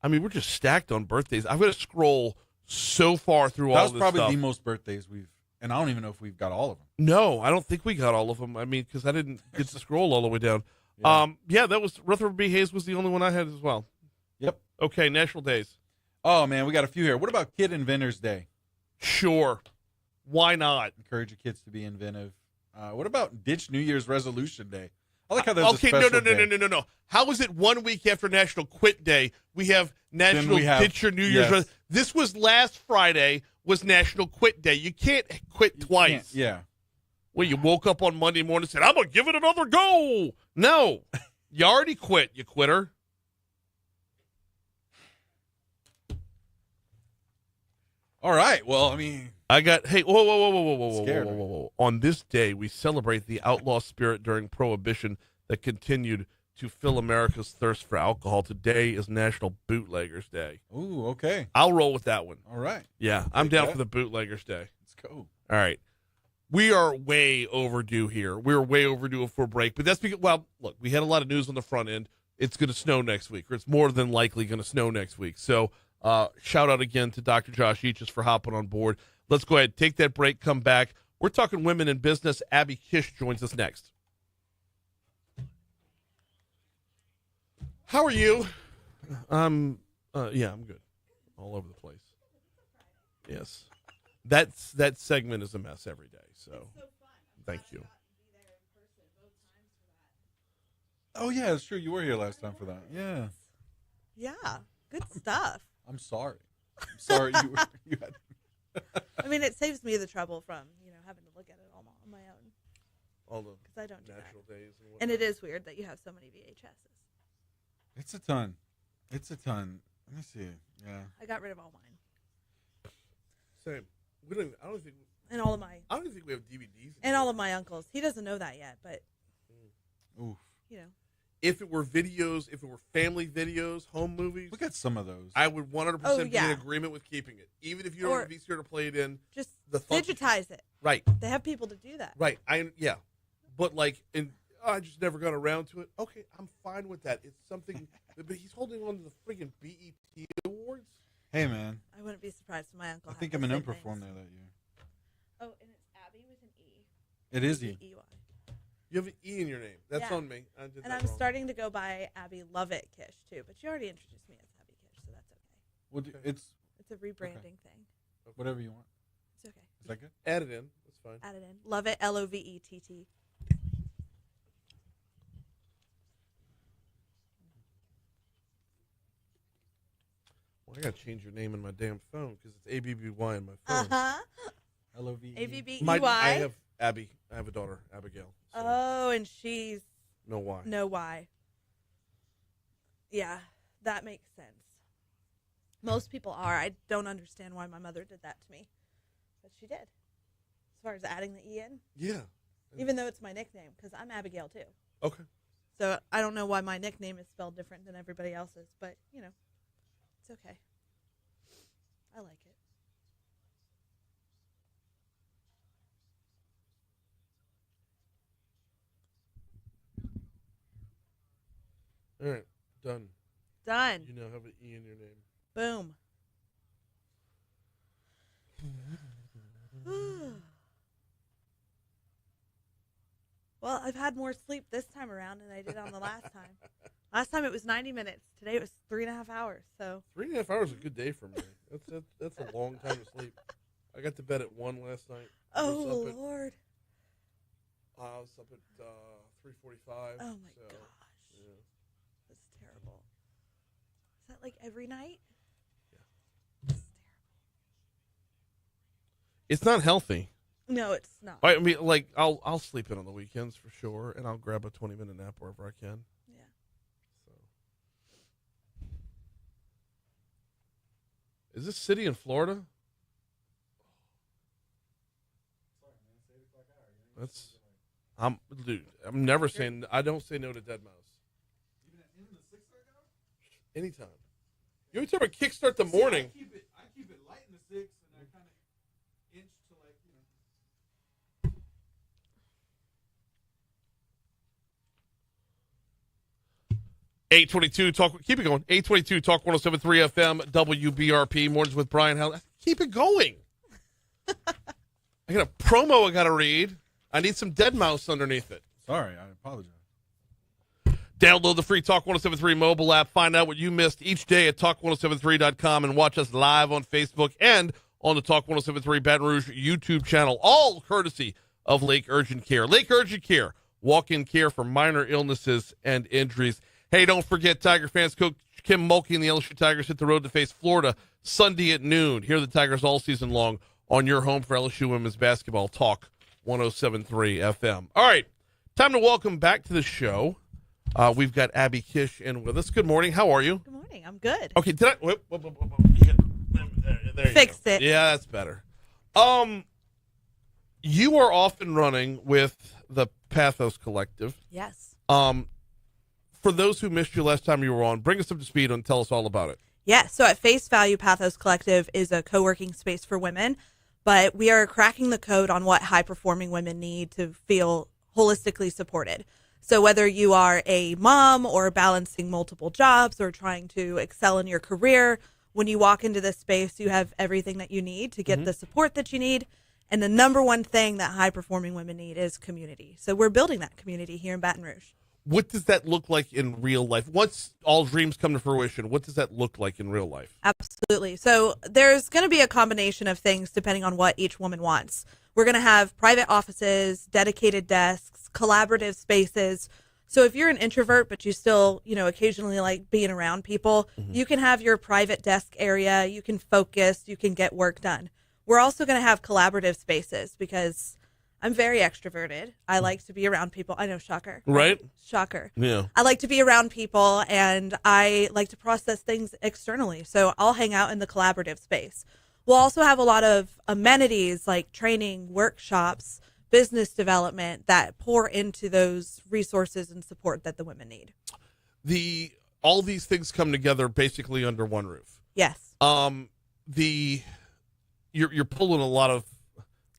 I mean, we're just stacked on birthdays. I've got to scroll so far through all this stuff. That was probably the most birthdays and I don't even know if we've got all of them. No, I don't think we got all of them. I mean, because I didn't get to scroll all the way down. Yeah. That was Rutherford B. Hayes was the only one I had as well. Yep. Okay, national days. Oh, man, we got a few here. What about Kid Inventors Day? Sure. Why not? Encourage your kids to be inventive. What about Ditch New Year's Resolution Day? I like how there's a special day. No. How is it 1 week after National Quit Day, we have National Ditch Your New Year's This was last Friday, was National Quit Day. You can't quit twice. Yeah. Well, you woke up on Monday morning and said, I'm going to give it another go. No. You already quit, you quitter. All right. Well, I mean, I got, hey, whoa. On this day, we celebrate the outlaw spirit during Prohibition that continued to fill America's thirst for alcohol. Today is National Bootleggers Day. Ooh, okay. I'll roll with that one. All right. Yeah, I'm down for the Bootleggers Day. Let's go. All right. We are way overdue here. We're way overdue for a break. But that's because, well, look, we had a lot of news on the front end. It's going to snow next week, or it's more than likely going to snow next week. So shout out again to Dr. Josh Eaches for hopping on board. Let's go ahead, take that break, come back. We're talking women in business. Abby Kish joins us next. How are you? I'm good. All over the place. Yes. That segment is a mess every day, so thank you. Oh, yeah, it's true. You were here last time for that. Yeah. Yeah. Good stuff. I'm sorry. You had. I mean, it saves me the trouble from, having to look at it all on my own. All the because I don't do natural that. days. And it is weird that you have so many VHSs. It's a ton. Let me see. Yeah. I got rid of all mine. Same. I don't think we have DVDs. And all of my uncles. He doesn't know that yet, but Oof. If it were videos, if it were family videos, home movies, We got some of those. I would 100% Oh, be yeah. in agreement with keeping it. Even if you don't Or- have a VCR to play it in. Just the function- digitize it. Right. They have people to do that. Right. But like, I just never got around to it. Okay, I'm fine with that. It's something, but he's holding on to the freaking BET Awards. Hey, man. I wouldn't be surprised if my uncle I had think the Eminem same performed things. there that year. Oh, and it's Abby with an E. It is E. E-Y. You have an E in your name. That's Yeah. on me. I did And that I'm wrong. starting to go by Abby Lovett Kish, too. But you already introduced me as Abby Kish, so that's okay. Well, it's It's a rebranding thing. whatever you want. It's okay. Is that good? Add it in. That's fine. Add it in. Lovett, L-O-V-E-T-T. Well, I got to change your name in my damn phone because it's ABBY in my phone. Uh-huh. L-O-V-E. A-B-B-E-Y. I have Abby. I have a daughter, Abigail. So Oh, and she's no why. no Y. Yeah, that makes sense. Most people are. I don't understand why my mother did that to me, but she did. As far as adding the E in, Yeah. even though it's my nickname, because I'm Abigail too. Okay. So I don't know why my nickname is spelled different than everybody else's, but you know, it's okay. I like it. All right. Done. Done. You now have an E in your name. Boom. Well, I've had more sleep this time around than I did on the last time. Last time it was 90 minutes. Today it was 3.5 hours. So 3.5 hours is a good day for me. That's a long time to sleep. I got to bed at 1 last night. oh Lord. I was up at 3:45. Oh my gosh. Yeah. That's terrible. Is that like every night? It's not healthy. No, it's not. I mean, like I'll sleep in on the weekends for sure, and I'll grab a 20-minute nap wherever I can. Yeah. So, is this city in Florida? Dude, I'm never saying. I don't say no to Dead Mouse. Anytime. You always talk about kickstart the morning. I keep it light in the 6, and I kind of inch to like, you know. 822 talk. Keep it going. 822 talk 107.3 FM WBRP mornings with Brian Howell. Keep it going. I got a promo I got to read. I need some Dead Mouse underneath it. Sorry, I apologize. Download the free Talk 107.3 mobile app. Find out what you missed each day at talk1073.com and watch us live on Facebook and on the Talk 107.3 Baton Rouge YouTube channel, all courtesy of Lake Urgent Care. Lake Urgent Care, walk-in care for minor illnesses and injuries. Hey, don't forget, Tiger fans, Coach Kim Mulkey and the LSU Tigers hit the road to face Florida Sunday at noon. Hear the Tigers all season long on your home for LSU women's basketball. Talk 107.3 FM. All right, time to welcome back to the show. We've got Abby Kish in with us. Good morning. How are you? Good morning. I'm good. Okay, did I? Whoop. There you Fixed go. it. Yeah, that's better. You are off and running with the Pathos Collective. Yes. For those who missed you last time you were on, bring us up to speed and tell us all about it. Yeah, so at face value, Pathos Collective is a co-working space for women, but we are cracking the code on what high-performing women need to feel holistically supported. So whether you are a mom or balancing multiple jobs or trying to excel in your career, when you walk into this space, you have everything that you need to get the support that you need. And the number one thing that high-performing women need is community. So we're building that community here in Baton Rouge. What does that look like in real life? Once all dreams come to fruition, what does that look like in real life? Absolutely. So there's going to be a combination of things depending on what each woman wants. We're going to have private offices, dedicated desks, collaborative spaces. So if you're an introvert, but you still, occasionally like being around people, you can have your private desk area. You can focus. You can get work done. We're also going to have collaborative spaces because I'm very extroverted. I like to be around people. I know, shocker. Right? Shocker. Yeah. I like to be around people, and I like to process things externally. So I'll hang out in the collaborative space. We'll also have a lot of amenities like training, workshops, business development that pour into those resources and support that the women need. All these things come together basically under one roof. Yes. You're pulling a lot of,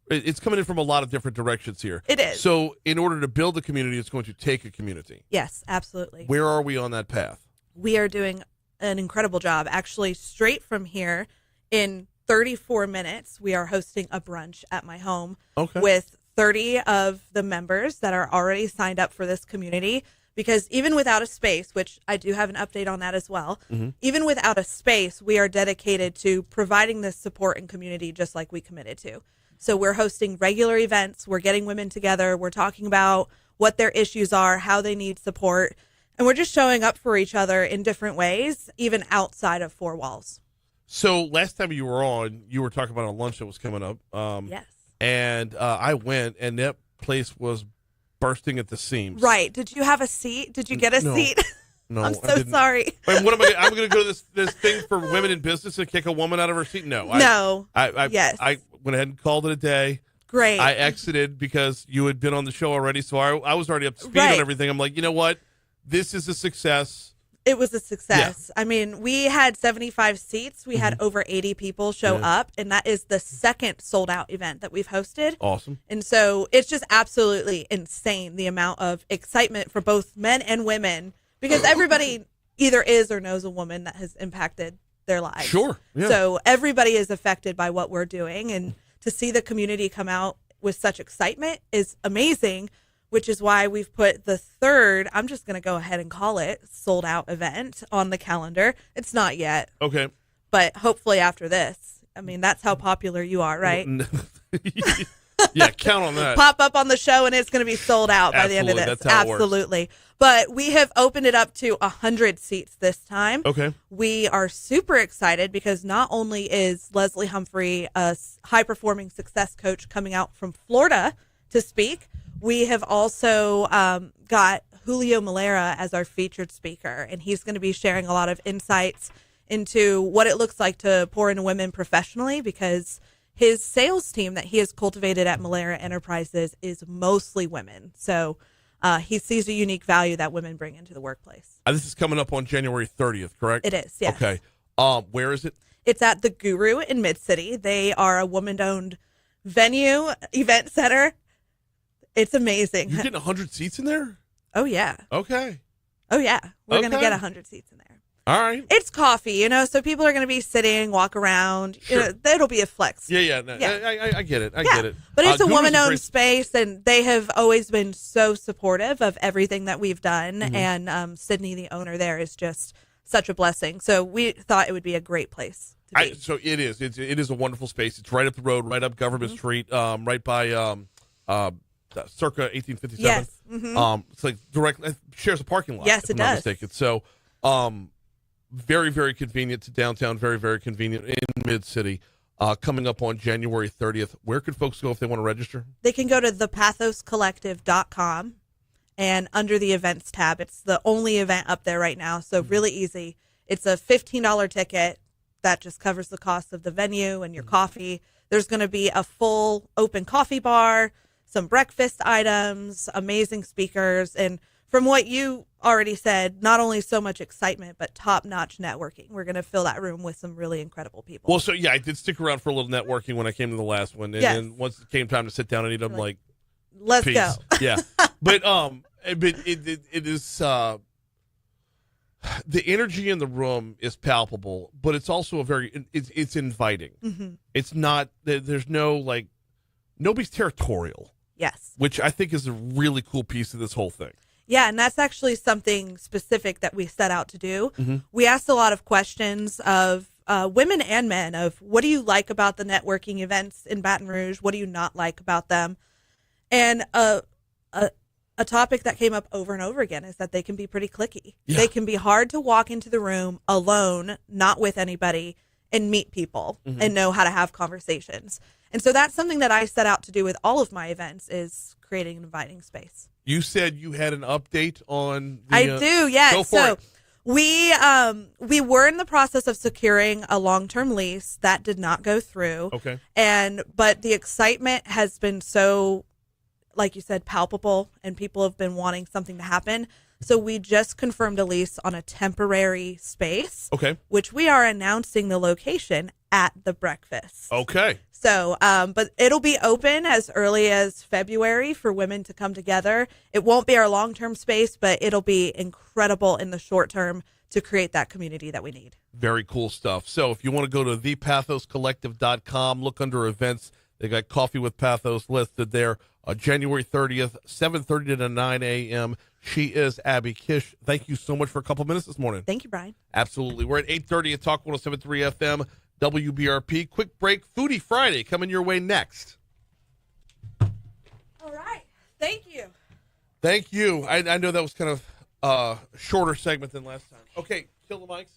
it's coming in from a lot of different directions here. It is. So in order to build a community, it's going to take a community. Yes, absolutely. Where are we on that path? We are doing an incredible job. Actually, straight from here, in 34 minutes, we are hosting a brunch at my home with 30 of the members that are already signed up for this community. Because even without a space, which I do have an update on that as well, even without a space, we are dedicated to providing this support and community just like we committed to. So we're hosting regular events. We're getting women together. We're talking about what their issues are, how they need support. And we're just showing up for each other in different ways, even outside of four walls. So last time you were on, you were talking about a lunch that was coming up. Yes. And I went, and that place was bursting at the seams. Right. Did you have a seat? Did you get a seat? No, I'm so sorry. And what am I? I'm going to go to this thing for women in business and kick a woman out of her seat? No. I went ahead and called it a day. Great. I exited because you had been on the show already, so I was already up to speed on everything. I'm like, you know what? This is a success. It was a success. Yeah. I mean, we had 75 seats. We had over 80 people show up, and that is the second sold-out event that we've hosted. Awesome. And so it's just absolutely insane, the amount of excitement for both men and women, because everybody either is or knows a woman that has impacted their lives. Sure. Yeah. So everybody is affected by what we're doing, and to see the community come out with such excitement is amazing, which is why we've put the third, I'm just going to go ahead and call it, sold out event on the calendar. It's not yet. Okay. But hopefully after this. I mean, that's how popular you are, right? Yeah, count on that. Pop up on the show and it's going to be sold out by the end of this. That's how Absolutely. It works. But we have opened it up to 100 seats this time. Okay. We are super excited because not only is Leslie Humphrey a high-performing success coach coming out from Florida to speak, we have also got Julio Malera as our featured speaker, and he's going to be sharing a lot of insights into what it looks like to pour into women professionally, because his sales team that he has cultivated at Malera Enterprises is mostly women. So he sees a unique value that women bring into the workplace. This is coming up on January 30th, correct? It is, yes. Okay. Where is it? It's at the Guru in Mid-City. They are a woman-owned venue, event center. It's amazing. You're getting 100 seats in there? Oh, yeah. Okay. Oh, yeah. We're going to get 100 seats in there. All right. It's coffee, so people are going to be sitting, walk around. Sure. It'll be a flex. Yeah. No, I get it. I get it. But it's a Guru's woman-owned space, and they have always been so supportive of everything that we've done. Mm-hmm. And Sydney, the owner there, is just such a blessing. So we thought it would be a great place to be. So it is. It is a wonderful space. It's right up the road, right up Government Street, right by circa 1857. Yes. Mm-hmm. It's like directly shares a parking lot. Yes, if it I'm not does. mistaken. So, very, very convenient to downtown. Very, very convenient in Mid-City. Coming up on January 30th. Where could folks go if they want to register? They can go to thepathoscollective.com, and under the events tab, it's the only event up there right now. So really easy. It's a $15 ticket that just covers the cost of the venue and your coffee. There's going to be a full open coffee bar, some breakfast items, amazing speakers, and from what you already said, not only so much excitement, but top-notch networking. We're going to fill that room with some really incredible people. Well, so yeah, I did stick around for a little networking when I came to the last one, and then once it came time to sit down and eat, I'm like, let's peace. go. Yeah, but it is the energy in the room is palpable, but it's also it's inviting. Mm-hmm. It's not there's no nobody's territorial. Yes, which I think is a really cool piece of this whole thing. Yeah, and that's actually something specific that we set out to do. Mm-hmm. We asked a lot of questions of women and men of what do you like about the networking events in Baton Rouge? What do you not like about them? And a topic that came up over and over again is that they can be pretty cliquey. Yeah. They can be hard to walk into the room alone, not with anybody, and meet people and know how to have conversations. And so that's something that I set out to do with all of my events is creating an inviting space. You said you had an update on the, I do, yes. Go for so it. we were in the process of securing a long-term lease that did not go through. Okay. But the excitement has been so like you said, palpable, and people have been wanting something to happen. So we just confirmed a lease on a temporary space. Okay. Which we are announcing the location at the breakfast. Okay. So, but it'll be open as early as February for women to come together. It won't be our long-term space, but it'll be incredible in the short term to create that community that we need. Very cool stuff. So if you want to go to thepathoscollective.com, look under events. They got Coffee with Pathos listed there. January 30th, 7:30 to 9 a.m. She is Abby Kish. Thank you so much for a couple minutes this morning. Thank you, Brian. Absolutely. We're at 8:30 at Talk 107.3 FM, WBRP. Quick break. Foodie Friday coming your way next. All right. Thank you. Thank you. I know that was kind of a shorter segment than last time. Okay, kill the mics.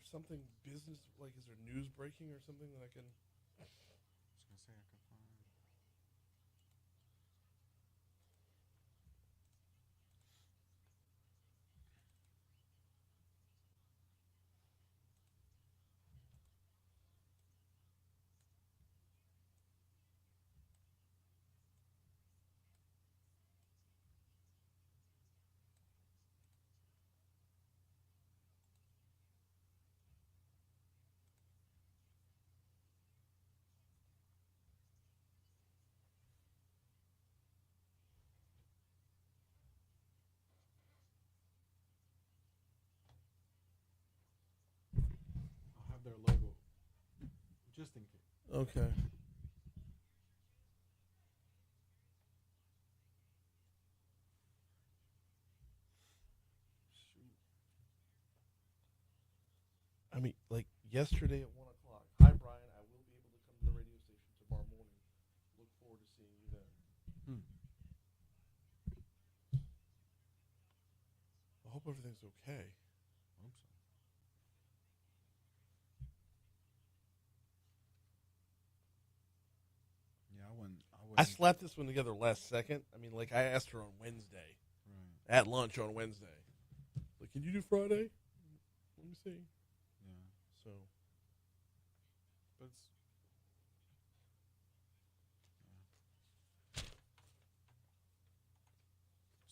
there something business, like is there news breaking or something that I can? I was gonna say I can find. I'll have their logo, just in case. Okay. I mean, like yesterday at 1 o'clock. Hi, Brian. I will be able to come to the radio station tomorrow morning. Look forward to seeing you then. I hope everything's okay. I hope so. Yeah, I wouldn't. I slapped this one together last second. I mean, like I asked her on Wednesday, at lunch on Wednesday. Like, can you do Friday? Let me see. Yeah. So, But it's,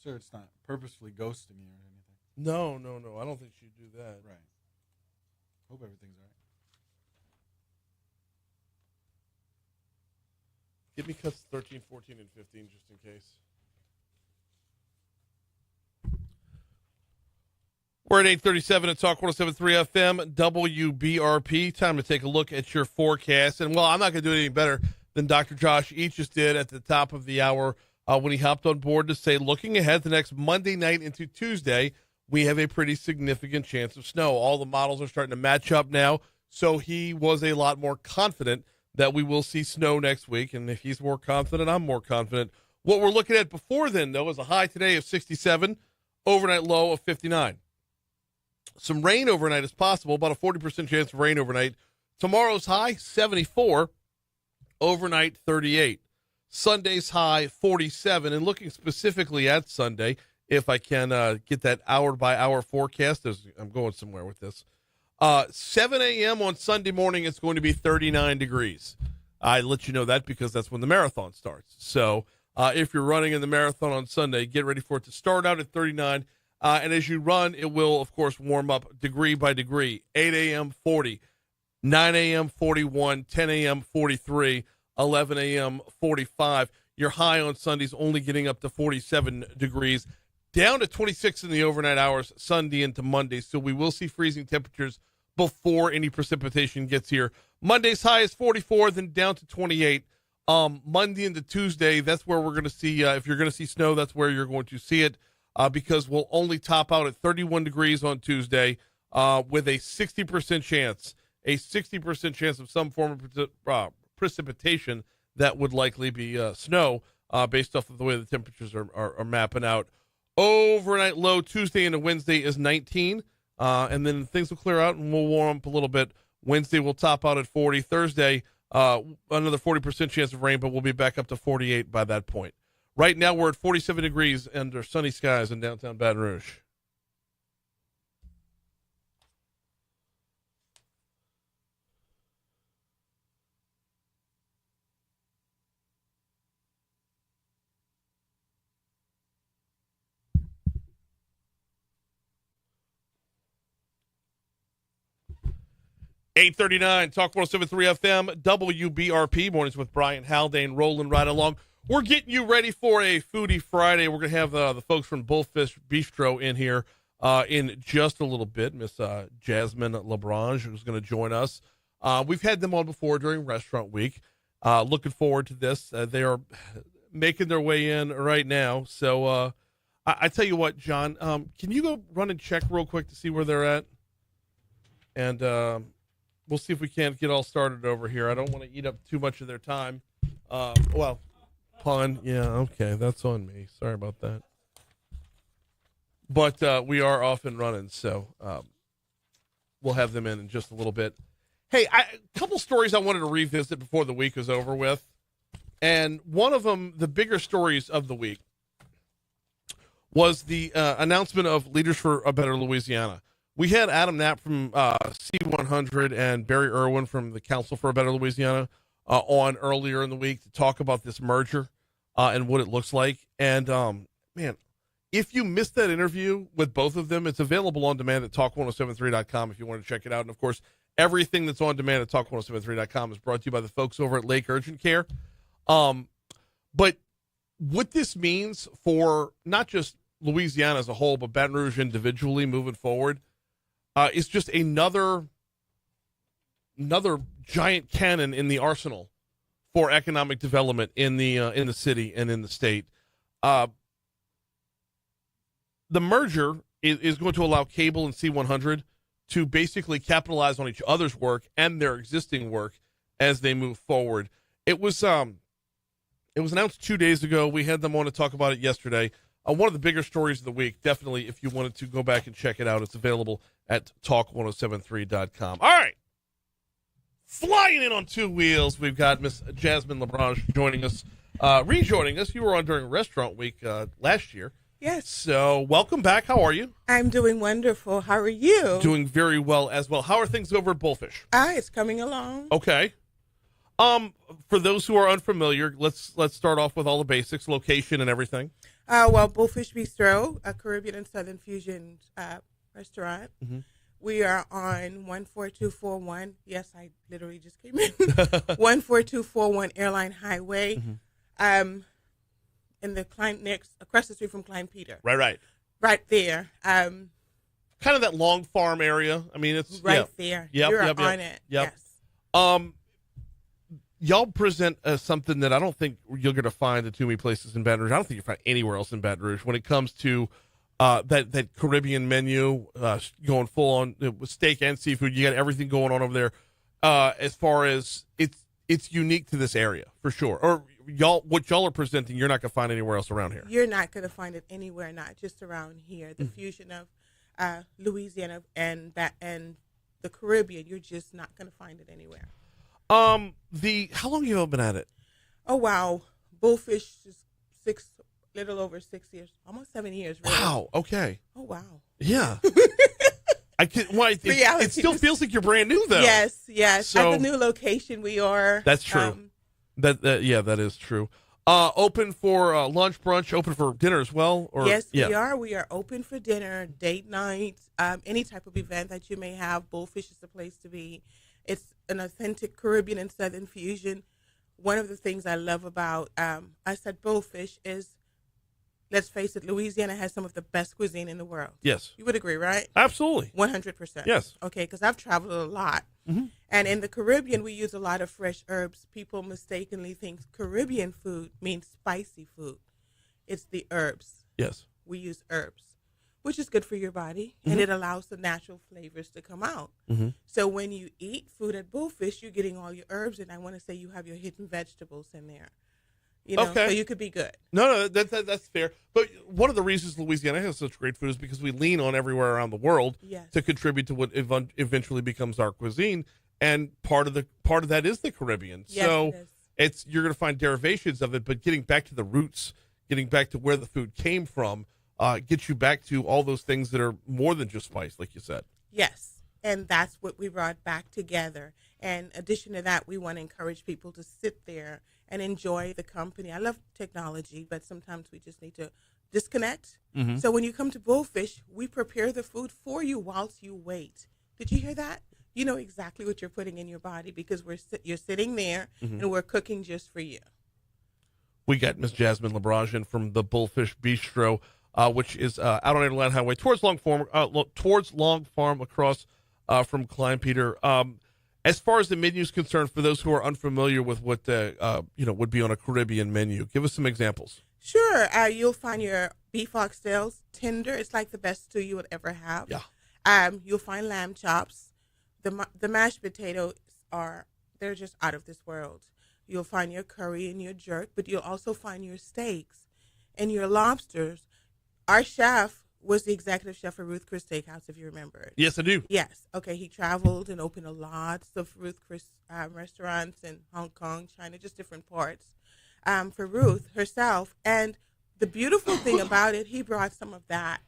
sure, it's not purposefully ghosting you or anything. no. I don't think she'd do that. Right. Hope everything's all right. Give me cuts 13, 14, and 15 just in case. We're at 8:37 at Talk 107.3 FM, WBRP. Time to take a look at your forecast. And, well, I'm not going to do it any better than Dr. Josh Each just did at the top of the hour when he hopped on board to say, looking ahead to next Monday night into Tuesday, we have a pretty significant chance of snow. All the models are starting to match up now, so he was a lot more confident that we will see snow next week. And if he's more confident, I'm more confident. What we're looking at before then, though, is a high today of 67, overnight low of 59. Some rain overnight is possible, about a 40% chance of rain overnight. Tomorrow's high, 74, overnight 38. Sunday's high, 47. And looking specifically at Sunday, if I can get that hour-by-hour forecast, as I'm going somewhere with this. 7 a.m. on Sunday morning, it's going to be 39 degrees. I let you know that because that's when the marathon starts. So if you're running in the marathon on Sunday, get ready for it to start out at 39. And as you run, it will, of course, warm up degree by degree. 8 a.m., 40. 9 a.m., 41. 10 a.m., 43. 11 a.m., 45. Your high on Sunday's only getting up to 47 degrees. Down to 26 in the overnight hours, Sunday into Monday. So we will see freezing temperatures before any precipitation gets here. Monday's high is 44, then down to 28. Monday into Tuesday, that's where we're going to see, if you're going to see snow, that's where you're going to see it. Because we'll only top out at 31 degrees on Tuesday with a 60% chance of some form of precipitation that would likely be snow based off of the way the temperatures are mapping out. Overnight low Tuesday into Wednesday is 19, and then things will clear out and we'll warm up a little bit. Wednesday will top out at 40. Thursday, another 40% chance of rain, but we'll be back up to 48 by that point. Right now, we're at 47 degrees under sunny skies in downtown Baton Rouge. .39 Talk 107.3 FM, WBRP, mornings with Brian Haldane, rolling right along. We're getting you ready for a Foodie Friday. We're going to have the folks from Bullfish Bistro in here in just a little bit. Miss Jasmine LaBranche, who's going to join us. We've had them on before during Restaurant Week. Looking forward to this. They are making their way in right now. So I tell you what, John, can you go run and check real quick to see where they're at? And we'll see if we can't get all started over here. I don't want to eat up too much of their time. Pun. Yeah, okay. That's on me. Sorry about that. But we are off and running, so we'll have them in just a little bit. Hey, a couple stories I wanted to revisit before the week was over with. And one of them, the bigger stories of the week, was the announcement of Leaders for a Better Louisiana. We had Adam Knapp from C100 and Barry Irwin from the Council for a Better Louisiana on earlier in the week to talk about this merger and what it looks like. And, man, if you missed that interview with both of them, it's available on demand at talk1073.com if you want to check it out. And, of course, everything that's on demand at talk1073.com is brought to you by the folks over at Lake Urgent Care. But what this means for not just Louisiana as a whole, but Baton Rouge individually moving forward, is just another giant cannon in the arsenal for economic development in the city and in the state. The merger is going to allow Cable and C100 to basically capitalize on each other's work and their existing work as they move forward. It was announced 2 days ago. We had them on to talk about it yesterday. One of the bigger stories of the week, definitely, if you wanted to go back and check it out, it's available at talk1073.com. All right. Flying in on two wheels, we've got Miss Jasmine LaBranche joining us, rejoining us. You were on during Restaurant Week last year. Yes. So welcome back. How are you? I'm doing wonderful. How are you? Doing very well as well. How are things over at Bullfish? It's coming along. Okay. For those who are unfamiliar, let's start off with all the basics, location and everything. Well, Bullfish Bistro, a Caribbean and Southern fusion restaurant. Mm-hmm. We are on 14241. Yes, I literally just came in. 14241 Airline Highway. Mm-hmm. In the next across the street from Klein Peter. Right there. Kind of that Long Farm area. I mean, it's right there. You're on it. Yep. Yes. Y'all present something that I don't think you're going to find at too many places in Baton Rouge. I don't think you find anywhere else in Baton Rouge when it comes to that Caribbean menu, going full on with steak and seafood. You got everything going on over there. As far as it's unique to this area for sure. Or what y'all are presenting, you're not going to find anywhere else around here. You're not going to find it anywhere, not just around here. The fusion of Louisiana and the Caribbean, you're just not going to find it anywhere. How long have you all been at it? Oh wow, Bullfish is little over 6 years, almost 7 years. Really. Wow. Okay. Oh wow. Yeah. It still feels like you're brand new though. Yes. So, at the new location we are. That's true. That is true. Open for lunch, brunch, open for dinner as well? Or, yes, we are. We are open for dinner, date night, any type of event that you may have. Bullfish is the place to be. It's an authentic Caribbean and Southern fusion. One of the things I love about us at Bullfish is, let's face it, Louisiana has some of the best cuisine in the world. Yes. You would agree, right? Absolutely. 100%. Yes. Okay, because I've traveled a lot. Mm-hmm. And in the Caribbean, we use a lot of fresh herbs. People mistakenly think Caribbean food means spicy food. It's the herbs. Yes. We use herbs, which is good for your body, and it allows the natural flavors to come out. Mm-hmm. So when you eat food at Bullfish, you're getting all your herbs, and I want to say you have your hidden vegetables in there. So you could be good. No, that's fair. But one of the reasons Louisiana has such great food is because we lean on everywhere around the world to contribute to what eventually becomes our cuisine, and part of that is the Caribbean. Yes, so it is. You're going to find derivations of it, but getting back to the roots, getting back to where the food came from, gets you back to all those things that are more than just spice, like you said. Yes, and that's what we brought back together. And in addition to that, we want to encourage people to sit there and enjoy the company. I love technology, but sometimes we just need to disconnect. Mm-hmm. So when you come to Bullfish, we prepare the food for you whilst you wait. Did you hear that? You know exactly what you're putting in your body because you're sitting there and we're cooking just for you. We got Miss Jasmine LaBranche in from the Bullfish Bistro, which is out on Airline Highway towards Long Farm across from Klein Peter. As far as the menu is concerned, for those who are unfamiliar with what would be on a Caribbean menu, give us some examples. Sure. You'll find your beef oxtails tender. It's like the best stew you would ever have. Yeah. You'll find lamb chops. The mashed potatoes they're just out of this world. You'll find your curry and your jerk, but you'll also find your steaks and your lobsters. Our chef was the executive chef for Ruth Chris Steakhouse, if you remember it. Yes, I do. Yes. Okay. He traveled and opened a lot of Ruth Chris restaurants in Hong Kong, China, just different parts for Ruth herself. And the beautiful thing about it, he brought some of that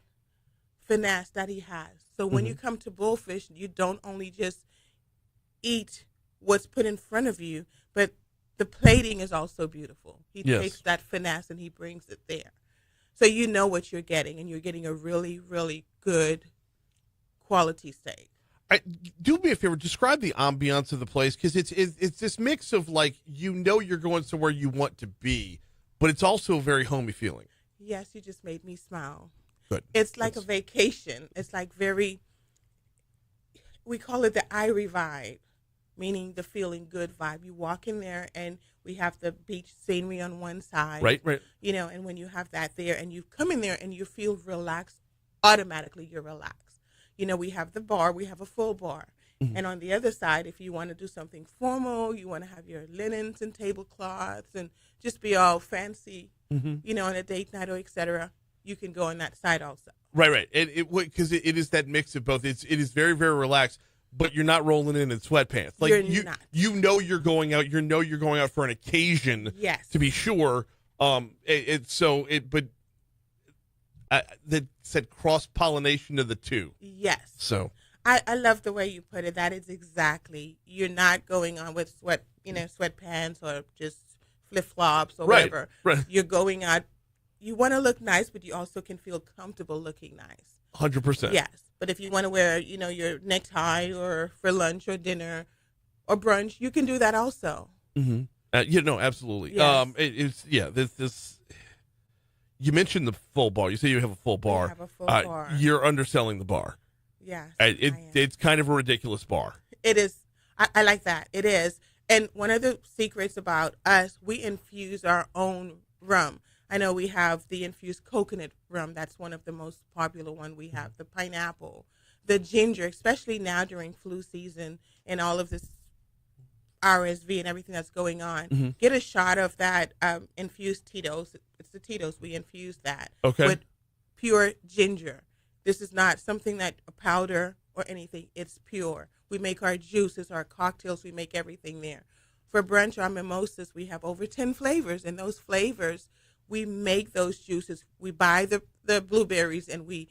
finesse that he has. So when you come to Bullfish, you don't only just eat what's put in front of you, but the plating is also beautiful. He takes that finesse and he brings it there. So you know what you're getting, and you're getting a really, really good quality steak. Do me a favor, describe the ambiance of the place, because it's this mix of, like, you're going somewhere you want to be, but it's also a very homey feeling. Yes, you just made me smile. Good. It's like a vacation. It's like we call it the Irie vibe, meaning the feeling good vibe. You walk in there and we have the beach scenery on one side. Right. And when you have that there and you come in there and you feel relaxed, automatically you're relaxed. We have the bar, we have a full bar. Mm-hmm. And on the other side, if you want to do something formal, you want to have your linens and tablecloths and just be all fancy, on a date night or et cetera, you can go on that side also. Right. Because it is that mix of both. It is very, very relaxed, but you're not rolling in sweatpants. Like you're not. You're going out. You're going out for an occasion. Yes. To be sure. That said cross-pollination of the two. Yes. So I love the way you put it. That is exactly. You're not going on with sweatpants or just flip-flops or whatever. Right. You're going out. You want to look nice, but you also can feel comfortable looking nice. 100%. Yes. But if you want to wear, your necktie or for lunch or dinner or brunch, you can do that also. Mm-hmm. Absolutely. Yes. This. You mentioned the full bar. You say you have a full bar. I have a full bar. You're underselling the bar. Yes. It's kind of a ridiculous bar. It is. I like that. It is. And one of the secrets about us, we infuse our own rum. I know we have the infused coconut rum. That's one of the most popular one. We have the pineapple, the ginger, especially now during flu season and all of this RSV and everything that's going on. Mm-hmm. Get a shot of that infused Tito's. It's the Tito's. We infuse that with pure ginger. This is not something that a powder or anything. It's pure. We make our juices, our cocktails. We make everything there. For brunch, our mimosas, we have over 10 flavors, and those flavors, we make those juices. We buy the blueberries and we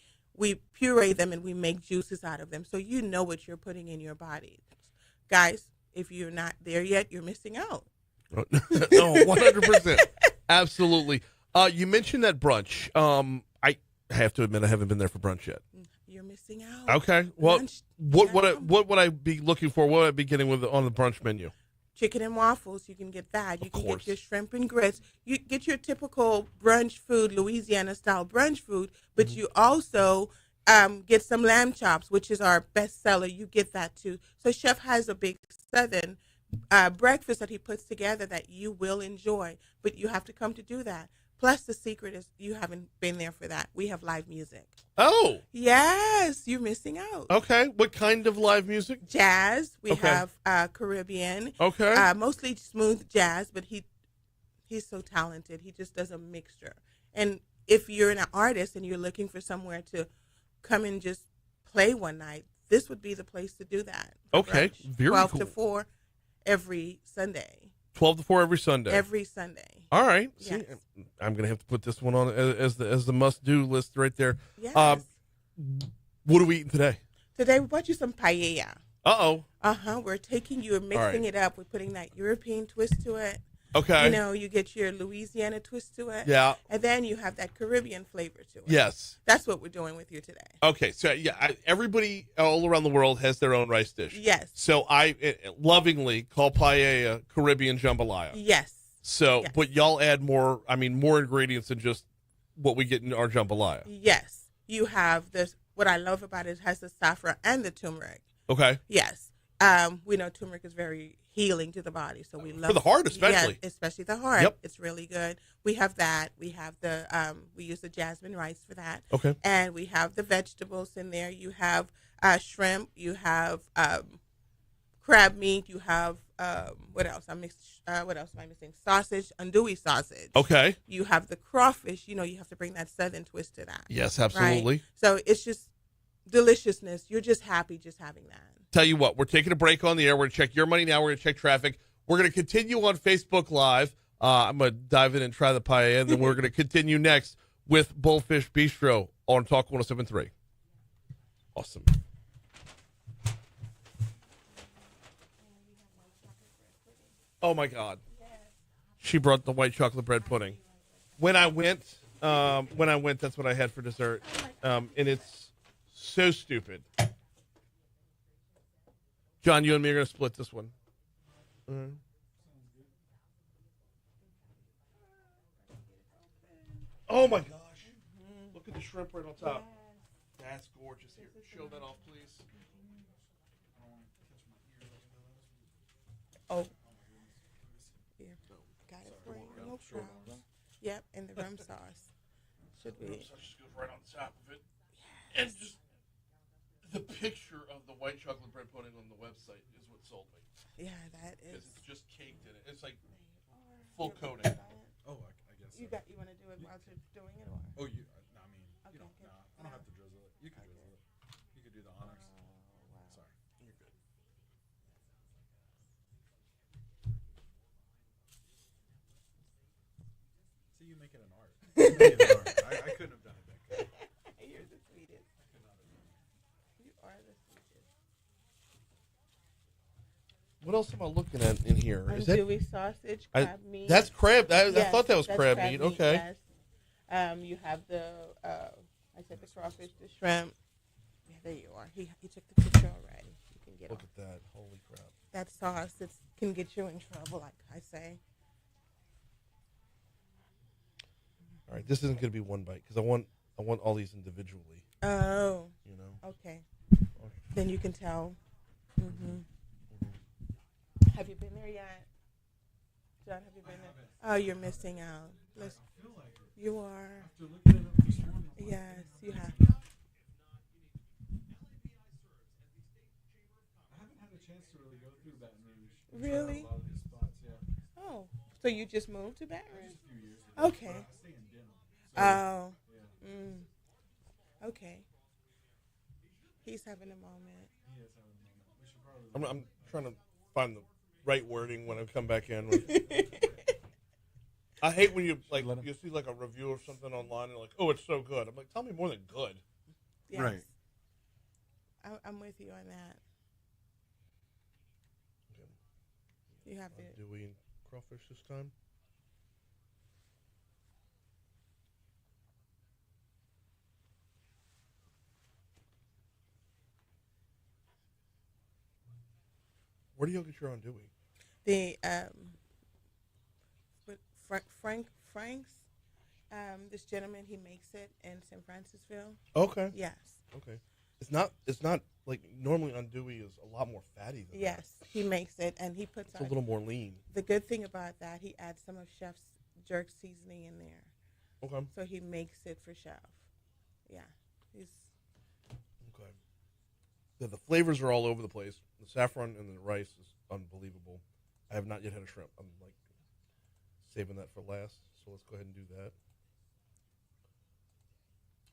puree them and we make juices out of them. So you know what you're putting in your body. Guys, if you're not there yet, you're missing out. No, 100%. Absolutely. You mentioned that brunch. I have to admit I haven't been there for brunch yet. You're missing out. Okay. Well, what would I be looking for? What would I be getting on the brunch menu? Chicken and waffles, you can get that. You can get your shrimp and grits. You get your typical brunch food, Louisiana-style brunch food, but you also get some lamb chops, which is our best seller. You get that too. So Chef has a big Southern breakfast that he puts together that you will enjoy, but you have to come to do that. Plus, the secret is you haven't been there for that. We have live music. Oh. Yes, you're missing out. Okay. What kind of live music? Jazz. We have Caribbean. Okay. Mostly smooth jazz, but he's so talented. He just does a mixture. And if you're an artist and you're looking for somewhere to come and just play one night, this would be the place to do that. Okay. Brunch. Very 12 cool. to 4 every Sunday. 12 to 4 every Sunday. Every Sunday. All right. Yes. See, I'm going to have to put this one on as the must-do list right there. Yes. What are we eating today? Today we brought you some paella. Uh-oh. We're taking you and mixing it up. We're putting that European twist to it. Okay. You get your Louisiana twist to it. Yeah. And then you have that Caribbean flavor to it. Yes. That's what we're doing with you today. Okay. So, everybody all around the world has their own rice dish. Yes. So, I lovingly call paella Caribbean jambalaya. Yes. So, but y'all add more ingredients than just what we get in our jambalaya. Yes. You have this, what I love about it has the saffron and the turmeric. Okay. Yes. We know turmeric is very healing to the body, so we love for the heart, especially. Yeah, especially the heart. Yep. It's really good. We have that. We have the we use the jasmine rice for that. Okay. And we have the vegetables in there. You have shrimp. You have crab meat. You have what else? What else am I missing? Sausage, andouille sausage. Okay. You have the crawfish. You have to bring that southern twist to that. Yes, absolutely. Right? So it's just deliciousness. You're just happy just having that. Tell you what, we're taking a break on the air. We're going to check your money now. We're going to check traffic. We're going to continue on Facebook Live. I'm going to dive in and try the paella, and then we're going to continue next with Bullfish Bistro on Talk 107.3. Awesome. Oh, my God. She brought the white chocolate bread pudding. When I went, that's what I had for dessert. And it's so stupid. John, you and me are going to split this one. Mm-hmm. Oh, my gosh. Look at the shrimp right on top. That's gorgeous. Here, show that off, please. Oh. Here. Got it for you. No problem. Yep, and the rum sauce. Should be. The rum sauce just goes right on top of it. Yes. And just the picture of the white chocolate bread pudding on the website is what sold me. Yeah, that is. It's just caked in it. It's like full coating. Oh, I guess. You want to do it while you're doing it, or? Oh, you. No, I mean, you don't. No, I don't have to drizzle it. You can drizzle it. You could do the honors. Sorry, you're good. See, you make it an art. I couldn't have done it that good. You're the sweetest. You are the sweetest. What else am I looking at in here? Is that andouille sausage, crab meat? That's crab. I Yes, thought that was that's crab meat. Okay. Yes. You have the I said the crawfish, the shrimp. Yeah, there you are. He took the picture already. You can get. Look at that! Holy crap! That sauce can get you in trouble, like I say. All right, this isn't going to be one bite because I want all these individually. Oh. You know. Okay. Then you can tell. Mm-hmm. Have you been there yet? John, have you been there? Oh, you're missing out. Listen, I feel like it. you are. After looking it up this morning. Yes, you have. I haven't had a chance to really go through Baton Rouge. Really? A lot of these spots, yeah. Oh, so you just moved to Baton Rouge? Just a few years ago. Okay. I stay in Denver. So, Oh. Yeah. Okay. He's having a moment. He is having a moment. We should probably. I'm trying to find the right wording when I come back in. I hate when you see like a review or something online and like, oh, it's so good. I'm like, tell me more than good. Yes. Right. I'm with you on that. Okay. You have to. Do we crawfish this time? Where do you get your andouille? The Frank's this gentleman, he makes it in San Francisville. Okay. Yes. Okay. It's not like normally andouille is a lot more fatty than Yes, he makes it and he puts it's a little more lean. The good thing about that, he adds some of Chef's jerk seasoning in there. Okay. So he makes it for Chef. Yeah. He's okay. The flavors are all over the place. The saffron and the rice is unbelievable. I have not yet had a shrimp. I'm like saving that for last. So let's go ahead and do that.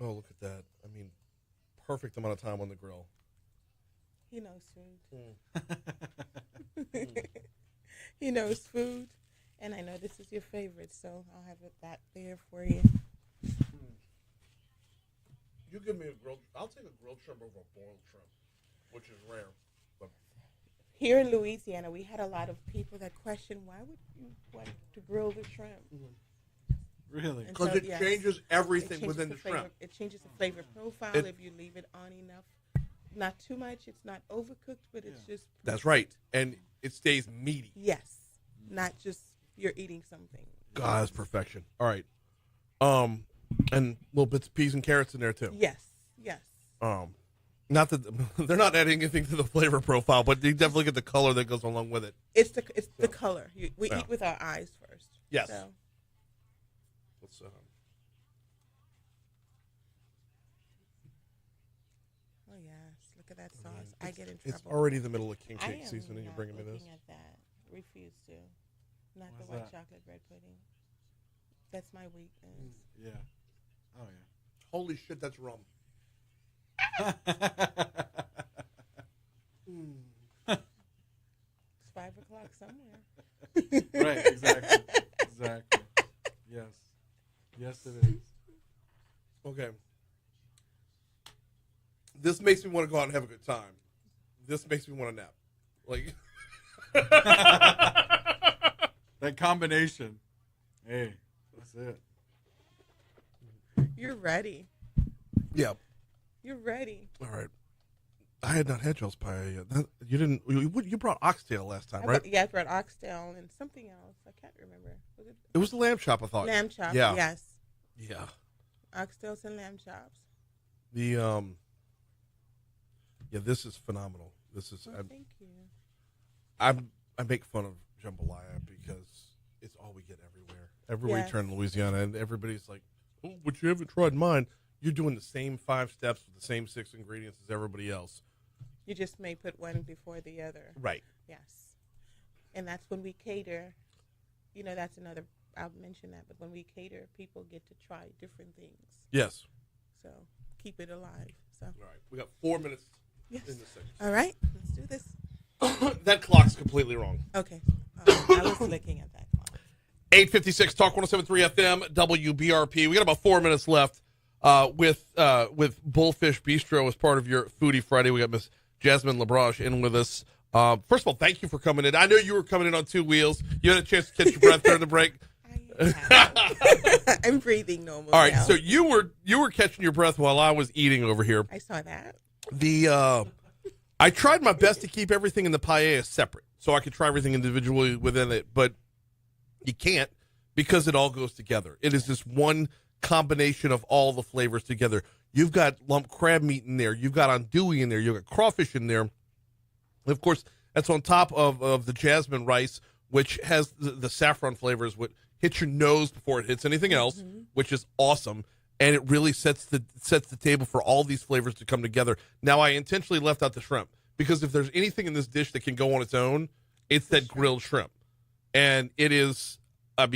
Oh, look at that. I mean, perfect amount of time on the grill. He knows food. He knows food. And I know this is your favorite, so I'll have that there for you. You give me I'll take a grilled shrimp over a boiled shrimp, which is rare. But here in Louisiana, we had a lot of people that questioned, why would you want to grill the shrimp? Really? Because it changes everything within the shrimp. It changes the flavor profile if you leave it on enough. Not too much. It's not overcooked, but it's just. That's right. And it stays meaty. Yes. Not just you're eating something. God, that's perfection. All right. And little bits of peas and carrots in there too. Yes. Yes. Not that they're not adding anything to the flavor profile, but you definitely get the color that goes along with it. It's the color. We eat with our eyes first. Yes. So. Let's Oh yes, look of that sauce, I get in trouble. It's already the middle of king I cake am season, and you're bringing me this. looking at that. Refuse to. Not Why's the white that? chocolate bread pudding. That's my weakness. Yeah. Oh yeah. Holy shit, that's rum. It's 5 o'clock somewhere. Right. Exactly. Exactly. Yes. Yes, it is. Okay. This makes me want to go out and have a good time. This makes me want to nap. Like that combination. Hey, that's it. You're ready. Yeah. You're ready. All right. I had not had Joel's paella yet. You didn't. You brought oxtail last time, right? I brought oxtail and something else. I can't remember. It was the lamb chop, I thought. Lamb chop. Yeah. Yes. Yeah. Oxtails and lamb chops. Yeah, this is phenomenal. This is. Thank you. I make fun of jambalaya because it's all we get everywhere. Everywhere you turn in Louisiana, and everybody's like, "Oh, but you haven't tried mine." You're doing the same 5 steps with the same 6 ingredients as everybody else. You just may put one before the other. Right. Yes. And that's when we cater. You know, that's another. I'll mention that, but when we cater, people get to try different things. Yes. So keep it alive. So. All right. We got 4 minutes Yes. in this segment. All right. Let's do this. That clock's completely wrong. Okay. I was looking at that clock. 8:56 Talk 107.3 FM WBRP. We got about 4 minutes left with Bullfish Bistro as part of your Foodie Friday. We got Miss Jasmine LaBranche in with us. First of all, thank you for coming in. I know you were coming in on 2 wheels. You had a chance to catch your breath during the break. I'm breathing normal. All right, now. so you were catching your breath while I was eating over here. I saw that. I tried my best to keep everything in the paella separate, so I could try everything individually within it, but you can't because it all goes together. It is this one combination of all the flavors together. You've got lump crab meat in there. You've got andouille in there. You've got crawfish in there. And of course, that's on top of the jasmine rice, which has the saffron flavors, which hits your nose before it hits anything else, which is awesome. And it really sets the table for all these flavors to come together. Now, I intentionally left out the shrimp because if there's anything in this dish that can go on its own, it's that grilled shrimp. And it is, I'll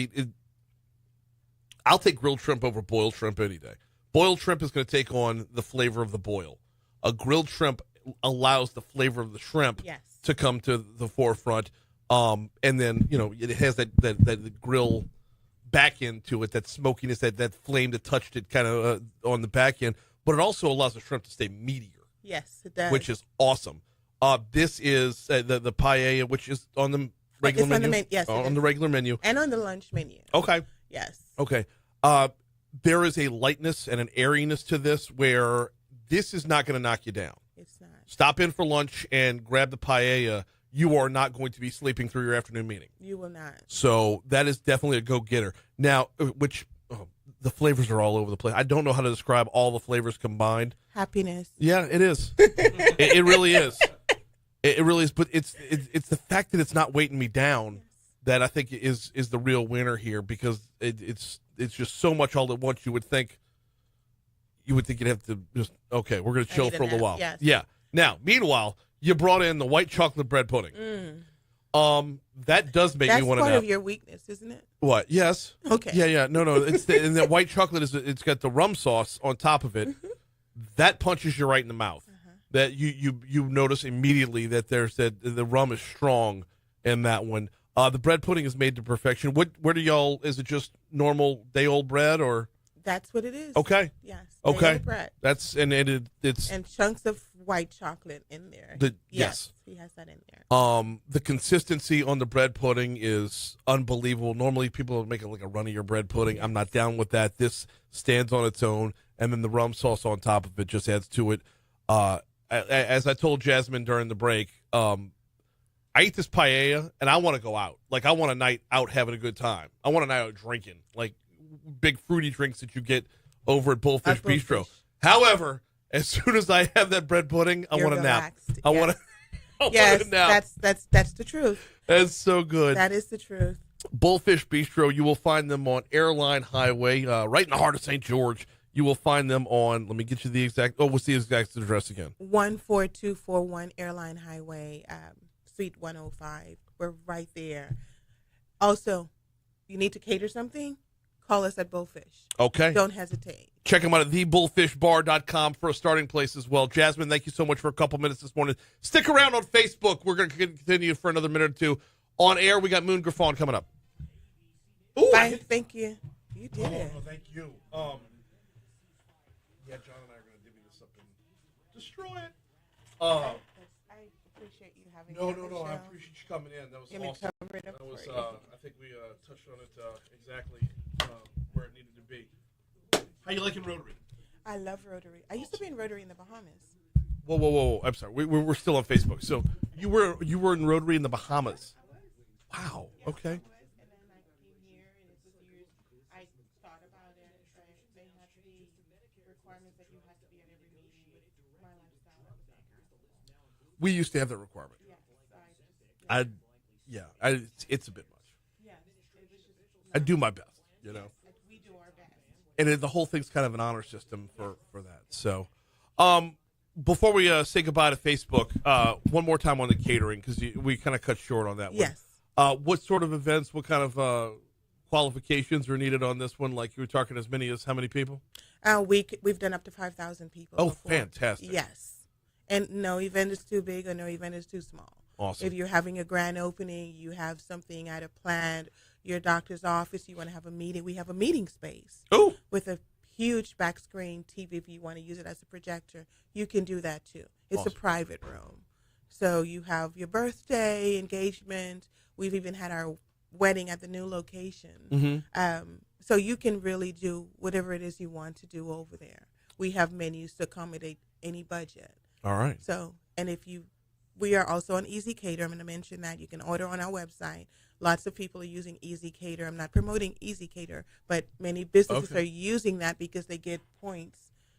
take grilled shrimp over boiled shrimp any day. Boiled shrimp is going to take on the flavor of the boil. A grilled shrimp allows the flavor of the shrimp to come to the forefront. And then, it has that grill back end to it, that smokiness, that flame that touched it kind of on the back end. But it also allows the shrimp to stay meatier. Yes, it does. Which is awesome. This is the paella, which is on the regular menu. On the regular menu. And on the lunch menu. Okay. Yes. Okay. There is a lightness and an airiness to this where this is not going to knock you down. It's not. Stop in for lunch and grab the paella. You are not going to be sleeping through your afternoon meeting. You will not. So that is definitely a go-getter. Now, the flavors are all over the place. I don't know how to describe all the flavors combined. Happiness. Yeah, it is. it really is. It really is. But it's the fact that it's not weighting me down that I think is the real winner here, because it's just so much all at once. You would think you'd have to just, okay, we're going to chill for a little while. Yes. Yeah. Now, meanwhile, you brought in the white chocolate bread pudding. That does make me want to. That's part of your weakness, isn't it? What? Yes. Okay. Yeah. No. It's and that white chocolate it's got the rum sauce on top of it. That punches you right in the mouth. That you notice immediately that the rum is strong in that one. The bread pudding is made to perfection. Where do y'all? Is it just normal day old bread or? That's what it is. Okay. Yes. Okay. Bread. That's it's and chunks of white chocolate in there. Yes. He has that in there. The consistency on the bread pudding is unbelievable. Normally people make it like a runnier bread pudding. I'm not down with that. This stands on its own, and then the rum sauce on top of it just adds to it. As I told Jasmine during the break, I eat this paella and I want to go out. Like, I want a night out having a good time. I want a night out drinking, like big fruity drinks that you get over at Bullfish Bistro. However, as soon as I have that bread pudding, I want to nap. I want to nap. That's the truth. That's so good. That is the truth. Bullfish Bistro, you will find them on Airline Highway, right in the heart of St. George You will find them on, let me get you the exact, what's the exact address again? 14241 Airline Highway, Suite 105. We're right there. Also, you need to cater something? Call us at Bullfish. Okay. Don't hesitate. Check them out at thebullfishbar.com for a starting place as well. Jasmine, thank you so much for a couple minutes this morning. Stick around on Facebook. We're going to continue for another minute or two. On air, we got Moon Griffon coming up. Ooh, bye. Thank you. You did it. Oh, thank you. Yeah, John and I are going to divvy this up and destroy it. I appreciate you having me. No. I appreciate you coming in. That was awesome. That was, I think we touched on it exactly where it needed to be. How you liking Rotary? I love Rotary. I used to be in Rotary in the Bahamas. Whoa. I'm sorry. We're still on Facebook. So you were in Rotary in the Bahamas. Wow. Okay. We used to have that requirement. It's a bit much. I do my best, you know. We do our best. And the whole thing's kind of an honor system for that. So, before we say goodbye to Facebook, one more time on the catering, because we kind of cut short on that one. Yes. What sort of events, what kind of qualifications are needed on this one? Like you were talking as many as how many people? We've done up to 5,000 people. Oh, before. Fantastic. Yes. And no event is too big or no event is too small. Awesome. If you're having a grand opening, you have something at a plant, your doctor's office, you want to have a meeting, we have a meeting space. Oh. With a huge back screen TV. If you want to use it as a projector, you can do that too. It's awesome. a private room. So you have your birthday, engagement. We've even had our wedding at the new location. Mm-hmm. So you can really do whatever it is you want to do over there. We have menus to accommodate any budget. All right. So, and we are also on Easy Cater. I'm going to mention that. You can order on our website. Lots of people are using Easy Cater. I'm not promoting Easy Cater, but many businesses are using that because they get points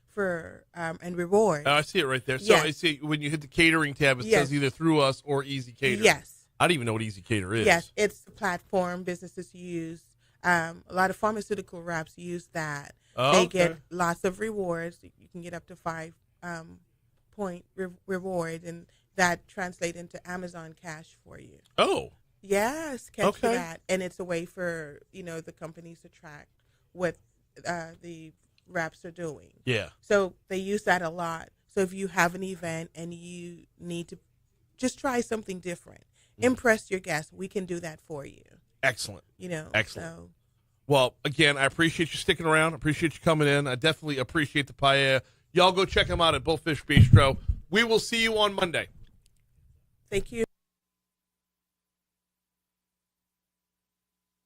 for and rewards. I see it right there. So I see when you hit the catering tab, it says either through us or Easy Cater. Yes. I don't even know what Easy Cater is. Yes, it's a platform businesses use. A lot of pharmaceutical reps use that. They get lots of rewards. You can get up to 5 point reward, and that translates into Amazon cash for you. Oh. Yes, catch that. And it's a way for, the companies to track what the reps are doing. Yeah. So they use that a lot. So if you have an event and you need to just try something different, impress your guests, we can do that for you. Excellent. Excellent. So. Well, again, I appreciate you sticking around. I appreciate you coming in. I definitely appreciate the paella. Y'all go check them out at Bullfish Bistro. We will see you on Monday. Thank you.